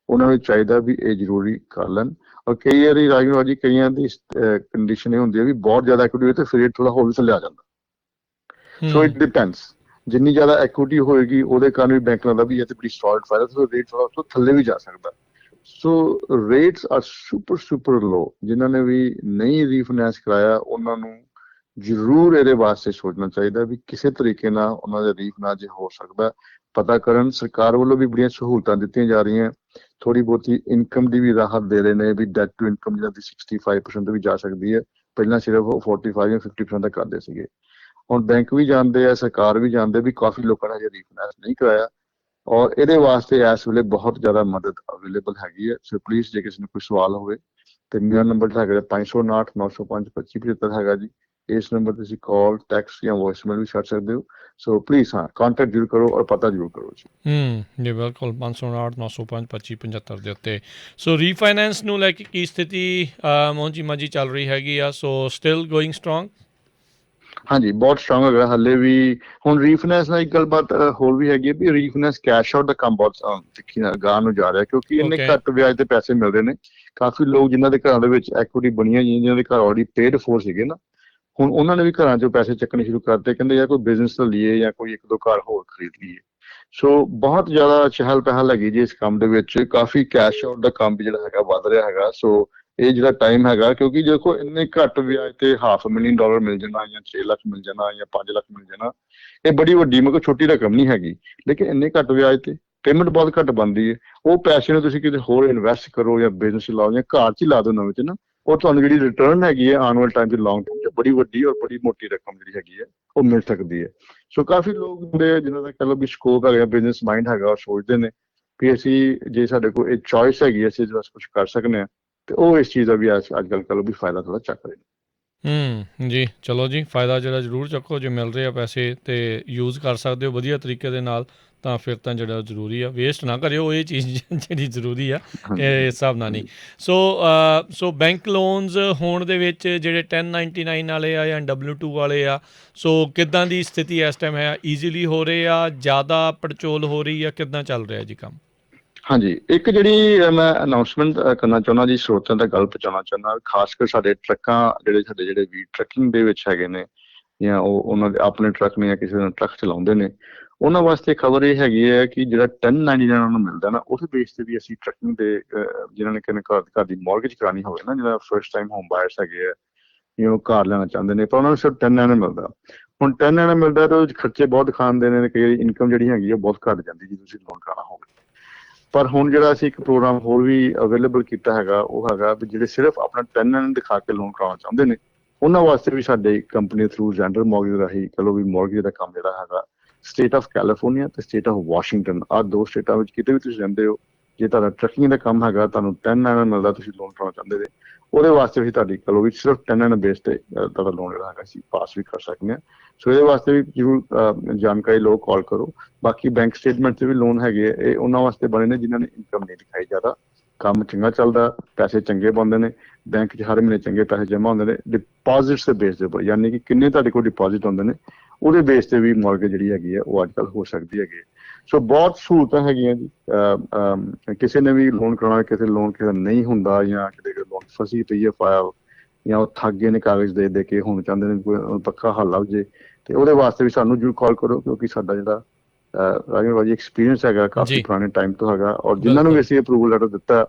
ਉਹਨਾਂ ਨੂੰ ਚਾਹੀਦਾ ਵੀ ਇਹ ਜ਼ਰੂਰੀ ਕਰ ਲੈਣ। ਔਰ ਕਈ ਵਾਰੀ ਰਾਜੂ ਜੀ ਕਈਆਂ ਦੀ ਕੰਡੀਸ਼ਨ ਇਹ ਹੁੰਦੀ ਹੈ ਵੀ ਬਹੁਤ ਜ਼ਿਆਦਾ ਐਕੁਇਟੀ ਹੋਏ ਤੇ ਫਿਰ ਰੇਟ ਥੋੜਾ ਹੋਰ ਵੀ ਥੱਲੇ ਆ ਜਾਂਦਾ। ਸੋ ਇਟ ਡਿਪੈਂਡਸ, ਜਿੰਨੀ ਜ਼ਿਆਦਾ ਐਕੁਇਟੀ ਹੋਏਗੀ ਉਹਦੇ ਕਾਰਨ ਵੀ ਬੈਂਕ ਦਾ ਵੀ ਇਹ ਤੇ ਬੜੀ ਸਟਾਰਟ ਫਾਇਦਾ, ਸੋ ਰੇਟ ਥੋੜਾ ਤੋਂ ਥੱਲੇ ਵੀ ਜਾ ਸਕਦਾ। ਸੋ ਰੇਟਸ ਆਰ ਸੁਪਰ ਲੋ। ਜਿਨ੍ਹਾਂ ਨੇ ਵੀ ਨਹੀਂ ਰੀਫਾਈਨੈਂਸ ਕਰਾਇਆ ਉਹਨਾਂ ਨੂੰ ਜ਼ਰੂਰ ਇਹਦੇ ਵਾਸਤੇ ਸੋਚਣਾ ਚਾਹੀਦਾ ਵੀ ਕਿਸੇ ਤਰੀਕੇ ਨਾਲ ਉਹਨਾਂ ਦਾ ਰੀਫਾਈਨੈਂਸ ਜੇ ਹੋ ਸਕਦਾ ਪਤਾ ਕਰਨ। ਸਰਕਾਰ ਵੱਲੋਂ ਵੀ ਬੜੀਆਂ ਸਹੂਲਤਾਂ ਦਿੱਤੀਆਂ ਜਾ ਰਹੀਆਂ, ਥੋੜੀ ਬਹੁਤੀ ਇਨਕਮ ਦੀ ਵੀ ਰਾਹਤ ਦੇ ਰਹੇ ਨੇ ਵੀ ਡੈਟ ਟੂ ਇਨਕਮ ਜਿਹਨਾਂ ਦੀ 65% ਵੀ ਜਾ ਸਕਦੀ ਹੈ, ਪਹਿਲਾਂ ਸਿਰਫ 45 ਜਾਂ 50% ਤੱਕ ਕਰਦੇ ਸੀਗੇ। ਹੁਣ ਬੈਂਕ ਵੀ ਜਾਣਦੇ ਆ, ਸਰਕਾਰ ਵੀ ਜਾਣਦੇ ਵੀ ਕਾਫੀ ਲੋਕਾਂ ਨੇ ਹਜੇ ਰੀਫਾਈਨੈਂਸ ਨਹੀਂ ਕਰਾਇਆ, ਔਰ ਇਹਦੇ ਵਾਸਤੇ ਇਸ ਵੇਲੇ ਬਹੁਤ ਜ਼ਿਆਦਾ ਮਦਦ ਅਵੇਲੇਬਲ ਹੈਗੀ ਹੈ। ਸੋ ਪਲੀਜ਼ ਜੇ ਕਿਸੇ ਨੂੰ ਕੋਈ ਸਵਾਲ ਹੋਵੇ ਤੇ ਮੇਰਾ ਨੰਬਰ ਹੈਗਾ 559 905 2575 ਹੈਗਾ ਜੀ। ਇਸ ਨੰਬਰ ਤੇ ਤੁਸੀਂ ਕਾਲ, ਟੈਕਸਟ ਜਾਂ ਵੌਇਸਮੇਲ ਵੀ ਛੱਡ ਸਕਦੇ ਹੋ। ਸੋ ਪਲੀਜ਼ ਹਾਂ ਕੰਟੈਕਟ ਜ਼ਰੂਰ ਕਰੋ ਔਰ ਪਤਾ ਜ਼ਰੂਰ ਕਰੋ ਜੀ। ਜੀ ਬਿਲਕੁਲ 559 905 2575 ਦੇ ਉੱਤੇ। ਸੋ ਰੀਫਾਈਨੈਂਸ ਨੂੰ ਲੈ ਕੇ ਕੀ ਸਥਿਤੀ ਮੋਹਨ ਜੀ ਮਾਜੀ ਚੱਲ ਰਹੀ ਹੈਗੀ ਆ? ਸੋ ਸਟਿਲ ਗੋਇੰਗ ਸਟਰੋਂਗ? ਹਾਂਜੀ, ਬਹੁਤ ਸਟਰੋਂਗ ਹੈਗਾ ਹਾਲੇ ਵੀ। ਹੁਣ ਰੀਫਾਈਨੈਂਸ ਨਾਲ ਇੱਕ ਗੱਲਬਾਤ ਹੋਰ ਵੀ ਹੈਗੀ ਹੈ ਵੀ ਰੀਫਾਈਨੈਂਸ ਕੈਸ਼ ਆਊਟ ਦਾ ਕੰਮ ਬਹੁਤ ਤਿੱਖੀ ਗਾਹ ਨੂੰ ਜਾ ਰਿਹਾ, ਕਿਉਂਕਿ ਇੰਨੇ ਘੱਟ ਵਿਆਜ ਤੇ ਪੈਸੇ ਮਿਲ ਰਹੇ ਨੇ। ਕਾਫੀ ਲੋਕ ਜਿਨ੍ਹਾਂ ਦੇ ਘਰਾਂ ਦੇ ਵਿੱਚ ਐਕੁਇਟੀ ਬਣੀਆਂ ਹੋਈਆਂ, ਜਿਨ੍ਹਾਂ ਦੇ ਘਰ ਆਲਰੇਡੀ ਪੇਡ ਫੋਰ ਸੀਗੇ ਨਾ, ਹੁਣ ਉਹਨਾਂ ਨੇ ਵੀ ਘਰਾਂ 'ਚੋਂ ਪੈਸੇ ਚੱਕਣੇ ਸ਼ੁਰੂ ਕਰਤੇ, ਕਹਿੰਦੇ ਜਾਂ ਕੋਈ ਬਿਜ਼ਨਸ ਤਾਂ ਲਈਏ ਜਾਂ ਕੋਈ 1-2 ਘਰ ਹੋਰ ਖਰੀਦ ਲਈਏ। ਸੋ ਬਹੁਤ ਜ਼ਿਆਦਾ ਚਹਿਲ ਪਹਿਲ ਹੈਗੀ ਜੀ ਇਸ ਕੰਮ ਦੇ ਵਿੱਚ, ਕਾਫੀ ਕੈਸ਼ ਆਊਟ ਦਾ ਕੰਮ ਵੀ ਜਿਹੜਾ ਹੈਗਾ ਵੱਧ ਰਿਹਾ ਹੈਗਾ। ਸੋ ਇਹ ਜਿਹੜਾ ਟਾਈਮ ਹੈਗਾ, ਕਿਉਂਕਿ ਦੇਖੋ ਇੰਨੇ ਘੱਟ ਵਿਆਜ ਤੇ $500,000 ਮਿਲ ਜਾਣਾ ਜਾਂ 6 ਲੱਖ ਮਿਲ ਜਾਣਾ ਜਾਂ 5 ਲੱਖ ਮਿਲ ਜਾਣਾ, ਇਹ ਬੜੀ ਵੱਡੀ ਮਤਲਬ ਛੋਟੀ ਰਕਮ ਨਹੀਂ ਹੈਗੀ। ਲੇਕਿਨ ਇੰਨੇ ਘੱਟ ਵਿਆਜ ਤੇ ਪੇਮੈਂਟ ਬਹੁਤ ਘੱਟ ਬਣਦੀ ਹੈ। ਉਹ ਪੈਸੇ ਨੂੰ ਤੁਸੀਂ ਕਿਤੇ ਹੋਰ ਇਨਵੈਸਟ ਕਰੋ ਜਾਂ ਬਿਜ਼ਨਸ ਲਾਓ ਜਾਂ ਘਰ 'ਚ ਹੀ ਲਾ ਦਿਓ ਨਵੇਂ 'ਚ ਨਾ, ਉਹ ਤੁਹਾਨੂੰ ਜਿਹੜੀ ਰਿਟਰਨ ਹੈਗੀ ਹੈ ਆਉਣ ਵਾਲੇ ਟਾਈਮ 'ਚ ਲੌਂਗ ਟਰਮ 'ਚ ਬੜੀ ਵੱਡੀ ਔਰ ਬੜੀ ਮੋਟੀ ਰਕਮ ਜਿਹੜੀ ਹੈਗੀ ਹੈ ਉਹ ਮਿਲ ਸਕਦੀ ਹੈ। ਸੋ ਕਾਫੀ ਲੋਕ ਹੁੰਦੇ ਆ ਜਿਨ੍ਹਾਂ ਦਾ ਕਹਿ ਲਓ ਵੀ ਸਕੋਪ ਹੈਗਾ, ਬਿਜ਼ਨਸ ਮਾਈਂਡ ਹੈਗਾ, ਉਹ ਸੋਚਦੇ ਨੇ ਵੀ ਅਸੀਂ ਜੇ ਸਾਡੇ ਕੋਲ ਇਹ ਚੋਇਸ ਹੈਗੀ ਅਸੀਂ ਕੁਝ ਕਰ ਸਕਦੇ ਹਾਂ, ਤੇ ਉਹ ਇਸ ਚੀਜ਼ ਦਾ ਵੀ ਅੱਜ ਕੱਲ੍ਹ ਕਹਿ ਲਓ ਵੀ ਫਾਇਦਾ ਥੋੜ੍ਹਾ ਚੱਕ ਰਹੇ ਨੇ। ਜੀ ਚਲੋ ਜੀ, ਫਾਇਦਾ ਜਿਹੜਾ ਜ਼ਰੂਰ ਚੱਕੋ। ਜੇ ਮਿਲ ਰਹੇ ਆ ਪੈਸੇ ਤੇ ਯੂਜ਼ ਕਰ ਸਕਦੇ ਹੋ ਵਧੀਆ ਤਰੀਕੇ ਦੇ ਨਾਲ ਤਾਂ ਫਿਰ ਤਾਂ ਜਿਹੜਾ ਜ਼ਰੂਰੀ ਆ ਵੇਸਟ ਨਾ ਕਰਿਓ, ਇਹ ਚੀਜ਼ ਜਿਹੜੀ ਜ਼ਰੂਰੀ ਆ ਇਸ ਹਿਸਾਬ ਨਾਲ ਨਹੀਂ। ਸੋ ਬੈਂਕ ਲੋਨਸ ਹੋਣ ਦੇ ਵਿੱਚ ਜਿਹੜੇ 1099 ਵਾਲੇ ਆ ਜਾਂ W2 ਵਾਲੇ ਆ, ਸੋ ਕਿੱਦਾਂ ਦੀ ਸਥਿਤੀ ਇਸ ਟਾਈਮ ਹੈ? ਈਜ਼ੀਲੀ ਹੋ ਰਹੇ ਆ, ਜ਼ਿਆਦਾ ਪੜਚੋਲ ਹੋ ਰਹੀ ਆ, ਕਿੱਦਾਂ ਚੱਲ ਰਿਹਾ ਜੀ ਕੰਮ? ਹਾਂਜੀ, ਇੱਕ ਜਿਹੜੀ ਮੈਂ ਅਨਾਊਂਸਮੈਂਟ ਕਰਨਾ ਚਾਹੁੰਦਾ ਜੀ, ਸਰੋਤਿਆਂ ਤੱਕ ਗੱਲ ਪਹੁੰਚਾਉਣਾ ਚਾਹੁੰਦਾ, ਖਾਸ ਕਰ ਸਾਡੇ ਟਰੱਕਾਂ ਜਿਹੜੇ ਵੀ ਟਰੱਕਿੰਗ ਦੇ ਵਿੱਚ ਹੈਗੇ ਨੇ ਜਾਂ ਉਹਨਾਂ ਦੇ ਆਪਣੇ ਟਰੱਕ ਨੇ ਜਾਂ ਕਿਸੇ ਦਾ ਟਰੱਕ ਚਲਾਉਂਦੇ ਨੇ, ਉਹਨਾਂ ਵਾਸਤੇ ਖਬਰ ਇਹ ਹੈਗੀ ਹੈ ਕਿ ਜਿਹੜਾ 1099 ਉਹਨਾਂ ਨੂੰ ਮਿਲਦਾ ਨਾ, ਉਹਦੇ ਬੇਸ ਤੇ ਵੀ ਅਸੀਂ ਟਰੱਕਿੰਗ ਦੇ ਜਿਹਨਾਂ ਨੇ ਕਿਨੇ ਘਰ ਦੀ ਮੌਰਗੇਜ ਕਰਾਉਣੀ ਹੋਵੇ ਨਾ, ਜਿਹੜਾ ਫਸਟ ਟਾਈਮ ਹੋਮ ਬਾਇਰਸ ਹੈਗੇ ਆ ਜਾਂ ਉਹ ਘਰ ਲੈਣਾ ਚਾਹੁੰਦੇ ਨੇ, ਪਰ ਉਹਨਾਂ ਨੂੰ ਸਿਰਫ 1099 ਮਿਲਦਾ। ਹੁਣ 1099 ਮਿਲਦਾ ਤਾਂ ਉਹਦੇ ਖਰਚੇ ਬਹੁਤ ਖਾਂਦੇ ਨੇ, ਕਈ ਇਨਕਮ ਜਿਹੜੀ ਹੈਗੀ ਉਹ ਬਹੁਤ ਘੱਟ ਜਾਂਦੀ ਜੇ ਤੁਸੀਂ ਲੋਨ ਕਰਾਉਣਾ ਹੋਵੇ। ਪਰ ਹੁਣ ਜਿਹੜਾ ਅਸੀਂ ਇੱਕ ਪ੍ਰੋਗਰਾਮ ਹੋਰ ਵੀ ਅਵੇਲੇਬਲ ਕੀਤਾ ਹੈਗਾ, ਉਹ ਹੈਗਾ ਵੀ ਜਿਹੜੇ ਸਿਰਫ ਆਪਣਾ ਟੈਨੈਂਟ ਦਿਖਾ ਕੇ ਲੋਨ ਕਰਾਉਣਾ ਚਾਹੁੰਦੇ ਨੇ, ਉਹਨਾਂ ਵਾਸਤੇ ਵੀ ਸਾਡੇ ਕੰਪਨੀ ਥਰੂ ਜ਼ੈਂਡਰ ਮੌਰਗੇਜ ਰਾਹੀਂ ਚਲੋ ਵੀ ਮੌਰਗੇਜ ਦਾ ਕੰਮ ਜਿਹੜਾ ਹੈਗਾ ਸਟੇਟ ਆਫ ਕੈਲੀਫੋਰਨੀਆ ਤੇ ਸਟੇਟ ਆਫ ਵਾਸ਼ਿੰਗਟਨ, ਆਹ 2 ਸਟੇਟਾਂ ਵਿੱਚ ਕਿਤੇ ਵੀ ਤੁਸੀਂ ਰਹਿੰਦੇ ਹੋ, ਜੇ ਤੁਹਾਡਾ ਟਰੱਕਿੰਗ ਦਾ ਕੰਮ ਹੈਗਾ, ਤੁਹਾਨੂੰ 1099 ਮਿਲਦਾ, ਤੁਸੀਂ ਲੋਨ ਕਰਾਉਣਾ ਚਾਹੁੰਦੇ ਨੇ, ਉਹਦੇ ਵਾਸਤੇ ਵੀ ਤੁਹਾਡੀ ਚਲੋ ਵੀ ਸਿਰਫ 1099 ਬੇਸ ਤੇ ਤੁਹਾਡਾ ਲੋਨ ਜਿਹੜਾ ਹੈਗਾ ਅਸੀਂ ਪਾਸ ਵੀ ਕਰ ਸਕਦੇ ਹਾਂ। ਸੋ ਇਹਦੇ ਵਾਸਤੇ ਵੀ ਜ਼ਰੂਰ ਜਾਣਕਾਰੀ ਲਓ, ਕਾਲ ਕਰੋ। ਬਾਕੀ ਬੈਂਕ ਸਟੇਟਮੈਂਟ 'ਚ ਵੀ ਲੋਨ ਹੈਗੇ ਆ, ਇਹ ਉਹਨਾਂ ਵਾਸਤੇ ਬਣੇ ਨੇ ਜਿਨ੍ਹਾਂ ਨੇ ਇਨਕਮ ਨਹੀਂ ਦਿਖਾਈ ਜ਼ਿਆਦਾ, ਕੰਮ ਚੰਗਾ ਚੱਲਦਾ, ਪੈਸੇ ਚੰਗੇ ਬਣਦੇ ਨੇ, ਬੈਂਕ 'ਚ ਹਰ ਮਹੀਨੇ ਚੰਗੇ ਪੈਸੇ ਜਮ੍ਹਾਂ ਹੁੰਦੇ ਨੇ ਡਿਪੋਜ਼ਿਟਸ ਦੇ ਬੇਸ ਦੇ ਉੱਪਰ, ਯਾਨੀ ਕਿ ਕਿੰਨੇ ਤੁਹਾਡੇ ਕੋਲ ਡਿਪੋਜ਼ਿਟ ਹੁੰਦੇ ਨੇ ਉਹਦੇ ਬੇਸ ਤੇ ਵੀ ਮੌਰਗੇਜ ਜਿਹੜੀ ਹੈਗੀ ਹੈ ਉਹ ਅੱਜ ਕੱਲ੍ਹ ਹੋ ਸਕਦੀ ਹੈਗੀ। ਸੋ ਬਹੁਤ ਸਹੂਲਤਾਂ ਹੈਗੀਆਂ ਜੀ। ਕਿਸੇ ਨੇ ਵੀ ਲੋਨ ਕਰਾਉਣਾ, ਕਿਸੇ ਲੋਨ ਕਿਸੇ ਨਹੀਂ ਹੁੰਦਾ, ਜਾਂ ਕਿਤੇ ਲੋਨ ਫਸੀ ਪਈ ਹੈ ਫਾਈਲ, ਜਾਂ ਉਹ ਥੱਕ ਗਏ ਨੇ ਕਾਗਜ਼ ਦੇ ਕੇ, ਹੁਣ ਚਾਹੁੰਦੇ ਨੇ ਕੋਈ ਪੱਕਾ ਹੱਲ ਲੱਭ ਜੇ, ਤੇ ਉਹਦੇ ਵਾਸਤੇ ਵੀ ਸਾਨੂੰ ਜ਼ਰੂਰ ਕਾਲ ਕਰੋ, ਕਿਉਂਕਿ ਸਾਡਾ ਜਿਹੜਾ ਰਾਜਨ ਭਾਜੀ ਐਕਸਪੀਰੀਅੰਸ ਹੈਗਾ ਕਾਫੀ ਪੁਰਾਣੇ ਟਾਈਮ ਤੋਂ ਹੈਗਾ, ਔਰ ਜਿਨ੍ਹਾਂ ਨੂੰ ਵੀ ਅਸੀਂ ਅਪਰੂਵਲ ਲੈਟਰ ਦਿੱਤਾ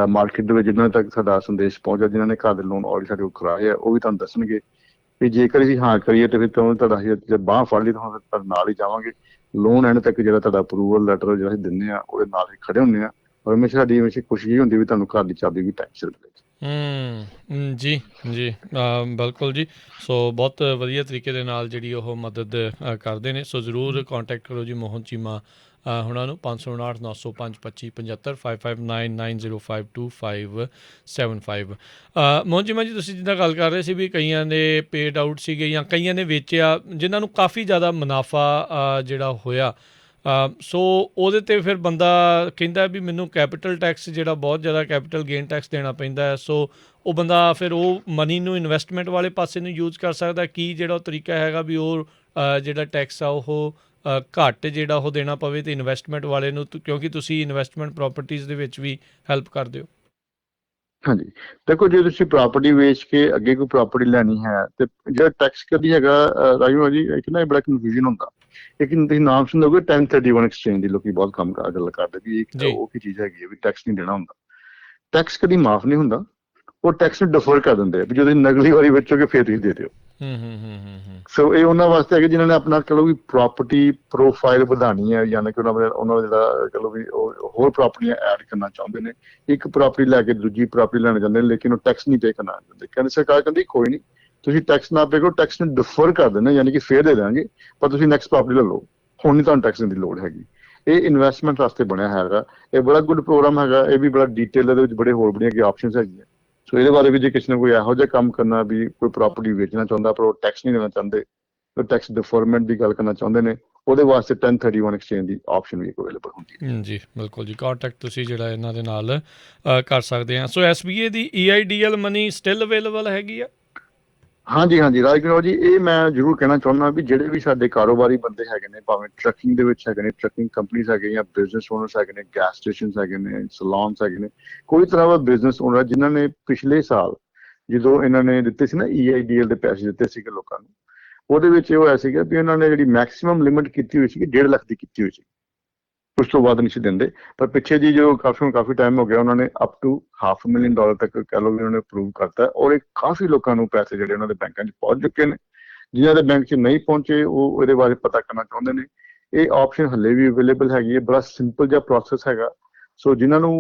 ਮਾਰਕੀਟ ਦੇ ਵਿੱਚ, ਜਿਨ੍ਹਾਂ ਤੱਕ ਸਾਡਾ ਸੰਦੇਸ਼ ਪਹੁੰਚਿਆ, ਜਿਨ੍ਹਾਂ ਨੇ ਘਰ ਦੇ ਲੋਨ ਆਲਰੇਡੀ ਸਾਡੇ ਕੋਲ ਕਰਾਏ ਆ, ਉਹ ਵੀ ਤੁਹਾਨੂੰ ਦੱਸਣਗੇ ਵੀ ਜੇਕਰ ਅਸੀਂ ਹਾਂ ਕਰੀਏ ਤੇ ਫਿਰ ਤੁਹਾਡਾ ਜੇ ਬਾਂਹ ਫੜ ਲਈ ਤਾਂ ਹੁਣ ਤੁਹਾਡੇ ਨਾਲ ਹੀ ਜਾਵਾਂਗੇ ਲੋਨ ਐਂਡ ਤੱਕ। ਜਿਹੜਾ ਤੁਹਾਡਾ ਅਪਰੂਵਲ ਲੈਟਰ ਜਿਹੜਾ ਅਸੀਂ ਦਿੰਦੇ ਆ ਉਹਦੇ ਨਾਲ ਹੀ ਖੜੇ ਹੁੰਦੇ ਆ, ਔਰ ਹਮੇਸ਼ਾ ਸਾਡੀ ਹਮੇਸ਼ਾ ਕੋਸ਼ਿਸ਼ ਇਹ ਹੁੰਦੀ ਵੀ ਤੁਹਾਨੂੰ ਘਰ ਦੀ ਚਾਬੀ ਵੀ ਟਾਈਮ ਸਿਰ ਮਿਲੇ। ਜੀ ਜੀ ਬਿਲਕੁਲ ਜੀ। ਸੋ ਬਹੁਤ ਵਧੀਆ ਤਰੀਕੇ ਦੇ ਨਾਲ ਜਿਹੜੀ ਉਹ ਮਦਦ ਕਰਦੇ ਨੇ। ਸੋ ਜ਼ਰੂਰ ਕੰਟੈਕਟ ਕਰੋ ਜੀ ਮੋਹਨ ਚੀਮਾ ਹੁਣਾਂ ਨੂੰ 559 905 25 75 559 905 2575। ਮੋਹਨ ਚੀਮਾ ਜੀ, ਤੁਸੀਂ ਜਿੱਦਾਂ ਗੱਲ ਕਰ ਰਹੇ ਸੀ ਵੀ ਕਈਆਂ ਨੇ ਪੇਡ ਆਊਟ ਸੀਗੇ ਜਾਂ ਕਈਆਂ ਨੇ ਵੇਚਿਆ ਜਿਨ੍ਹਾਂ ਨੂੰ ਕਾਫੀ ਜ਼ਿਆਦਾ ਮੁਨਾਫਾ ਜਿਹੜਾ ਹੋਇਆ, ਸੋ ਉਹਦੇ 'ਤੇ ਫਿਰ ਬੰਦਾ ਕਹਿੰਦਾ ਵੀ ਮੈਨੂੰ ਕੈਪੀਟਲ ਟੈਕਸ ਜਿਹੜਾ ਬਹੁਤ ਜ਼ਿਆਦਾ ਕੈਪੀਟਲ ਗੇਨ ਟੈਕਸ ਦੇਣਾ ਪੈਂਦਾ ਹੈ, ਸੋ ਉਹ ਬੰਦਾ ਫਿਰ ਉਹ ਮਨੀ ਨੂੰ ਇਨਵੈਸਟਮੈਂਟ ਵਾਲੇ ਪਾਸੇ ਨੂੰ ਯੂਜ਼ ਕਰ ਸਕਦਾ। ਕੀ ਜਿਹੜਾ ਉਹ ਤਰੀਕਾ ਹੈਗਾ ਵੀ ਉਹ ਜਿਹੜਾ ਟੈਕਸ ਆ ਉਹ ਘੱਟ ਜਿਹੜਾ ਉਹ ਦੇਣਾ ਪਵੇ ਤੇ ਇਨਵੈਸਟਮੈਂਟ ਵਾਲੇ ਨੂੰ, ਕਿਉਂਕਿ ਤੁਸੀਂ ਇਨਵੈਸਟਮੈਂਟ ਪ੍ਰੋਪਰਟੀਜ਼ ਦੇ ਵਿੱਚ ਵੀ ਹੈਲਪ ਕਰਦੇ ਹੋ? ਹਾਂਜੀ, ਦੇਖੋ ਜੇ ਤੁਸੀਂ ਪ੍ਰਾਪਰਟੀ ਵੇਚ ਕੇ ਅੱਗੇ ਕੋਈ ਪ੍ਰਾਪਰਟੀ ਲੈਣੀ ਹੈ ਤੇ ਜਿਹੜਾ ਟੈਕਸ ਕਦੀ ਹੈਗਾ ਰਾਜੂ ਜੀ, ਇੱਕ ਨਾ ਬੜਾ ਕਨਫਿਊਜ਼ਨ ਹੁੰਦਾ। ਇੱਕ ਤੁਸੀਂ ਨਾਮ ਸੁਣੋਗੇ 1031 ਐਕਸਚੇਂਜ ਦੀ, ਲੋਕੀ ਬਹੁਤ ਕੰਮ ਗੱਲ ਕਰਦੇ ਵੀ ਉਹ ਕੀ ਚੀਜ਼ ਹੈਗੀ ਹੈ ਵੀ ਟੈਕਸ ਨਹੀਂ ਦੇਣਾ ਹੁੰਦਾ। ਟੈਕਸ ਕਦੀ ਮਾਫ ਨਹੀਂ ਹੁੰਦਾ, ਉਹ ਟੈਕਸ ਨੂੰ ਡਿਫਰ ਕਰ ਦਿੰਦੇ ਆ ਵੀ ਜਦੋਂ ਨਗਲੀ ਵਾਰੀ ਵੇਚੋਗੇ ਫਿਰ ਤੁਸੀਂ ਦੇ ਦਿਓ। ਸੋ ਇਹ ਉਹਨਾਂ ਵਾਸਤੇ ਹੈਗੇ ਜਿਨ੍ਹਾਂ ਨੇ ਆਪਣਾ ਚਲੋ ਵੀ ਪ੍ਰਾਪਰਟੀ ਪ੍ਰੋਫਾਈਲ ਵਧਾਉਣੀ ਹੈ, ਯਾਨੀ ਕਿ ਉਹਨਾਂ ਦਾ ਜਿਹੜਾ ਚਲੋ ਵੀ ਹੋਰ ਪ੍ਰਾਪਰਟੀਆਂ ਐਡ ਕਰਨਾ ਚਾਹੁੰਦੇ ਨੇ, ਇੱਕ ਪ੍ਰਾਪਰਟੀ ਲੈ ਕੇ ਦੂਜੀ ਪ੍ਰਾਪਰਟੀ ਲੈਣਾ ਚਾਹੁੰਦੇ ਨੇ, ਲੇਕਿਨ ਉਹ ਟੈਕਸ ਨਹੀਂ ਪੇ ਕਰਨਾ ਚਾਹੁੰਦੇ। ਕਹਿੰਦੇ ਸਰਕਾਰ ਕਹਿੰਦੀ ਕੋਈ ਨਹੀਂ, ਤੁਸੀਂ ਟੈਕਸ ਨਾ ਪੇ ਕਰੋ, ਟੈਕਸ ਨੂੰ ਡਿਫਰ ਕਰ ਦੇਣਾ, ਯਾਨੀ ਕਿ ਫੇਰ ਦੇ ਦੇਵਾਂਗੇ, ਪਰ ਤੁਸੀਂ ਨੈਕਸਟ ਪ੍ਰਾਪਰਟੀ ਲੈ ਲਓ, ਹੁਣ ਨਹੀਂ ਤੁਹਾਨੂੰ ਟੈਕਸ ਦੇਣ ਦੀ ਲੋੜ ਹੈਗੀ। ਇਹ ਇਨਵੈਸਟਮੈਂਟ ਵਾਸਤੇ ਬਣਿਆ ਹੈਗਾ, ਇਹ ਬੜਾ ਗੁੱਡ ਪ੍ਰੋਗਰਾਮ ਹੈਗਾ। ਇਹ ਵੀ ਬੜਾ ਡੀਟੇਲ ਇਹਦੇ ਵਿੱਚ ਬੜੇ ਹੋਰ ਬੜੀਆਂ ਆਪਸ਼ਨਸ ਹੈਗੀਆਂ। ਸੋ ਇਹਦੇ ਬਾਰੇ ਵੀ ਜੇ ਕਿਸੇ ਨੇ ਕੋਈ ਇਹੋ ਜਿਹਾ ਕੰਮ ਕਰਨਾ ਵੀ ਕੋਈ ਪ੍ਰਾਪਰਟੀ ਵੇਚਣਾ ਚਾਹੁੰਦਾ ਪਰ ਉਹ ਟੈਕਸ ਨਹੀਂ ਦੇਣਾ ਚਾਹੁੰਦੇ, ਉਹ ਟੈਕਸ ਡਿਫਰਮੈਂਟ ਦੀ ਗੱਲ ਕਰਨਾ ਚਾਹੁੰਦੇ ਨੇ, ਉਹਦੇ ਵਾਸਤੇ 1031 ਐਕਸਚੇਂਜ ਦੀ ਆਪਸ਼ਨ ਵੀ ਅਵੇਲੇਬਲ ਹੁੰਦੀ ਹੈ। ਜੀ ਬਿਲਕੁਲ ਜੀ, ਕੰਟੈਕਟ ਤੁਸੀਂ ਜਿਹੜਾ ਇਹਨਾਂ ਦੇ ਨਾਲ ਕਰ ਸਕਦੇ ਆ। ਸੋ SBA ਦੀ EIDL ਮਨੀ ਸਟਿਲ ਅਵੇਲੇਬਲ ਹੈਗੀ ਆ? ਹਾਂਜੀ ਹਾਂਜੀ ਰਾਜਕਿਸ਼ੋਰ ਜੀ, ਇਹ ਮੈਂ ਜ਼ਰੂਰ ਕਹਿਣਾ ਚਾਹੁੰਦਾ ਵੀ ਜਿਹੜੇ ਵੀ ਸਾਡੇ ਕਾਰੋਬਾਰੀ ਬੰਦੇ ਹੈਗੇ ਨੇ, ਭਾਵੇਂ ਟਰੱਕਿੰਗ ਦੇ ਵਿੱਚ ਹੈਗੇ ਨੇ, ਟਰੱਕਿੰਗ ਕੰਪਨੀਜ਼ ਹੈਗੇ ਜਾਂ ਬਿਜ਼ਨਸ ਓਨਰਸ ਹੈਗੇ ਨੇ, ਗੈਸ ਸਟੇਸ਼ਨਸ ਹੈਗੇ ਨੇ, ਸਲੂਨਸ ਹੈਗੇ ਨੇ, ਕੋਈ ਤਰ੍ਹਾਂ ਦਾ ਬਿਜ਼ਨਸ ਓਨਰ ਜਿਨ੍ਹਾਂ ਨੇ ਪਿਛਲੇ ਸਾਲ ਜਦੋਂ ਇਹਨਾਂ ਨੇ ਦਿੱਤੇ ਸੀ ਨਾ EIDL ਦੇ ਪੈਸੇ ਦਿੱਤੇ ਸੀਗੇ ਲੋਕਾਂ ਨੂੰ, ਉਹਦੇ ਵਿੱਚ ਇਹ ਹੋਇਆ ਸੀਗਾ ਵੀ ਉਹਨਾਂ ਨੇ ਜਿਹੜੀ ਮੈਕਸਿਮਮ ਲਿਮਿਟ ਕੀਤੀ ਹੋਈ ਸੀ 1.5 ਲੱਖ ਦੀ ਕੀਤੀ ਹੋਈ ਸੀ, ਉਸ ਤੋਂ ਬਾਅਦ ਨਹੀਂ ਸੀ ਦਿੰਦੇ। ਪਰ ਪਿੱਛੇ ਜੀ ਜੋ ਕਾਫੀ ਟਾਈਮ ਹੋ ਗਿਆ, ਉਹਨਾਂ ਨੇ ਅਪ ਟੂ $500,000 ਤੱਕ ਕਹਿ ਲਓ ਵੀ ਉਹਨਾਂ ਨੇ ਅਪਰੂਵ ਕਰਤਾ, ਔਰ ਇਹ ਕਾਫੀ ਲੋਕਾਂ ਨੂੰ ਪੈਸੇ ਜਿਹੜੇ ਉਹਨਾਂ ਦੇ ਬੈਂਕਾਂ 'ਚ ਪਹੁੰਚ ਚੁੱਕੇ ਨੇ। ਜਿਨ੍ਹਾਂ ਦੇ ਬੈਂਕ 'ਚ ਨਹੀਂ ਪਹੁੰਚੇ ਉਹ ਇਹਦੇ ਬਾਰੇ ਪਤਾ ਕਰਨਾ ਚਾਹੁੰਦੇ ਨੇ, ਇਹ ਆਪਸ਼ਨ ਹਲੇ ਵੀ ਅਵੇਲੇਬਲ ਹੈਗੀ ਹੈ। ਬੜਾ ਸਿੰਪਲ ਜਿਹਾ ਪ੍ਰੋਸੈਸ ਹੈਗਾ। ਸੋ ਜਿਨ੍ਹਾਂ ਨੂੰ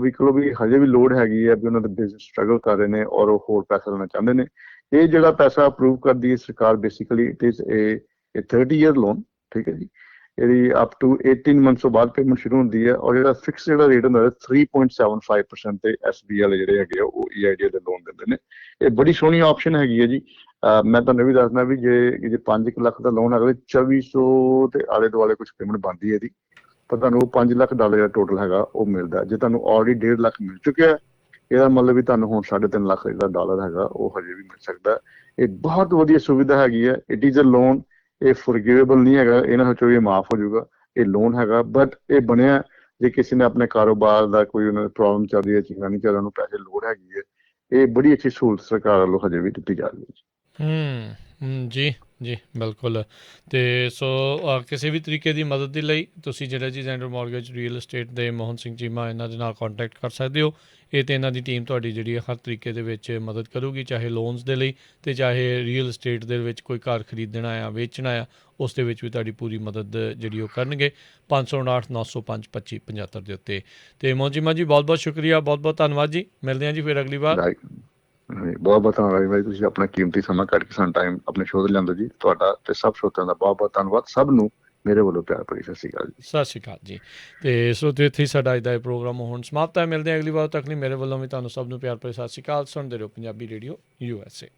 ਵੀ ਕਹੋ ਵੀ ਹਜੇ ਵੀ ਲੋੜ ਹੈਗੀ ਹੈ ਵੀ ਉਹਨਾਂ ਦੇ ਬਿਜ਼ਨਸ ਸਟਰਗਲ ਕਰ ਰਹੇ ਨੇ ਔਰ ਉਹ ਹੋਰ ਪੈਸਾ ਲੈਣਾ ਚਾਹੁੰਦੇ ਨੇ, ਇਹ ਜਿਹੜਾ ਪੈਸਾ ਅਪਰੂਵ ਕਰਦੀ ਹੈ ਸਰਕਾਰ, ਬੇਸਿਕਲੀ ਇਟ ਇਜ਼ ਇਹ 30 ਈਅਰ ਲੋਨ, ਠੀਕ ਹੈ ਜੀ। ਇਹਦੀ ਅਪ ਟੂ 18 ਮੰਥਸ ਤੋਂ ਬਾਅਦ ਪੇਮੈਂਟ ਸ਼ੁਰੂ ਹੁੰਦੀ ਹੈ, ਔਰ ਜਿਹੜਾ ਫਿਕਸ ਜਿਹੜਾ ਰੇਟ ਹੁੰਦਾ 3.75% ਤੇ SBI ਵਾਲੇ ਜਿਹੜੇ ਹੈਗੇ ਉਹ EIDL ਦੇ ਲੋਨ ਦਿੰਦੇ ਨੇ। ਇਹ ਬੜੀ ਸੋਹਣੀ ਆਪਸ਼ਨ ਹੈਗੀ ਹੈ ਜੀ। ਮੈਂ ਤੁਹਾਨੂੰ ਵੀ ਦੱਸਦਾ ਵੀ ਜੇ 5 ਲੱਖ ਦਾ ਲੋਨ ਹੈਗਾ 2400 ਤੇ ਆਲੇ ਦੁਆਲੇ ਕੁਝ ਪੇਮੈਂਟ ਬਣਦੀ ਹੈ ਇਹਦੀ, ਪਰ ਤੁਹਾਨੂੰ ਉਹ $5 ਲੱਖ ਜਿਹੜਾ ਟੋਟਲ ਹੈਗਾ ਉਹ ਮਿਲਦਾ। ਜੇ ਤੁਹਾਨੂੰ ਆਲਰੇਡੀ 1.5 ਲੱਖ ਮਿਲ ਚੁੱਕਿਆ, ਇਹਦਾ ਮਤਲਬ ਵੀ ਤੁਹਾਨੂੰ ਹੁਣ 3.5 ਲੱਖ ਜਿਹੜਾ ਡਾਲਰ ਹੈਗਾ ਉਹ ਹਜੇ ਵੀ ਮਿਲ ਸਕਦਾ। ਇਹ ਬਹੁਤ ਵਧੀਆ ਸੁਵਿਧਾ ਹੈਗੀ ਹੈ। ਇਟ ਇਜ਼ ਅ ਲੋਨ, ਇਹ ਫੋਰਗਿਵੇਬਲ ਨਹੀਂ ਹੈਗਾ, ਇਹ ਨਾ ਸੋਚੋ ਇਹ ਮਾਫ ਹੋ ਜਾਊਗਾ, ਇਹ ਲੋਨ ਹੈਗਾ। ਬਟ ਇਹ ਬਣਿਆ ਜੇ ਕਿਸੇ ਨੇ ਆਪਣੇ ਕਾਰੋਬਾਰ ਦਾ ਕੋਈ ਉਹਨਾਂ ਦੀ ਪ੍ਰੋਬਲਮ ਚੱਲ ਰਹੀ ਹੈ, ਚੀਜ਼ਾਂ ਨਹੀਂ ਚੱਲ ਰਹੀਆਂ, ਉਹਨੂੰ ਪੈਸੇ ਲੋੜ ਹੈਗੀ ਹੈ, ਇਹ ਬੜੀ ਅੱਛੀ ਸਹੂਲਤ ਸਰਕਾਰ ਵੱਲੋਂ ਹਜੇ ਵੀ ਦਿੱਤੀ ਜਾ ਰਹੀ ਹੈ। ਜੀ ਜੀ ਬਿਲਕੁਲ। ਅਤੇ ਸੋ ਕਿਸੇ ਵੀ ਤਰੀਕੇ ਦੀ ਮਦਦ ਦੇ ਲਈ ਤੁਸੀਂ ਜਿਹੜਾ ਜੀ ਜ਼ੈਂਡਰ ਮੌਰਗੇਜ ਰੀਅਲ estate ਦੇ ਮੋਹਨ ਸਿੰਘ ਚੀਮਾ ਇਹਨਾਂ ਦੇ ਨਾਲ ਕੰਟੈਕਟ ਕਰ ਸਕਦੇ ਹੋ। ਇਹ ਤੇ ਇਹਨਾਂ ਦੀ ਟੀਮ ਤੁਹਾਡੀ ਜਿਹੜੀ ਹੈ ਹਰ ਤਰੀਕੇ ਦੇ ਵਿੱਚ ਮਦਦ ਕਰੂਗੀ, ਚਾਹੇ ਲੋਨਸ ਦੇ ਲਈ ਅਤੇ ਚਾਹੇ ਰੀਅਲ estate ਦੇ ਵਿੱਚ ਕੋਈ ਘਰ ਖਰੀਦਣਾ ਆ, ਵੇਚਣਾ ਆ, ਉਸ ਦੇ ਵਿੱਚ ਵੀ ਤੁਹਾਡੀ ਪੂਰੀ ਮਦਦ ਜਿਹੜੀ ਉਹ ਕਰਨਗੇ। 559 905 25 75 ਦੇ ਉੱਤੇ। ਅਤੇ ਮੋਹਨ ਚੀਮਾ ਜੀ ਬਹੁਤ ਬਹੁਤ ਸ਼ੁਕਰੀਆ, ਬਹੁਤ ਬਹੁਤ ਧੰਨਵਾਦ ਜੀ। ਮਿਲਦੇ ਹਾਂ ਜੀ ਫਿਰ ਅਗਲੀ ਵਾਰ। ਬਹੁਤ ਬਹੁਤ ਧੰਨਵਾਦ ਭਾਈ, ਤੁਸੀਂ ਆਪਣਾ ਕੀਮਤੀ ਸਮਾਂ ਕੱਢ ਕੇ ਸਾਨੂੰ ਟਾਈਮ ਆਪਣੇ ਸ਼ੋਅ ਦੇ ਲਿਆਂਦੇ ਜੀ। ਤੁਹਾਡਾ ਤੇ ਸਭ ਸਰੋਤਿਆਂ ਦਾ ਬਹੁਤ ਬਹੁਤ ਧੰਨਵਾਦ। ਸਭ ਨੂੰ ਮੇਰੇ ਵੱਲੋਂ ਪਿਆਰ ਭਰੀ ਸਤਿ ਸ਼੍ਰੀ ਅਕਾਲ ਜੀ। ਸਤਿ ਸ਼੍ਰੀ ਅਕਾਲ ਜੀ। ਅਤੇ ਸਰੋਤਿਓ ਇੱਥੇ ਹੀ ਸਾਡਾ ਅੱਜ ਦਾ ਇਹ ਪ੍ਰੋਗਰਾਮ ਹੁਣ ਸਮਾਪਤ ਹੈ। ਮਿਲਦੇ ਹਾਂ ਅਗਲੀ ਵਾਰ ਤੱਕ ਲਈ ਮੇਰੇ ਵੱਲੋਂ ਵੀ ਤੁਹਾਨੂੰ ਸਭ ਨੂੰ ਪਿਆਰ ਭਰੀ ਸਤਿ ਸ਼੍ਰੀ ਅਕਾਲ। ਸੁਣਦੇ ਰਹੋ ਪੰਜਾਬੀ ਰੇਡੀਓ USA।